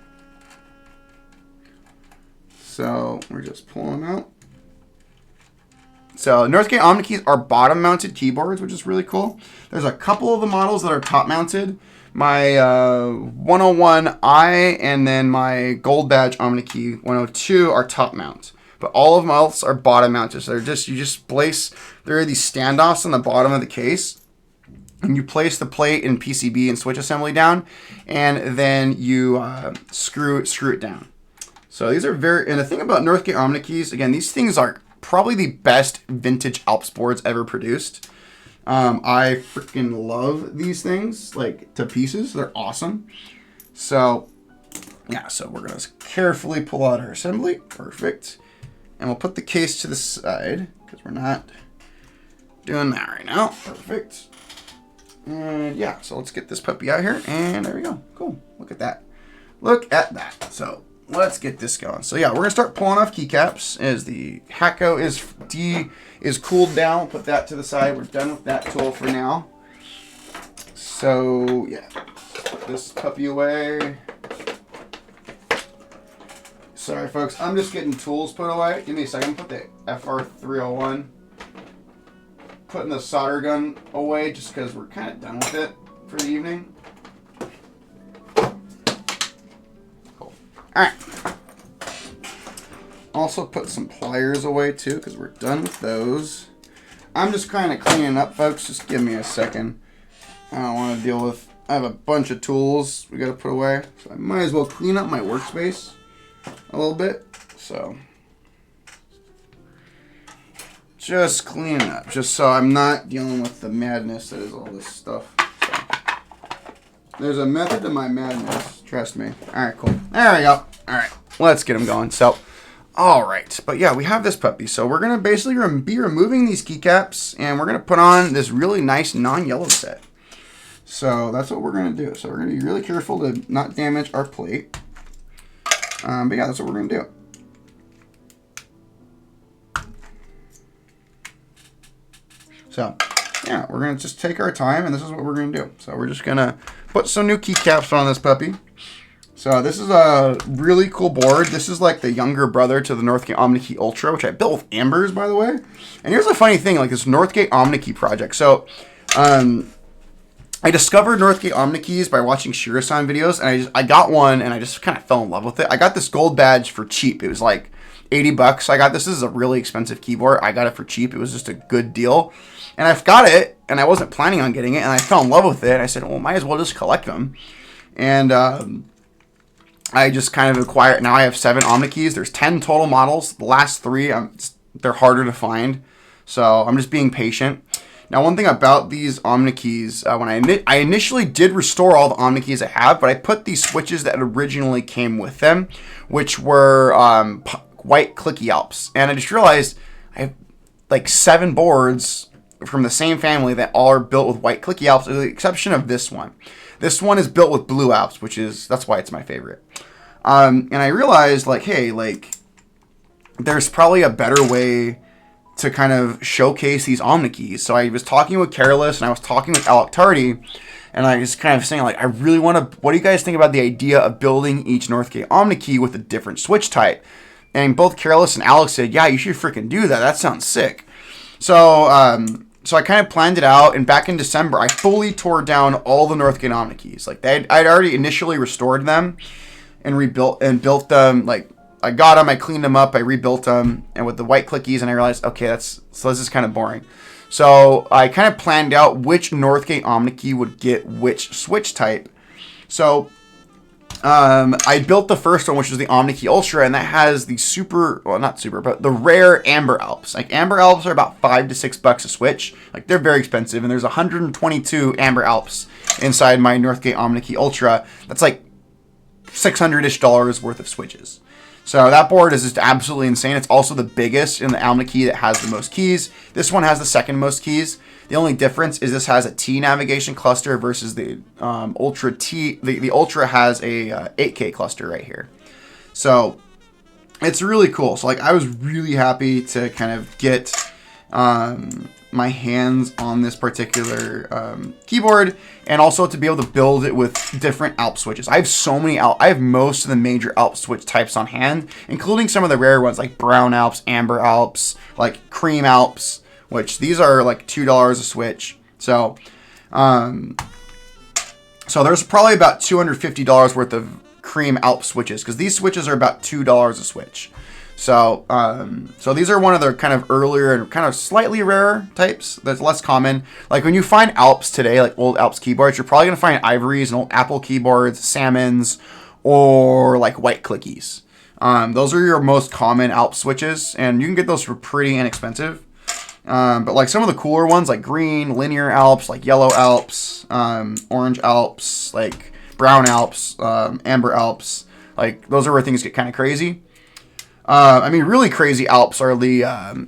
So we're just pulling them out. So Northgate OmniKeys are bottom-mounted keyboards, which is really cool. There's a couple of the models that are top-mounted. My 101i and then my Gold Badge OmniKey 102 are top-mount. But all of them else are bottom-mounted. So you just place, there are these standoffs on the bottom of the case. And you place the plate and PCB and switch assembly down. And then you screw it down. So these are and the thing about Northgate OmniKeys, again, these things are probably the best vintage Alps boards ever produced. I freaking love these things, like, to pieces. They're awesome. So, yeah, so we're going to carefully pull out our assembly. Perfect. And we'll put the case to the side, because we're not doing that right now. Perfect. And, yeah, so let's get this puppy out here. And there we go. Cool. Look at that. Look at that. So let's get this going. So yeah, we're gonna start pulling off keycaps as the Hacko is cooled down. Put that to the side. We're done with that tool for now. So yeah, put this puppy away. Sorry folks, I'm just getting tools put away. Give me a second. Put the FR301. Putting the solder gun away just because we're kind of done with it for the evening. Alright. Also put some pliers away too because we're done with those. I'm just kind of cleaning up, folks. Just give me a second. I don't want to deal with... I have a bunch of tools we got to put away. So I might as well clean up my workspace a little bit. So just cleaning up. Just so I'm not dealing with the madness that is all this stuff. There's a method to my madness. Trust me. Alright, cool. There we go. Alright, let's get them going. So, alright. But yeah, we have this puppy. So we're going to basically be removing these keycaps. And we're going to put on this really nice non-yellow set. So that's what we're going to do. So we're going to be really careful to not damage our plate. But yeah, that's what we're going to do. So, yeah, we're going to just take our time, and this is what we're going to do. So we're just going to put some new keycaps on this puppy. So this is a really cool board. This is like the younger brother to the Northgate OmniKey Ultra, which I built with Ambers, by the way. And here's the funny thing, like this Northgate OmniKey project. So I discovered Northgate OmniKeys by watching Shirasan videos, and I got one, and I just kind of fell in love with it. I got this gold badge for cheap. It was like $80. I got this. This is a really expensive keyboard. I got it for cheap. It was just a good deal. And I've got it, and I wasn't planning on getting it, and I fell in love with it. And I said, well, might as well just collect them. And I just kind of acquired. Now I have 7 OmniKeys. There's 10 total models. The last 3, they're harder to find. So I'm just being patient. Now, one thing about these OmniKeys, when I initially did restore all the OmniKeys I have, but I put these switches that originally came with them, which were white clicky Alps. And I just realized I have like 7 boards from the same family that all are built with white clicky Alps, with the exception of this one. This one is built with blue Alps, that's why it's my favorite. And I realized, like, hey, like, there's probably a better way to kind of showcase these OmniKeys. So I was talking with Careless, and I was talking with Alec Tardy, and I was kind of saying, like, I really want to, what do you guys think about the idea of building each Northgate OmniKey with a different switch type? And both Careless and Alex said, yeah, you should freaking do that. That sounds sick. So, so I kind of planned it out, and back in December, I fully tore down all the Northgate OmniKeys. Like, I'd already initially restored them and built them. Like, I got them, I cleaned them up, I rebuilt them, and with the white clickies, and I realized, okay, this is kind of boring. So I kind of planned out which Northgate OmniKey would get which switch type. So I built the first one, which is the OmniKey Ultra, and that has the but the rare Amber Alps. Like, Amber Alps are about $5 to $6 a switch. Like, they're very expensive, and there's 122 Amber Alps inside my Northgate OmniKey Ultra. That's like $600-ish worth of switches. So that board is just absolutely insane. It's also the biggest in the OmniKey that has the most keys. This one has the second most keys. The only difference is this has a T navigation cluster versus the Ultra T. The Ultra has a 8K cluster right here. So it's really cool. So, like, I was really happy to kind of get my hands on this particular keyboard, and also to be able to build it with different Alp switches. I have so many I have most of the major Alp switch types on hand, including some of the rare ones like brown Alps, amber Alps, like cream Alps, which these are like $2 a switch. So, so there's probably about $250 worth of cream Alp switches, because these switches are about $2 a switch. So, so these are one of the kind of earlier and kind of slightly rarer types that's less common. Like, when you find Alps today, like old Alps keyboards, you're probably going to find Ivories and old Apple keyboards, Salmons, or like white clickies. Those are your most common Alps switches, and you can get those for pretty inexpensive. But like some of the cooler ones, like green, linear Alps, like yellow Alps, orange Alps, like brown Alps, amber Alps, like those are where things get kind of crazy. I mean, really crazy Alps are the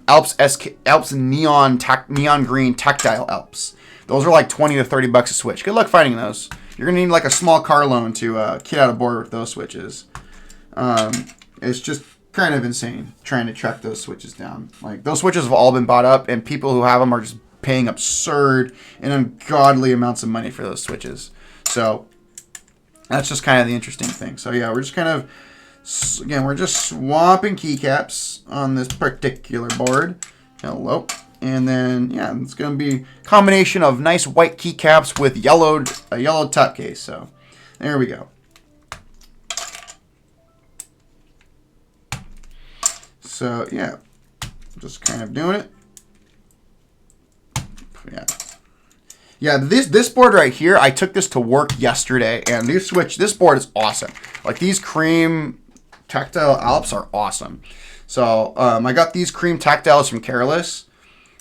Alps neon green tactile Alps. Those are like $20 to $30 a switch. Good luck finding those. You're gonna need like a small car loan to kit out a board with those switches. It's just kind of insane trying to track those switches down. Like, those switches have all been bought up, and people who have them are just paying absurd and ungodly amounts of money for those switches. So that's just kind of the interesting thing. So yeah, we're just kind of, again, we're just swapping keycaps on this particular board. Hello. And then, yeah, it's going to be a combination of nice white keycaps with a yellowed top case. So there we go. So yeah, just kind of doing it. Yeah, this board right here, I took this to work yesterday, and this board is awesome. Like, these cream tactile Alps are awesome. So I got these cream tactiles from Careless,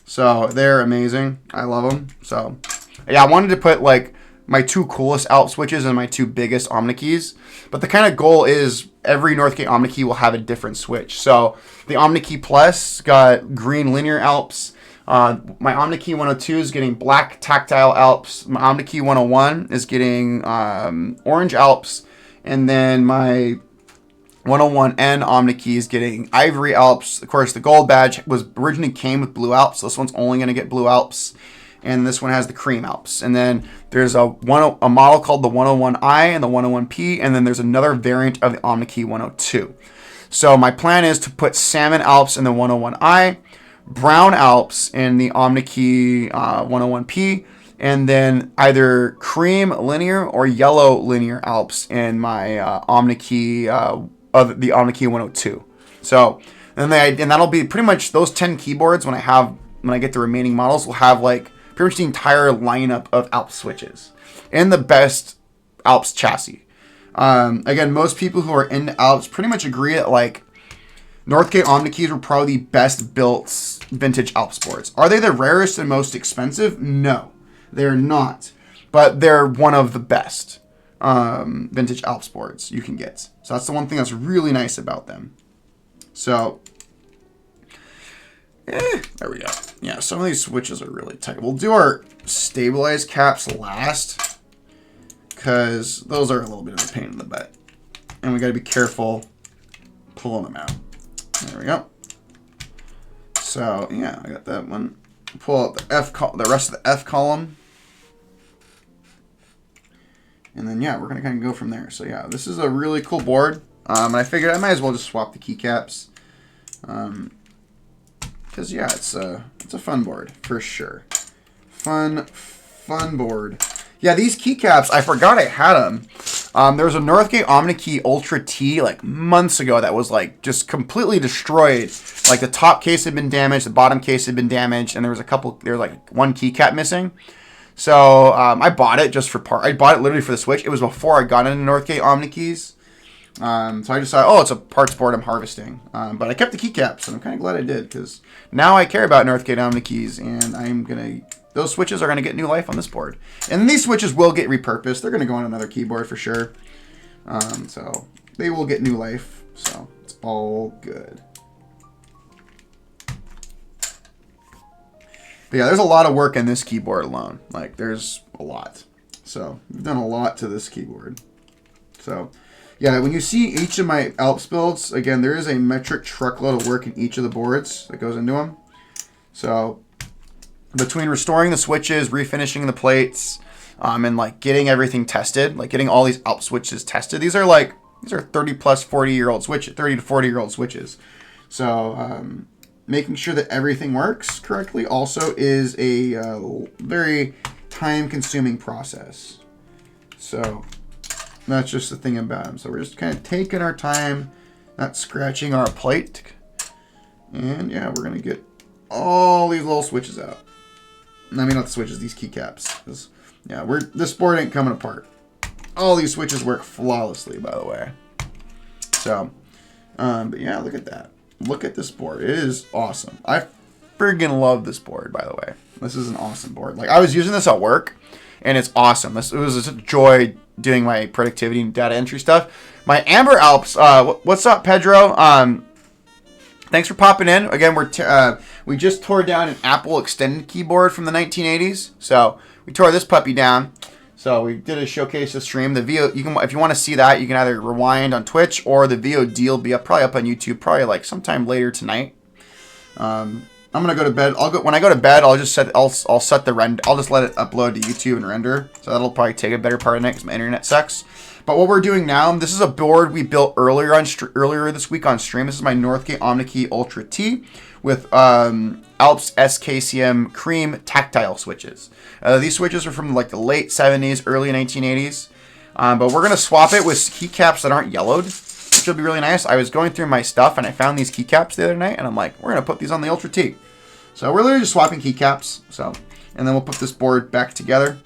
so they're amazing. I love them. So yeah, I wanted to put like my 2 coolest Alp switches and my 2 biggest OmniKeys, but the kind of goal is every Northgate OmniKey will have a different switch. So the OmniKey Plus got green linear Alps. My OmniKey 102 is getting black tactile Alps. My OmniKey 101 is getting orange Alps. And then my 101N OmniKey is getting ivory Alps. Of course, the gold badge originally came with blue Alps. So this one's only going to get blue Alps. and this one has the cream Alps. And then there's a model called the 101i and the 101p, and then there's another variant of the OmniKey 102. So my plan is to put salmon Alps in the 101i, brown Alps in the OmniKey 101p, and then either cream linear or yellow linear Alps in my OmniKey the OmniKey 102. So and that'll be pretty much those 10 keyboards. When I get the remaining models, will have like pretty much the entire lineup of Alps switches and the best Alps chassis. Again, most people who are into Alps pretty much agree that like Northgate OmniKeys were probably the best built vintage Alps boards. Are they the rarest and most expensive? No, they're not. But they're one of the best vintage Alps boards you can get. So that's the one thing that's really nice about them. So, there we go. Yeah, some of these switches are really tight. We'll do our stabilized caps last, because those are a little bit of a pain in the butt. And we got to be careful pulling them out. There we go. So, yeah, I got that one. Pull out the rest of the F column. And then, yeah, we're going to kind of go from there. So, yeah, this is a really cool board. And I figured I might as well just swap the keycaps. Because, yeah, it's a fun board, for sure. Fun board. Yeah, these keycaps, I forgot I had them. There was a Northgate OmniKey Ultra T, like, months ago that was, like, just completely destroyed. Like, the top case had been damaged, the bottom case had been damaged, and there was like, one keycap missing. So, I bought it just for I bought it literally for the Switch. It was before I got into Northgate OmniKeys. So I decided, oh, it's a parts board I'm harvesting. But I kept the keycaps, and I'm kind of glad I did, because now I care about Northgate OmniKeys, and those switches are going to get new life on this board. And these switches will get repurposed. They're going to go on another keyboard for sure. So they will get new life, so it's all good. But yeah, there's a lot of work in this keyboard alone. Like, there's a lot. So we've done a lot to this keyboard. So yeah, when you see each of my Alps builds, again, there is a metric truckload of work in each of the boards that goes into them. So between restoring the switches, refinishing the plates, and like getting everything tested, like getting all these Alps switches tested, these are 30 plus 40-year-old switches, 30 to 40-year-old switches. So making sure that everything works correctly also is a very time-consuming process. So that's just the thing about them. So we're just kind of taking our time, not scratching our plate. And yeah, we're going to get all these little switches out. I mean, not the switches, these keycaps. Yeah, this board ain't coming apart. All these switches work flawlessly, by the way. So, but yeah, look at that. Look at this board. It is awesome. I friggin' love this board, by the way. This is an awesome board. Like, I was using this at work, and it's awesome. It was a joy doing my productivity and data entry stuff. My Amber Alps, what's up, Pedro? Thanks for popping in. Again, we just tore down an Apple extended keyboard from the 1980s. So we tore this puppy down. So we did a showcase of stream. The if you want to see that, you can either rewind on Twitch or the VOD will be probably up on YouTube, probably like sometime later tonight. I'm gonna go to bed. When I go to bed, I'll set the render. I'll just let it upload to YouTube and render. So that'll probably take a better part of the night because my internet sucks. But what we're doing now, this is a board we built earlier this week on stream. This is my Northgate OmniKey Ultra T with Alps SKCM Cream tactile switches. These switches are from like the late 70s, early 1980s. But we're gonna swap it with keycaps that aren't yellowed, which will be really nice. I was going through my stuff and I found these keycaps the other night, and I'm like, we're gonna put these on the Ultra T. So we're literally just swapping keycaps. So, and then we'll put this board back together.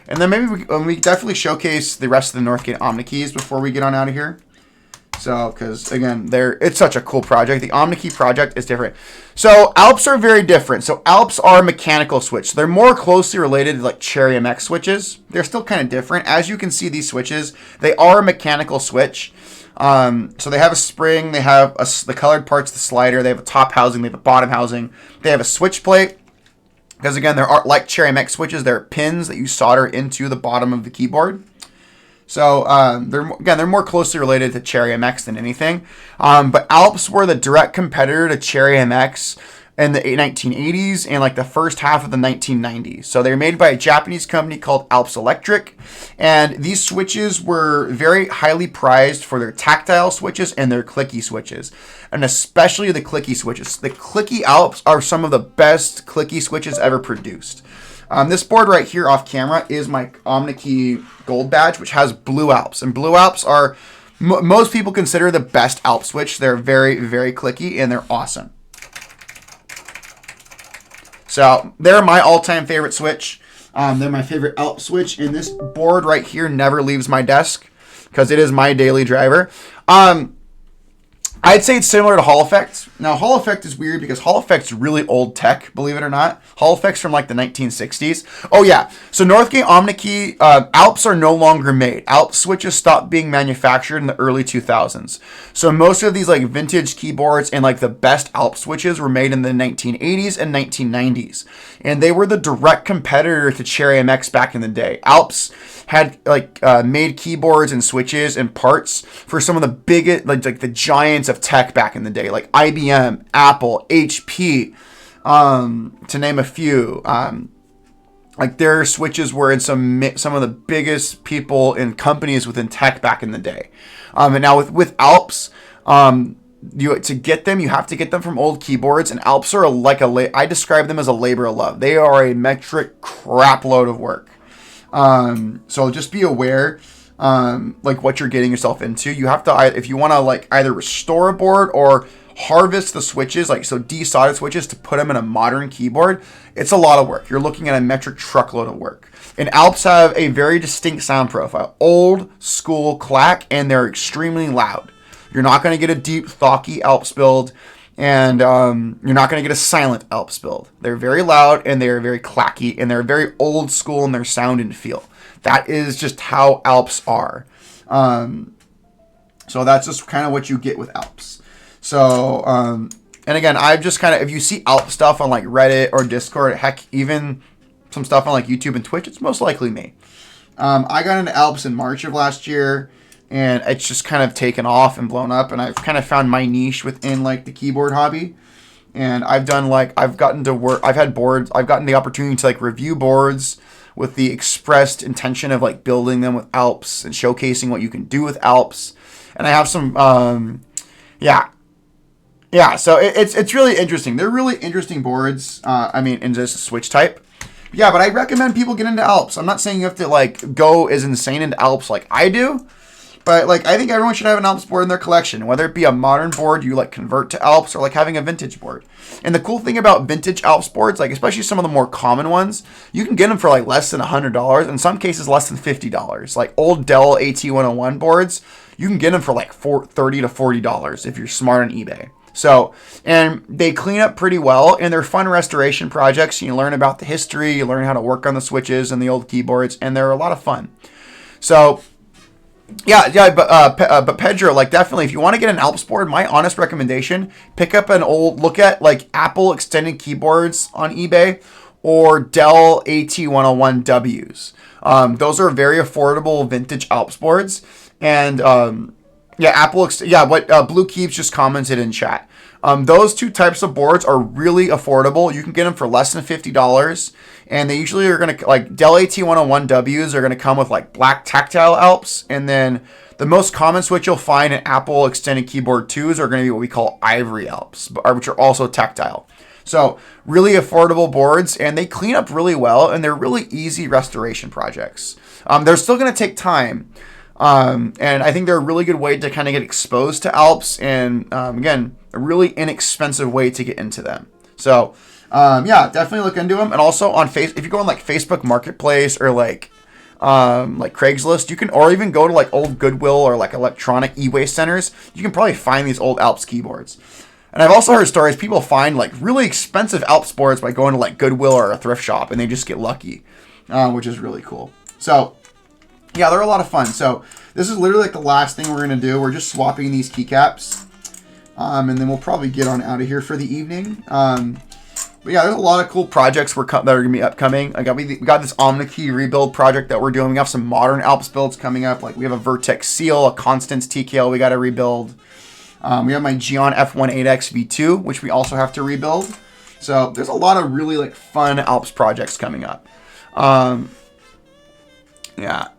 And then maybe we definitely showcase the rest of the Northgate OmniKeys before we get on out of here. So, because again, it's such a cool project. The OmniKey project is different. So Alps are very different. So Alps are mechanical switch. So they're more closely related to like Cherry MX switches. They're still kind of different. As you can see, these switches, they are a mechanical switch. So they have a spring, they have the colored parts of the slider, they have a top housing, they have a bottom housing, they have a switch plate. Because again, there are, like Cherry MX switches, there are pins that you solder into the bottom of the keyboard. So they're more closely related to Cherry MX than anything. But Alps were the direct competitor to Cherry MX in the 1980s and like the first half of the 1990s. So they're made by a Japanese company called Alps Electric. And these switches were very highly prized for their tactile switches and their clicky switches. And especially the clicky switches. The clicky Alps are some of the best clicky switches ever produced. This board right here off camera is my OmniKey Gold badge, which has Blue Alps. And Blue Alps are, most people consider the best Alp switch. They're very, very clicky and they're awesome. So they're my all-time favorite switch. They're my favorite Alp switch. And this board right here never leaves my desk because it is my daily driver. I'd say it's similar to Hall Effect. Now, Hall Effect is weird because Hall Effect's really old tech, believe it or not. Hall Effect's from like the 1960s. Oh, yeah. So Northgate OmniKey, Alps are no longer made. Alps switches stopped being manufactured in the early 2000s. So most of these like vintage keyboards and like the best Alps switches were made in the 1980s and 1990s. And they were the direct competitor to Cherry MX back in the day. Alps had like made keyboards and switches and parts for some of the biggest, like the giants of tech back in the day, like IBM, Apple, HP, to name a few. Like their switches were in some of the biggest people and companies within tech back in the day. And now with Alps, to get them, you have to get them from old keyboards, and Alps are I describe them as a labor of love. They are a metric crap load of work. So just be aware, like what you're getting yourself into. You have to, if you want to like either restore a board or harvest the switches, like so desoldered switches to put them in a modern keyboard, it's a lot of work. You're looking at a metric truckload of work. And Alps have a very distinct sound profile, old school clack, and they're extremely loud. You're not going to get a deep, thocky Alps build, and you're not going to get a silent Alps build. They're very loud, and they're very clacky, and they're very old school in their sound and feel. That is just how Alps are. So that's just kind of what you get with Alps. So, and again, I've just kind of, if you see Alp stuff on like Reddit or Discord, heck, even some stuff on like YouTube and Twitch, it's most likely me. I got into Alps in March of last year, and it's just kind of taken off and blown up, and I've kind of found my niche within like the keyboard hobby. And I've gotten the opportunity to like review boards with the expressed intention of like building them with Alps and showcasing what you can do with Alps. And I have some, so it's really interesting. They're really interesting boards. In just switch type. Yeah, but I recommend people get into Alps. I'm not saying you have to like go as insane into Alps like I do. But like I think everyone should have an Alps board in their collection, whether it be a modern board you like convert to Alps or like having a vintage board. And the cool thing about vintage Alps boards, like especially some of the more common ones, you can get them for like less than $100, in some cases less than $50. Like old Dell AT101 boards, you can get them for like $30 to $40 if you're smart on eBay. So, and they clean up pretty well, and they're fun restoration projects. You learn about the history, you learn how to work on the switches and the old keyboards, and they're a lot of fun. So, but Pedro, like definitely, if you want to get an Alps board, my honest recommendation, look at like Apple extended keyboards on eBay or Dell AT101Ws. Those are very affordable vintage Alps boards. And Blue Keeps just commented in chat. Those two types of boards are really affordable. You can get them for less than $50. And they usually are going to, like, Dell AT101Ws are going to come with, like, black tactile Alps. And then the most common switch you'll find in Apple Extended Keyboard 2s are going to be what we call ivory Alps, which are also tactile. So, really affordable boards, and they clean up really well, and they're really easy restoration projects. They're still going to take time. And I think they're a really good way to kind of get exposed to Alps, and, again, a really inexpensive way to get into them. So, definitely look into them. And also on if you go on like Facebook Marketplace or like Craigslist, you can, or even go to like old Goodwill or like electronic e-waste centers, you can probably find these old Alps keyboards. And I've also heard stories, people find like really expensive Alps boards by going to like Goodwill or a thrift shop, and they just get lucky, which is really cool. So, yeah, they're a lot of fun. So this is literally like the last thing we're going to do. We're just swapping these keycaps. And then we'll probably get on out of here for the evening. But yeah, there's a lot of cool projects that are going to be upcoming. We got this OmniKey rebuild project that we're doing. We have some modern Alps builds coming up. Like we have a Vertex Seal, a Constance TKL we got to rebuild. We have my Geon F18X V2, which we also have to rebuild. So there's a lot of really like fun Alps projects coming up. Yeah.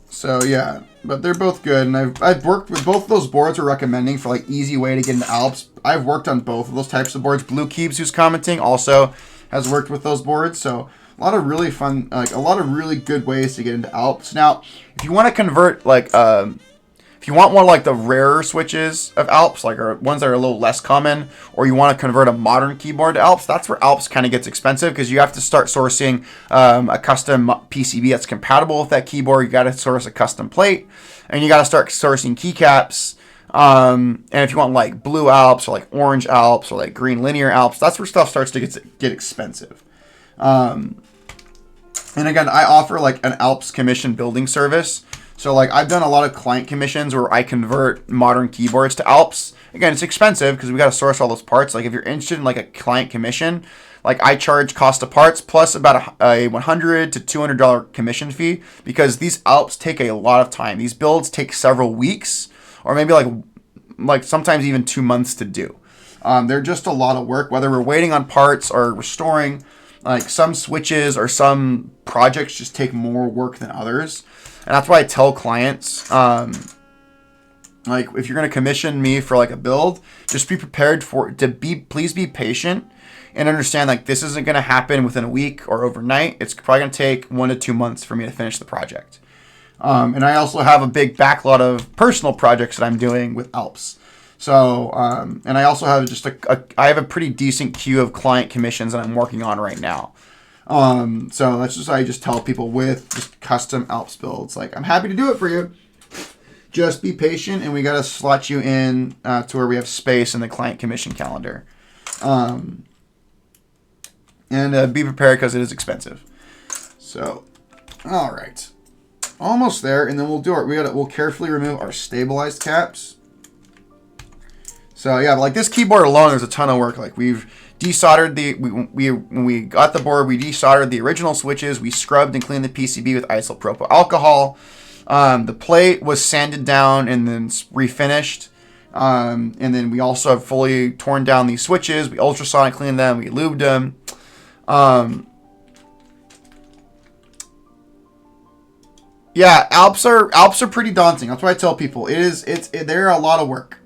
So yeah, but they're both good, and I've worked with both of those boards we're recommending for like easy way to get into Alps. I've worked on both of those types of boards. Blue Keebs, who's commenting, also has worked with those boards. So a lot of really fun, like a lot of really good ways to get into Alps. Now, if you want to convert like if you want one of like the rarer switches of Alps, like or ones that are a little less common, or you want to convert a modern keyboard to Alps, that's where Alps kind of gets expensive because you have to start sourcing a custom PCB that's compatible with that keyboard. You got to source a custom plate, and you got to start sourcing keycaps. And if you want like blue Alps or like orange Alps or like green linear Alps, that's where stuff starts to get expensive. And again, I offer like an Alps commission building service. So like I've done a lot of client commissions where I convert modern keyboards to Alps. Again, it's expensive because we got to source all those parts. Like if you're interested in like a client commission, like I charge cost of parts plus about a $100 to $200 commission fee because these Alps take a lot of time. These builds take several weeks or maybe like sometimes even 2 months to do. They're just a lot of work, whether we're waiting on parts or restoring. Like some switches or some projects just take more work than others. And that's why I tell clients, like if you're going to commission me for like a build, just be prepared please be patient and understand like this isn't going to happen within a week or overnight. It's probably going to take 1 to 2 months for me to finish the project. And I also have a big backlog of personal projects that I'm doing with Alps. So, and I also have just I have a pretty decent queue of client commissions that I'm working on right now. So that's just, I just tell people with just custom Alps builds, like I'm happy to do it for you. Just be patient and we got to slot you in, to where we have space in the client commission calendar. And be prepared because it is expensive. So, all right, almost there. And then we'll carefully remove our stabilized caps. So yeah, like this keyboard alone, there's a ton of work. Like we've desoldered when we got the board, we desoldered the original switches. We scrubbed and cleaned the PCB with isopropyl alcohol. The plate was sanded down and then refinished. And then we also have fully torn down these switches. We ultrasonic cleaned them. We lubed them. Yeah, Alps are pretty daunting. That's why I tell people they're a lot of work.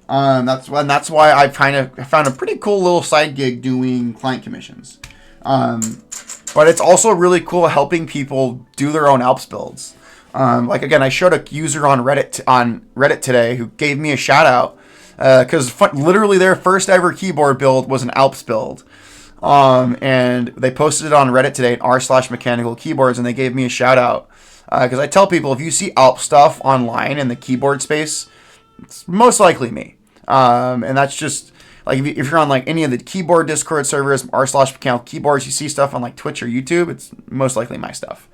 That's why I found a pretty cool little side gig doing client commissions. But it's also really cool helping people do their own Alps builds. Like again, I showed a user on Reddit today who gave me a shout out because literally their first ever keyboard build was an Alps build. And they posted it on Reddit today at r/mechanical keyboards, and they gave me a shout out because I tell people if you see Alps stuff online in the keyboard space, it's most likely me. And that's just like if you're on like any of the keyboard Discord servers, r/mechanical keyboards, you see stuff on like Twitch or YouTube, it's most likely my stuff.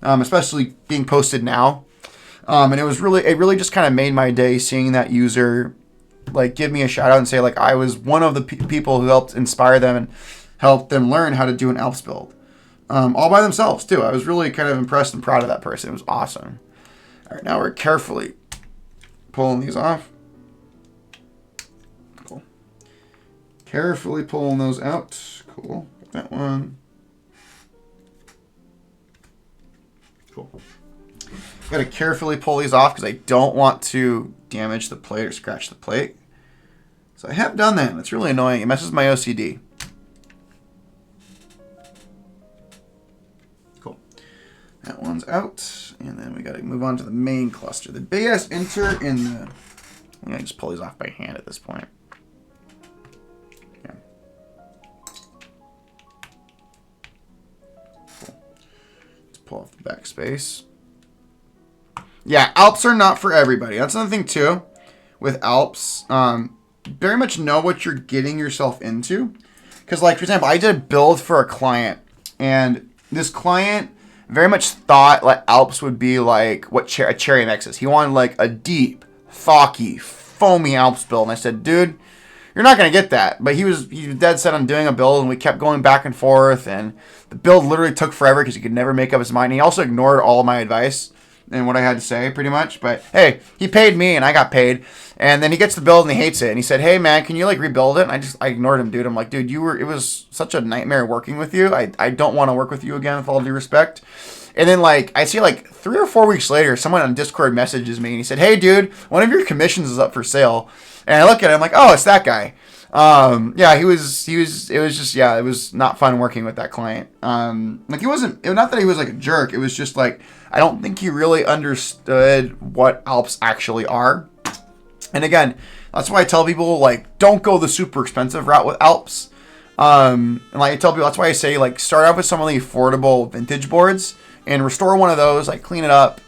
Especially being posted now. And it really just kind of made my day seeing that user like give me a shout out and say like I was one of the people who helped inspire them and helped them learn how to do an Alps build. All by themselves too. I was really kind of impressed and proud of that person. It was awesome. All right, now we're carefully pulling these off. Cool. Carefully pulling those out. Cool. Got that one. Cool. Got to carefully pull these off because I don't want to damage the plate or scratch the plate. So I have done that. It's really annoying. It messes my OCD. Cool. That one's out. And then we got to move on to the main cluster. The big ass enter in the... I'm going to just pull these off by hand at this point. Yeah. Cool. Let's pull off the backspace. Yeah, Alps are not for everybody. That's another thing too with Alps. Very much know what you're getting yourself into. Because like, for example, I did a build for a client. And this client very much thought like Alps would be like what a Cherry MX is. He wanted like a deep, thocky, foamy Alps build. And I said, dude, you're not going to get that. But he was dead set on doing a build. And we kept going back and forth. And the build literally took forever because he could never make up his mind. And he also ignored all of my advice. and what I had to say, pretty much. But hey, he paid me, and I got paid. And then he gets the build, and he hates it. And he said, "Hey, man, can you like rebuild it?" And I ignored him, dude. I'm like, dude, it was such a nightmare working with you. I don't want to work with you again, with all due respect. And then, like, I see, like, 3 or 4 weeks later, someone on Discord messages me, and he said, "Hey, dude, one of your commissions is up for sale." And I look at it, I'm like, "Oh, it's that guy." Yeah, it was just, yeah, it was not fun working with that client. Like, not that he was, like, a jerk. It was just, like, I don't think he really understood what Alps actually are. And again, that's why I tell people, like, don't go the super expensive route with Alps. And like I tell people, that's why I say, like, start out with some of the affordable vintage boards and restore one of those, like, clean it up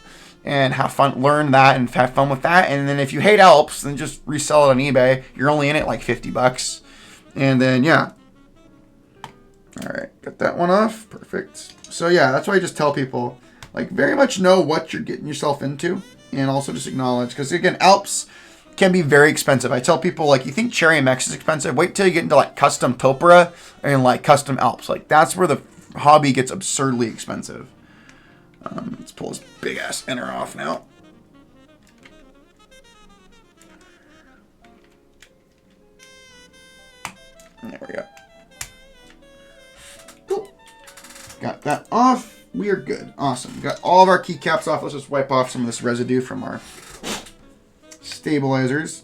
and have fun, learn that and have fun with that. And then if you hate Alps, then just resell it on eBay. You're only in it like $50. And then, yeah. All right, got that one off. Perfect. So yeah, that's why I just tell people, like, very much know what you're getting yourself into, and also just acknowledge, because again, Alps can be very expensive. I tell people, like, you think Cherry MX is expensive? Wait till you get into like custom Topra and like custom Alps. Like, that's where the hobby gets absurdly expensive. Let's pull this big ass enter off now. There we go. Cool. Got that off. We are good. Awesome. Got all of our keycaps off. Let's just wipe off some of this residue from our stabilizers.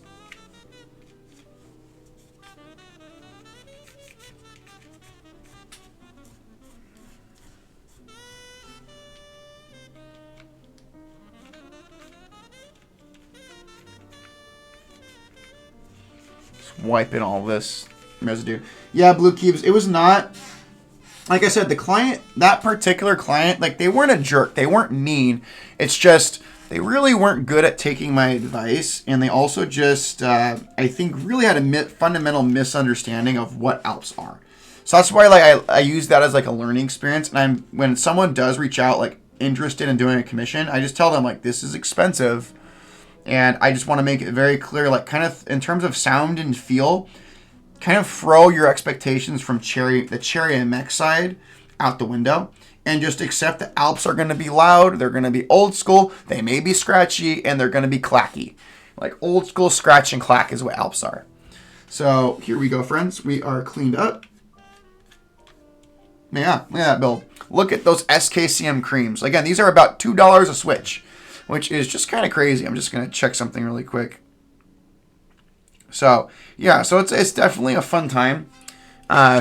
Just wiping all this residue. Yeah, Blue Cubes. It was not, like I said, the client, that particular client, like, they weren't a jerk. They weren't mean. It's just, they really weren't good at taking my advice, and they also just, I think, really had a fundamental misunderstanding of what Alps are. So that's why, like, I use that as like a learning experience. And when someone does reach out, like, interested in doing a commission, I just tell them, like, this is expensive, and I just want to make it very clear, like, kind of in terms of sound and feel, kind of throw your expectations from the Cherry MX side out the window. And just accept that Alps are going to be loud, they're going to be old school, they may be scratchy, and they're going to be clacky. Like, old school scratch and clack is what Alps are. So here we go, friends. We are cleaned up. Yeah, look at that build. Look at those SKCM creams. Again, these are about $2 a switch, which is just kind of crazy. I'm just going to check something really quick. So, yeah, so it's definitely a fun time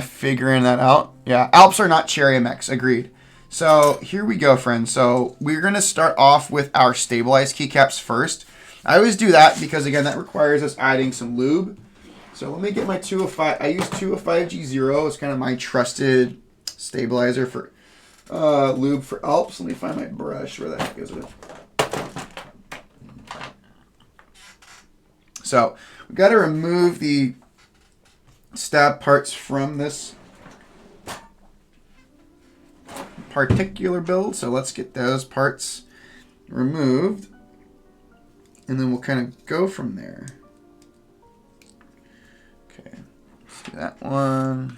figuring that out. Yeah, Alps are not Cherry MX, agreed. So here we go, friends. So we're going to start off with our stabilized keycaps first. I always do that because, again, that requires us adding some lube. So let me get my 205. I use 205G0. It's kind of my trusted stabilizer for lube for Alps. Let me find my brush. Where the heck is it? So we've got to remove the stab parts from this particular build, so let's get those parts removed, and then we'll kind of go from there. Okay, let's do that one.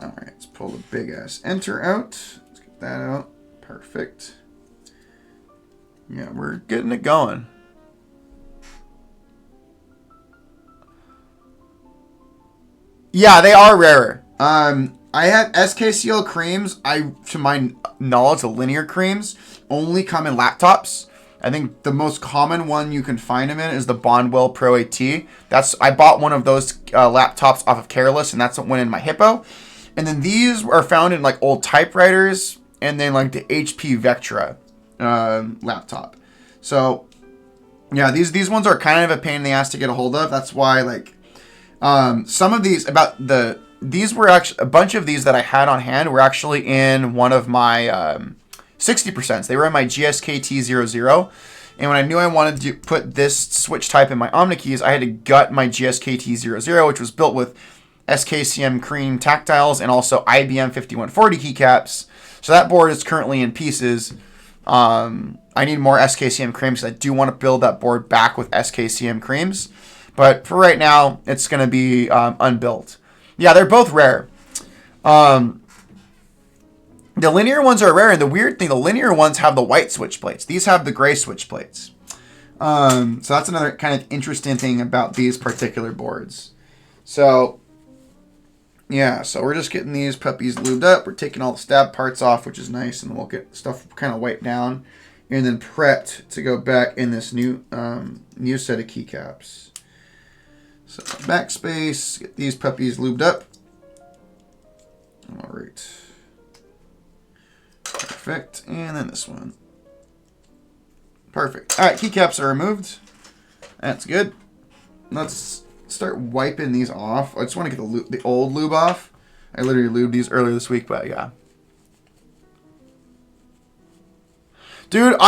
All right, let's pull the big ass enter out. Let's get that out. Perfect. Yeah, we're getting it going. Yeah, they are rarer. I have SKCL creams. To my knowledge, the linear creams only come in laptops. I think the most common one you can find them in is the Bondwell Pro AT. I bought one of those laptops off of Careless, and that's what went in my Hippo. And then these are found in like old typewriters, and then like the HP Vectra laptop. So yeah, these ones are kind of a pain in the ass to get a hold of. That's why, like, some of these were actually, a bunch of these that I had on hand were actually in one of my 60%. They were in my GSKT00. And when I knew I wanted to put this switch type in my OmniKeys, I had to gut my GSKT00, which was built with SKCM cream tactiles and also IBM 5140 keycaps. So that board is currently in pieces. I need more SKCM creams because I do want to build that board back with SKCM creams. But for right now, it's going to be unbuilt. Yeah, they're both rare. The linear ones are rare, and the weird thing, the linear ones have the white switch plates. These have the gray switch plates. So that's another kind of interesting thing about these particular boards. So, yeah, so we're just getting these puppies lubed up. We're taking all the stab parts off, which is nice, and we'll get stuff kind of wiped down and then prepped to go back in this new set of keycaps. So backspace, get these puppies lubed up. All right. Perfect. And then this one. Perfect. All right, keycaps are removed. That's good. Let's start wiping these off. I just want to get the old lube off. I literally lubed these earlier this week, but yeah. Dude,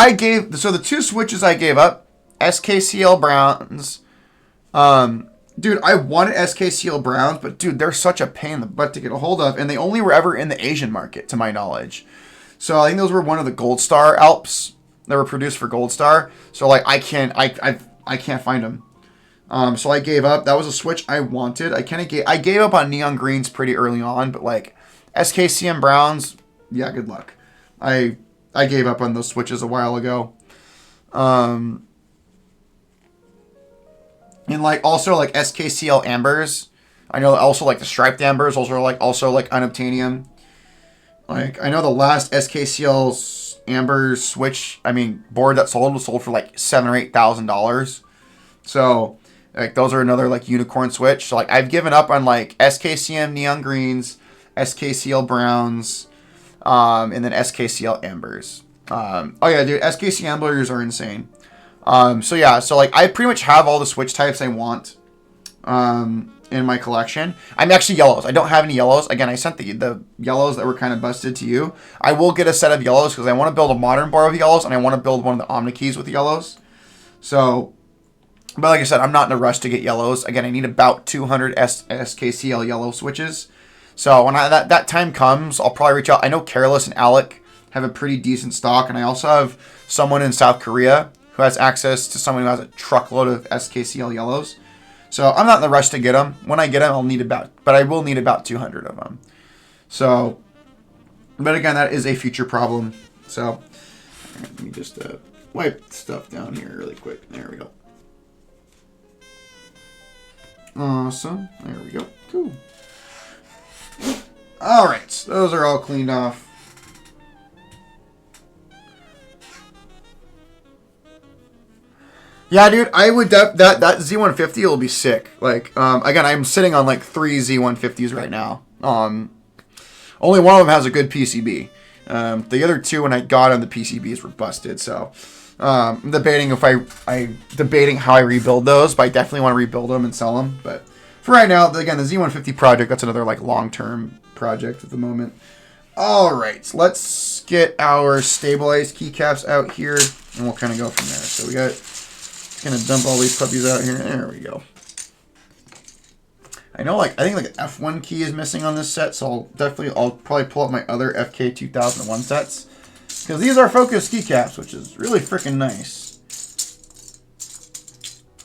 so the two switches I gave up, SKCL Browns. Dude, I wanted SKCL Browns, but dude, they're such a pain in the butt to get a hold of, and they only were ever in the Asian market, to my knowledge. So I think those were one of the Gold Star Alps that were produced for Gold Star. So like I can't find them. So I gave up. That was a switch I wanted. I gave up on neon greens pretty early on, but like SKCM Browns, yeah, good luck. I gave up on those switches a while ago. And like also like SKCL Ambers. I know also like the striped ambers also like unobtainium. Like I know the last SKCL Ambers switch, board that sold was sold for like $7,000 or $8,000. So like those are another like unicorn switch. So like I've given up on like SKCM neon greens, SKCL browns, and then SKCL ambers. Oh yeah, dude, SKC ambers are insane. So yeah, so like I pretty much have all the switch types I want in my collection. I'm actually yellows. I don't have any yellows. Again, I sent the yellows that were kind of busted to you. I will get a set of yellows because I want to build a modern board with yellows and I want to build one of the Omni keys with yellows. So, but like I said, I'm not in a rush to get yellows. Again, I need about 200 SKCL yellow switches. So when that time comes, I'll probably reach out. I know Careless and Alec have a pretty decent stock, and I also have someone in South Korea who has access to someone who has a truckload of SKCL yellows. So I'm not in the rush to get them. When I get them, I will need about 200 of them. So, but again, that is a future problem. So let me just wipe stuff down here really quick. There we go. Awesome. There we go. Cool. All right, those are all cleaned off. Yeah, dude, I would that Z150 will be sick. Like, again, I'm sitting on like 3 Z150s right now. Only one of them has a good PCB. The other two, when I got on the PCBs, were busted. So, I'm debating debating how I rebuild those. But I definitely want to rebuild them and sell them. But for right now, again, the Z150 project, that's another like long-term project at the moment. All right, let's get our stabilized keycaps out here, and we'll kind of go from there. So we got. Gonna dump all these puppies out here. There we go. I know, I think an F1 key is missing on this set, so I'll probably pull up my other FK 2001 sets because these are focus keycaps, which is really freaking nice.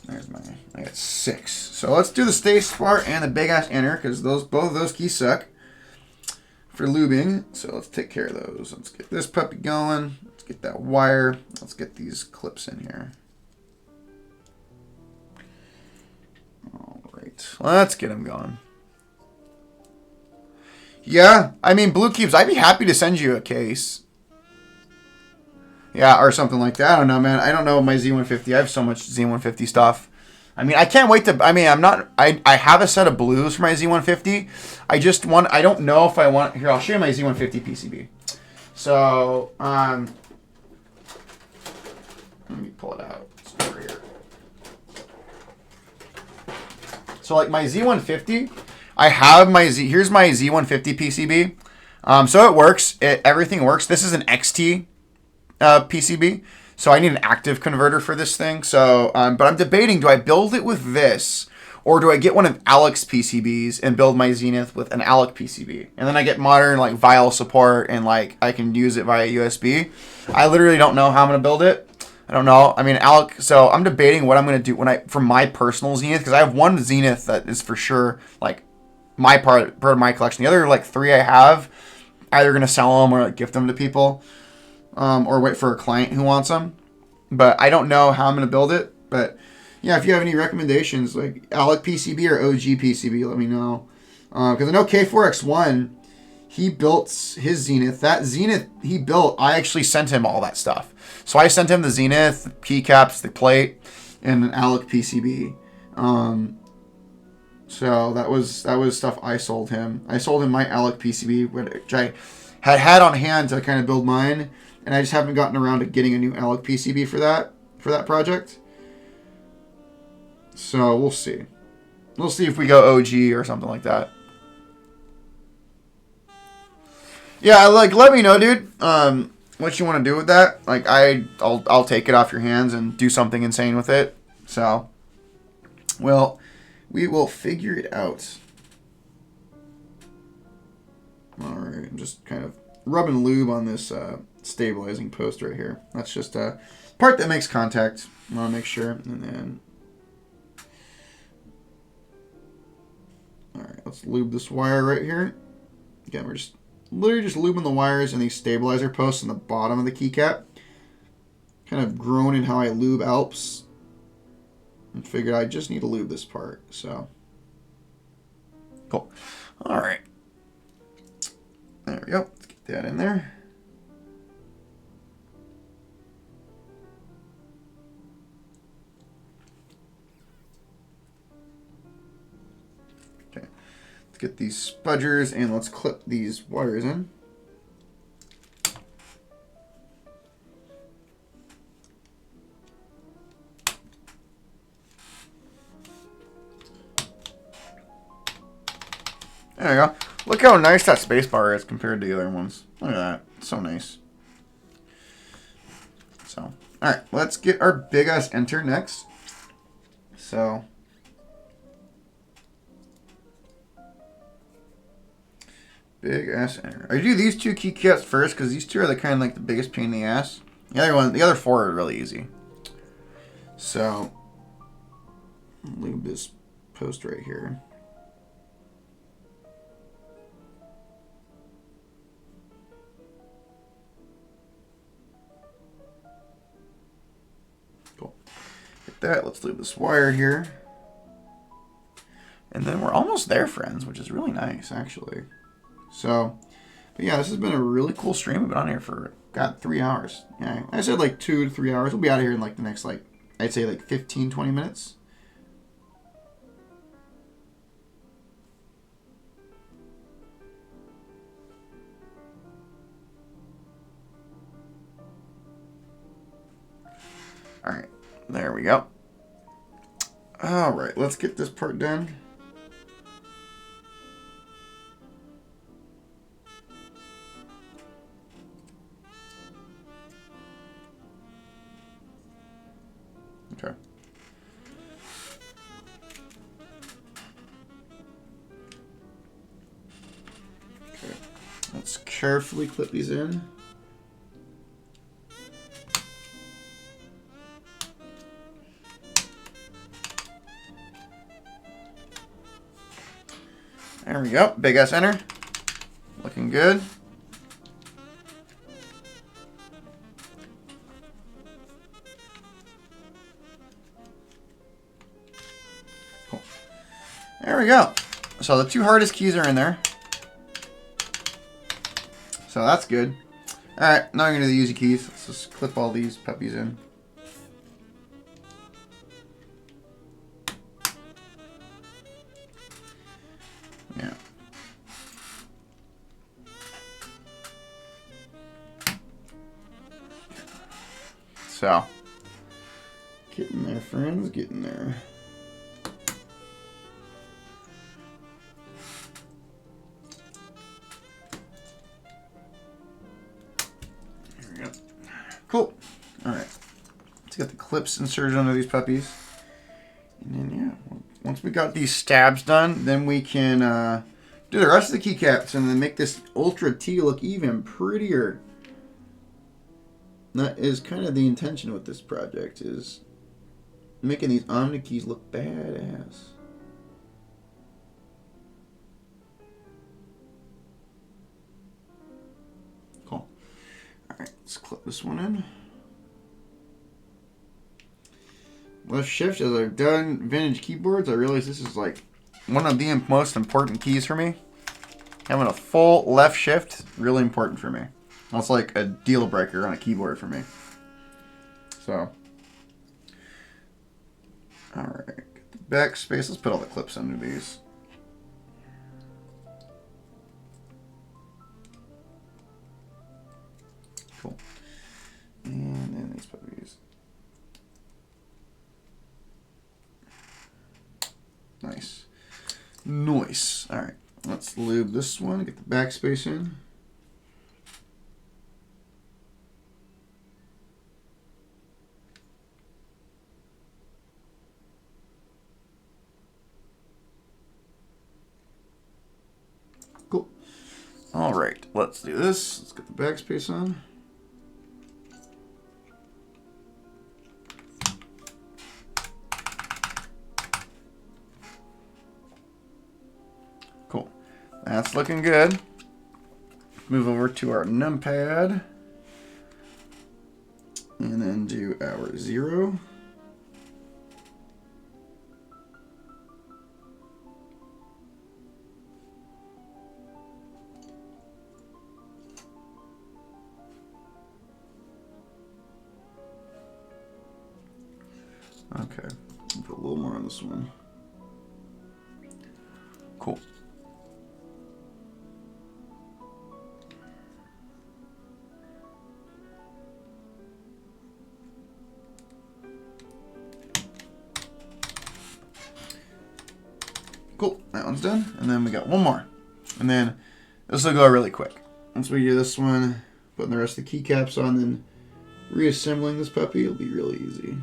I got 6. So let's do the stay part and the big ass enter because both of those keys suck for lubing. So let's take care of those. Let's get this puppy going. Let's get that wire. Let's get these clips in here. Let's get him going. Yeah, Blue Cubes, I'd be happy to send you a case. Yeah, or something like that. I don't know, man. I don't know my Z150. I have so much Z150 stuff. I can't wait to... I have a set of blues for my Z150. I don't know if I want... Here, I'll show you my Z150 PCB. So, let me pull it out. It's over here. So like my Z150, I have here's my Z150 PCB. So it works. Everything works. This is an XT PCB. So I need an active converter for this thing. So, but I'm debating, do I build it with this or do I get one of Alec's PCBs and build my Zenith with an Alec PCB? And then I get modern like vial support and like I can use it via USB. I literally don't know how I'm going to build it. I don't know. Alec, so I'm debating what I'm going to do for my personal Zenith, because I have one Zenith that is for sure, like, my part of my collection. The other, like, 3 I have, either going to sell them or like gift them to people, or wait for a client who wants them. But I don't know how I'm going to build it. But yeah, if you have any recommendations, like Alec PCB or OG PCB, let me know. Because I know K4X1, he built his Zenith. That Zenith he built, I actually sent him all that stuff. So I sent him the Zenith, the keycaps, the plate, and an Alec PCB. So that was stuff I sold him. I sold him my Alec PCB, which I had on hand to kind of build mine, and I just haven't gotten around to getting a new Alec PCB for that project. So we'll see. We'll see if we go OG or something like that. Yeah, like let me know, dude. What you want to do with that? Like I'll take it off your hands and do something insane with it. So, well, we will figure it out. All right, I'm just kind of rubbing lube on this stabilizing post right here. That's just a part that makes contact. I want to make sure, and then. All right, let's lube this wire right here. Again, we're just literally just lubing the wires and these stabilizer posts in the bottom of the keycap. Kind of grown in how I lube Alps. And figured I just need to lube this part. So, cool. All right. There we go. Let's get that in there. Get these spudgers and let's clip these wires in. There you go. Look how nice that space bar is compared to the other ones. Look at that. It's so nice. So, alright, let's get our big ass enter next. So, big ass enter. I do these two keycaps first because these two are the kind of like the biggest pain in the ass. The other four are really easy. So, lube this post right here. Cool. Get that. Let's lube this wire here. And then we're almost there, friends, which is really nice, actually. So, but yeah, this has been a really cool stream. I've been on here for, God, 3 hours. Yeah, I said like 2 to 3 hours. We'll be out of here in like the next, like, I'd say like 15, 20 minutes. All right, there we go. All right, let's get this part done. Okay. Okay. Let's carefully clip these in. There we go. Big ass enter. Looking good. Cool. There we go. So the 2 hardest keys are in there. So that's good. Alright, now I'm going to do the easy keys. Let's just clip all these puppies in. Yeah. So, getting there, friends, getting there. There we go. Cool. All right. Let's get the clips inserted under these puppies. And then, yeah, once we got these stabs done, then we can do the rest of the keycaps and then make this Ultra T look even prettier. That is kind of the intention with this project, is making these Omni keys look badass. Put this one in. Left shift, as I've done vintage keyboards, I realize this is like one of the most important keys for me. Having a full left shift, really important for me. That's like a deal breaker on a keyboard for me. So, alright, get the backspace. Let's put all the clips under these. Cool. And then these puppies. Nice. Nice. Alright, let's lube this one, get the backspace in. Cool. Alright, let's do this. Let's get the backspace on. Cool. That's looking good. Move over to our numpad. And then do our 0. Okay, put a little more on this one. Cool. Cool, that one's done. And then we got one more. And then this will go really quick. Once we do this one, putting the rest of the keycaps on, then reassembling this puppy will be really easy.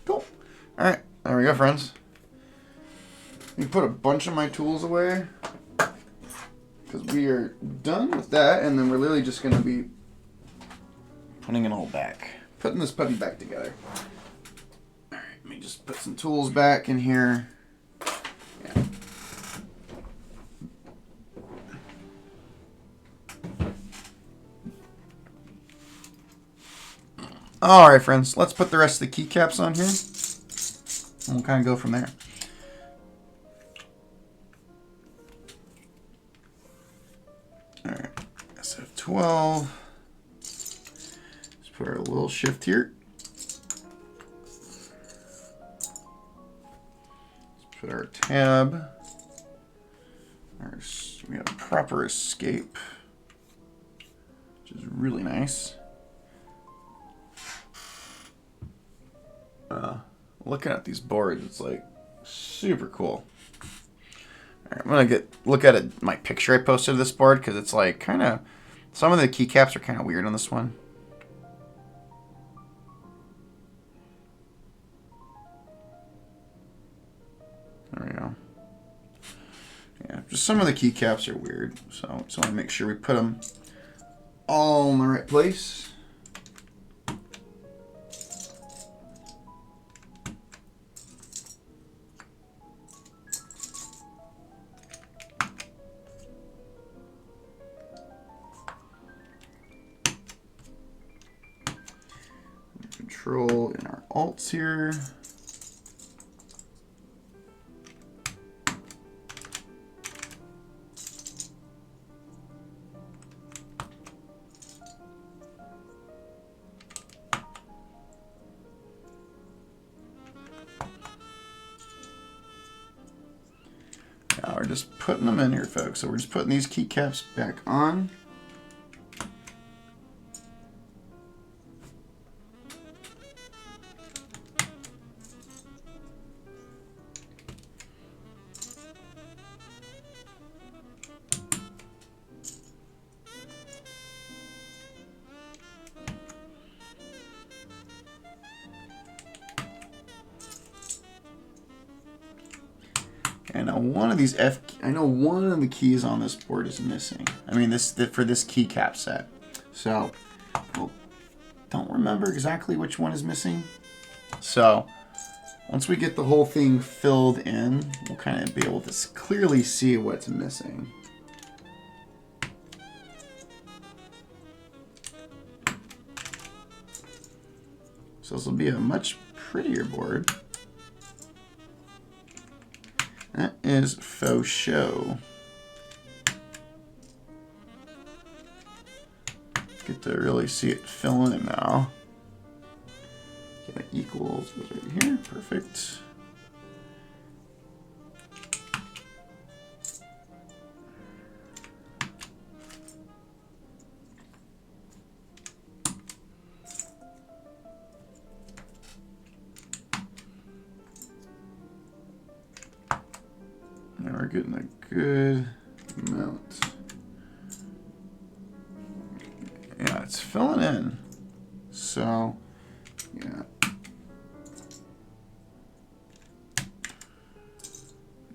Cool. Alright, there we go, friends. You put a bunch of my tools away because we are done with that, and then we're literally just going to be putting it all back. Putting this puppy back together. Alright, let me just put some tools back in here. Yeah. Alright, friends, let's put the rest of the keycaps on here, and we'll kind of go from there. Alright, SF12. Let's put our little shift here. Let's put our tab. We have proper escape, which is really nice. Looking at these boards, it's like super cool. All right, I'm gonna look at it, my picture I posted of this board, because it's like kind of, some of the keycaps are kind of weird on this one. There we go. Yeah, just some of the keycaps are weird, so I just want to make sure we put them all in the right place. Control in our Alps here. Now we're just putting them in here, folks. So we're just putting these keycaps back on. And one of these I know one of the keys on this board is missing. I mean, for this keycap set. So, well, don't remember exactly which one is missing. So, once we get the whole thing filled in, we'll kind of be able to clearly see what's missing. So this will be a much prettier board. That is faux show. Get to really see it fill in now. Okay, that equals goes right here. Perfect. Now we're getting a good amount. Yeah, it's filling in. So, yeah.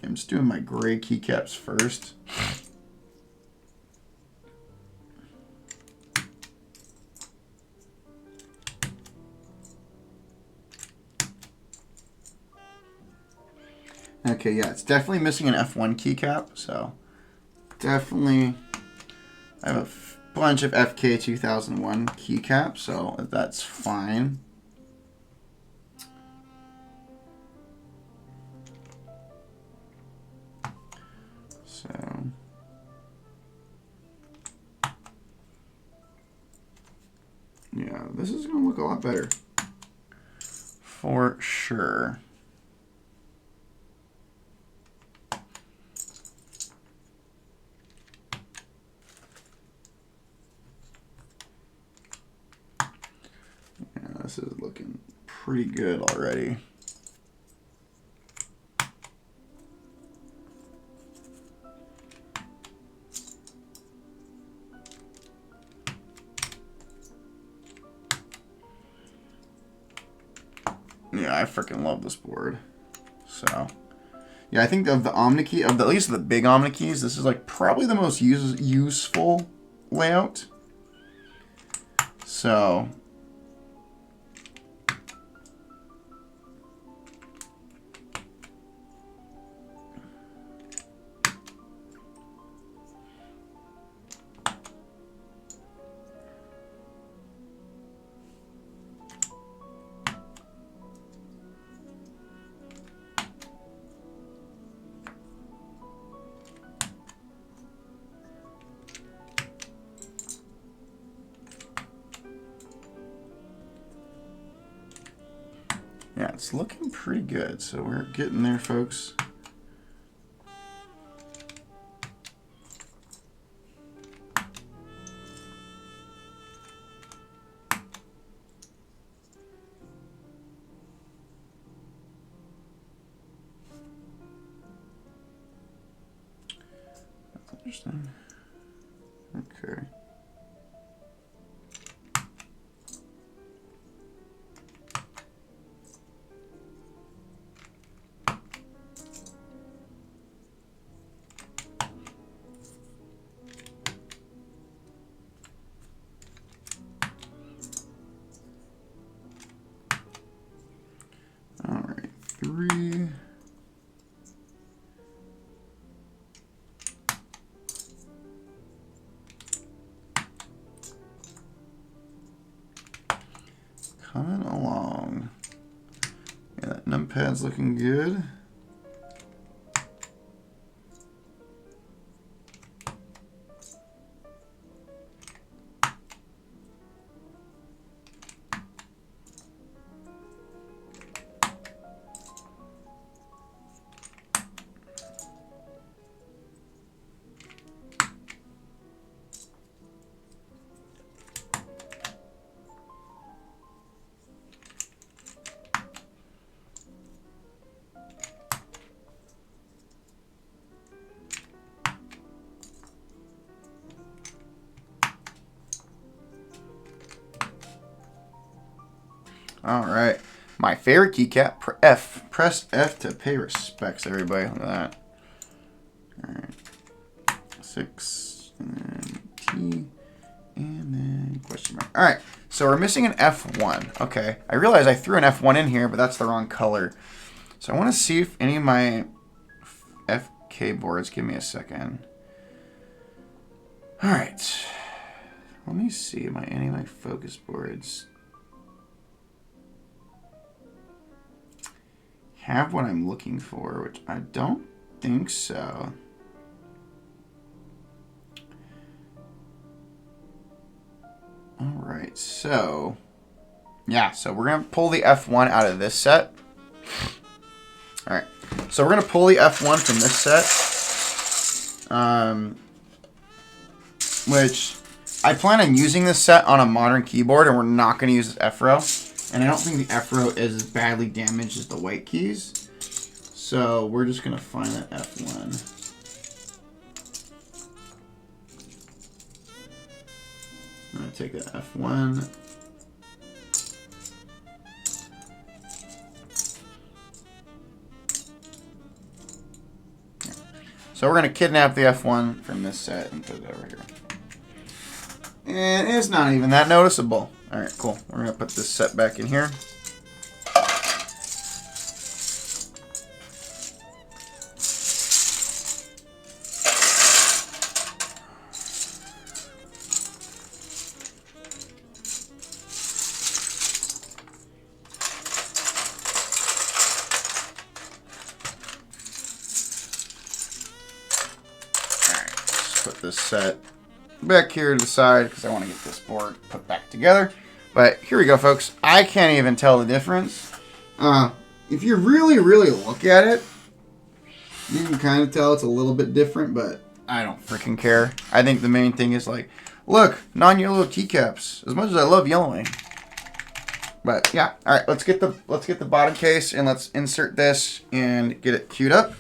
I'm just doing my gray keycaps first. Okay, yeah, it's definitely missing an F1 keycap, so definitely I have a bunch of FK 2001 keycaps, so that's fine. So yeah, this is going to look a lot better for sure. This is looking pretty good already. Yeah, I freaking love this board. So, yeah, I think of the OmniKey, at least the big OmniKeys, this is like probably the most useful layout. So, yeah, it's looking pretty good. So we're getting there, folks. That's interesting. Okay. All right, 3. Coming along. Yeah, that numpad's looking good. All right, my favorite keycap, F Press F to pay respects, everybody. Look at that. All right. 6, and then T, and then question mark. All right. So we're missing an F1. Okay. I realize I threw an F1 in here, but that's the wrong color. So I want to see if any of my FK boards, give me a second. All right. Let me see any of my focus boards have what I'm looking for, which I don't think so. All right, so yeah, so we're gonna pull the F1 out of this set. All right, so we're gonna pull the F1 from this set, which I plan on using this set on a modern keyboard, and we're not gonna use this F-row. And I don't think the F-row is as badly damaged as the white keys. So we're just gonna find that F1. I'm gonna take that F1. So we're gonna kidnap the F1 from this set and put it over here. And it's not even that noticeable. All right, cool. We're gonna put this set back in here. Put this set back here to the side because I want to get this board put back together. But here we go, folks. I can't even tell the difference. If you really, really look at it, you can kind of tell it's a little bit different, but I don't freaking care. I think the main thing is like, look, non-yellow keycaps. As much as I love yellowing. But yeah, all right. Let's get the bottom case and let's insert this and get it queued up,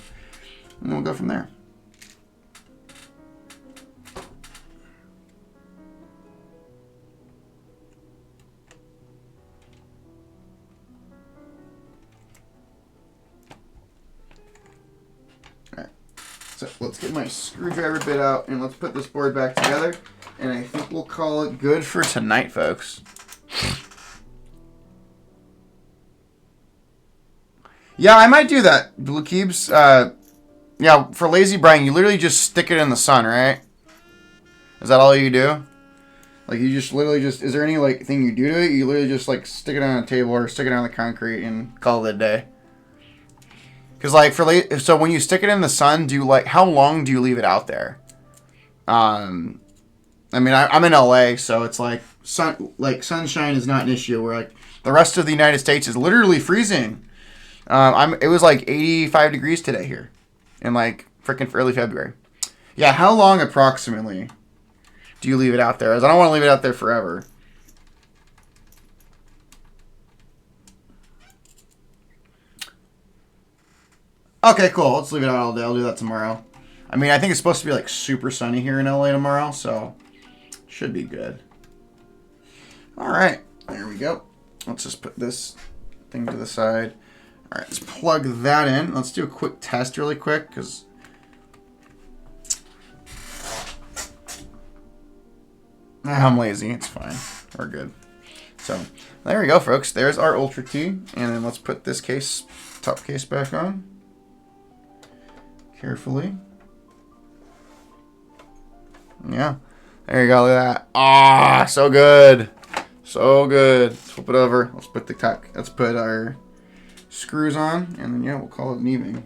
and we'll go from there. So let's get my screwdriver bit out and let's put this board back together. And I think we'll call it good for tonight, folks. Yeah, I might do that, Blue Cubes. Yeah, for Lazy Brian, you literally just stick it in the sun, right? Is that all you do? Like, you just literally just... Is there any, like, thing you do to it? You literally just, like, stick it on a table or stick it on the concrete and call it a day. Because, like, so when you stick it in the sun, how long do you leave it out there? I mean, I'm in LA, so it's like, sunshine is not an issue. Where, like, the rest of the United States is literally freezing. It was, like, 85 degrees today here. In, like, freaking early February. Yeah, how long approximately do you leave it out there? As I don't want to leave it out there forever. Okay, cool. Let's leave it out all day. I'll do that tomorrow. I mean, I think it's supposed to be like super sunny here in LA tomorrow, so should be good. All right, there we go. Let's just put this thing to the side. All right, let's plug that in. Let's do a quick test really quick because I'm lazy. It's fine. We're good. So there we go, folks. There's our Ultra T, and then let's put this case, top case, back on. Carefully. Yeah. There you go. Look at that. Ah, so good. So good. Let's flip it over. Let's put our screws on, and then yeah, we'll call it an evening.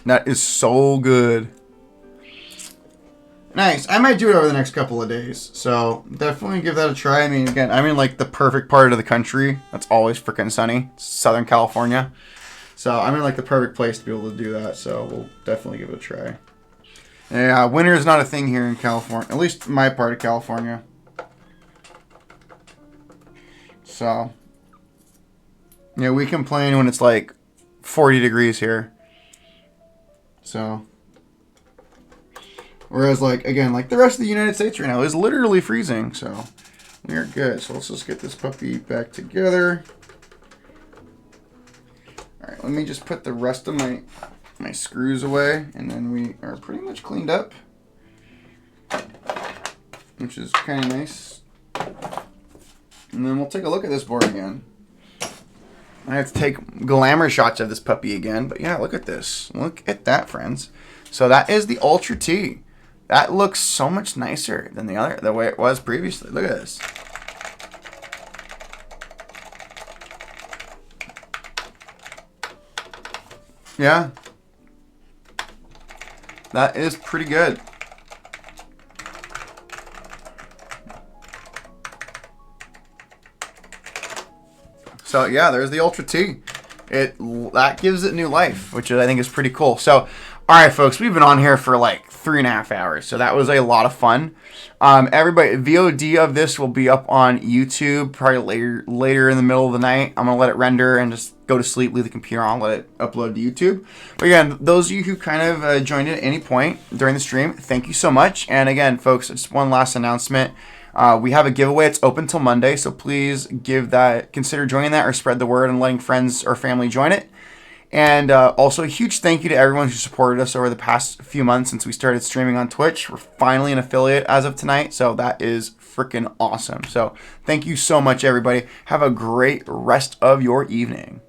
That is so good. Nice. I might do it over the next couple of days. So definitely give that a try. I mean, again, I'm in like the perfect part of the country. That's always freaking sunny. Southern California. So I'm in like the perfect place to be able to do that. So we'll definitely give it a try. Yeah, winter is not a thing here in California. At least my part of California. So yeah, we complain when it's like 40 degrees here. So whereas, like, again, like the rest of the United States right now is literally freezing. So We are good. So let's just get this puppy back together. All right, let me just put the rest of my screws away, and then we are pretty much cleaned up, which is kind of nice. And then we'll take a look at this board again. I have to take glamour shots of this puppy again, but yeah, look at this. Look at that, friends. So that is the Ultra T. That looks so much nicer than the way it was previously. Look at this. Yeah. That is pretty good. So yeah, there's the Ultra T. That gives it new life, which I think is pretty cool. So, all right, folks, we've been on here for like 3.5 hours, so that was a lot of fun. Everybody, VOD of this will be up on YouTube probably later in the middle of the night. I'm gonna let it render and just go to sleep, leave the computer on, let it upload to YouTube. But again, those of you who kind of joined in at any point during the stream, thank you so much. And again, folks, just one last announcement. We have a giveaway. It's open till Monday, so please consider joining that or spread the word and letting friends or family join it. And also a huge thank you to everyone who supported us over the past few months since we started streaming on Twitch. We're finally an affiliate as of tonight, so that is freaking awesome. So thank you so much, everybody. Have a great rest of your evening.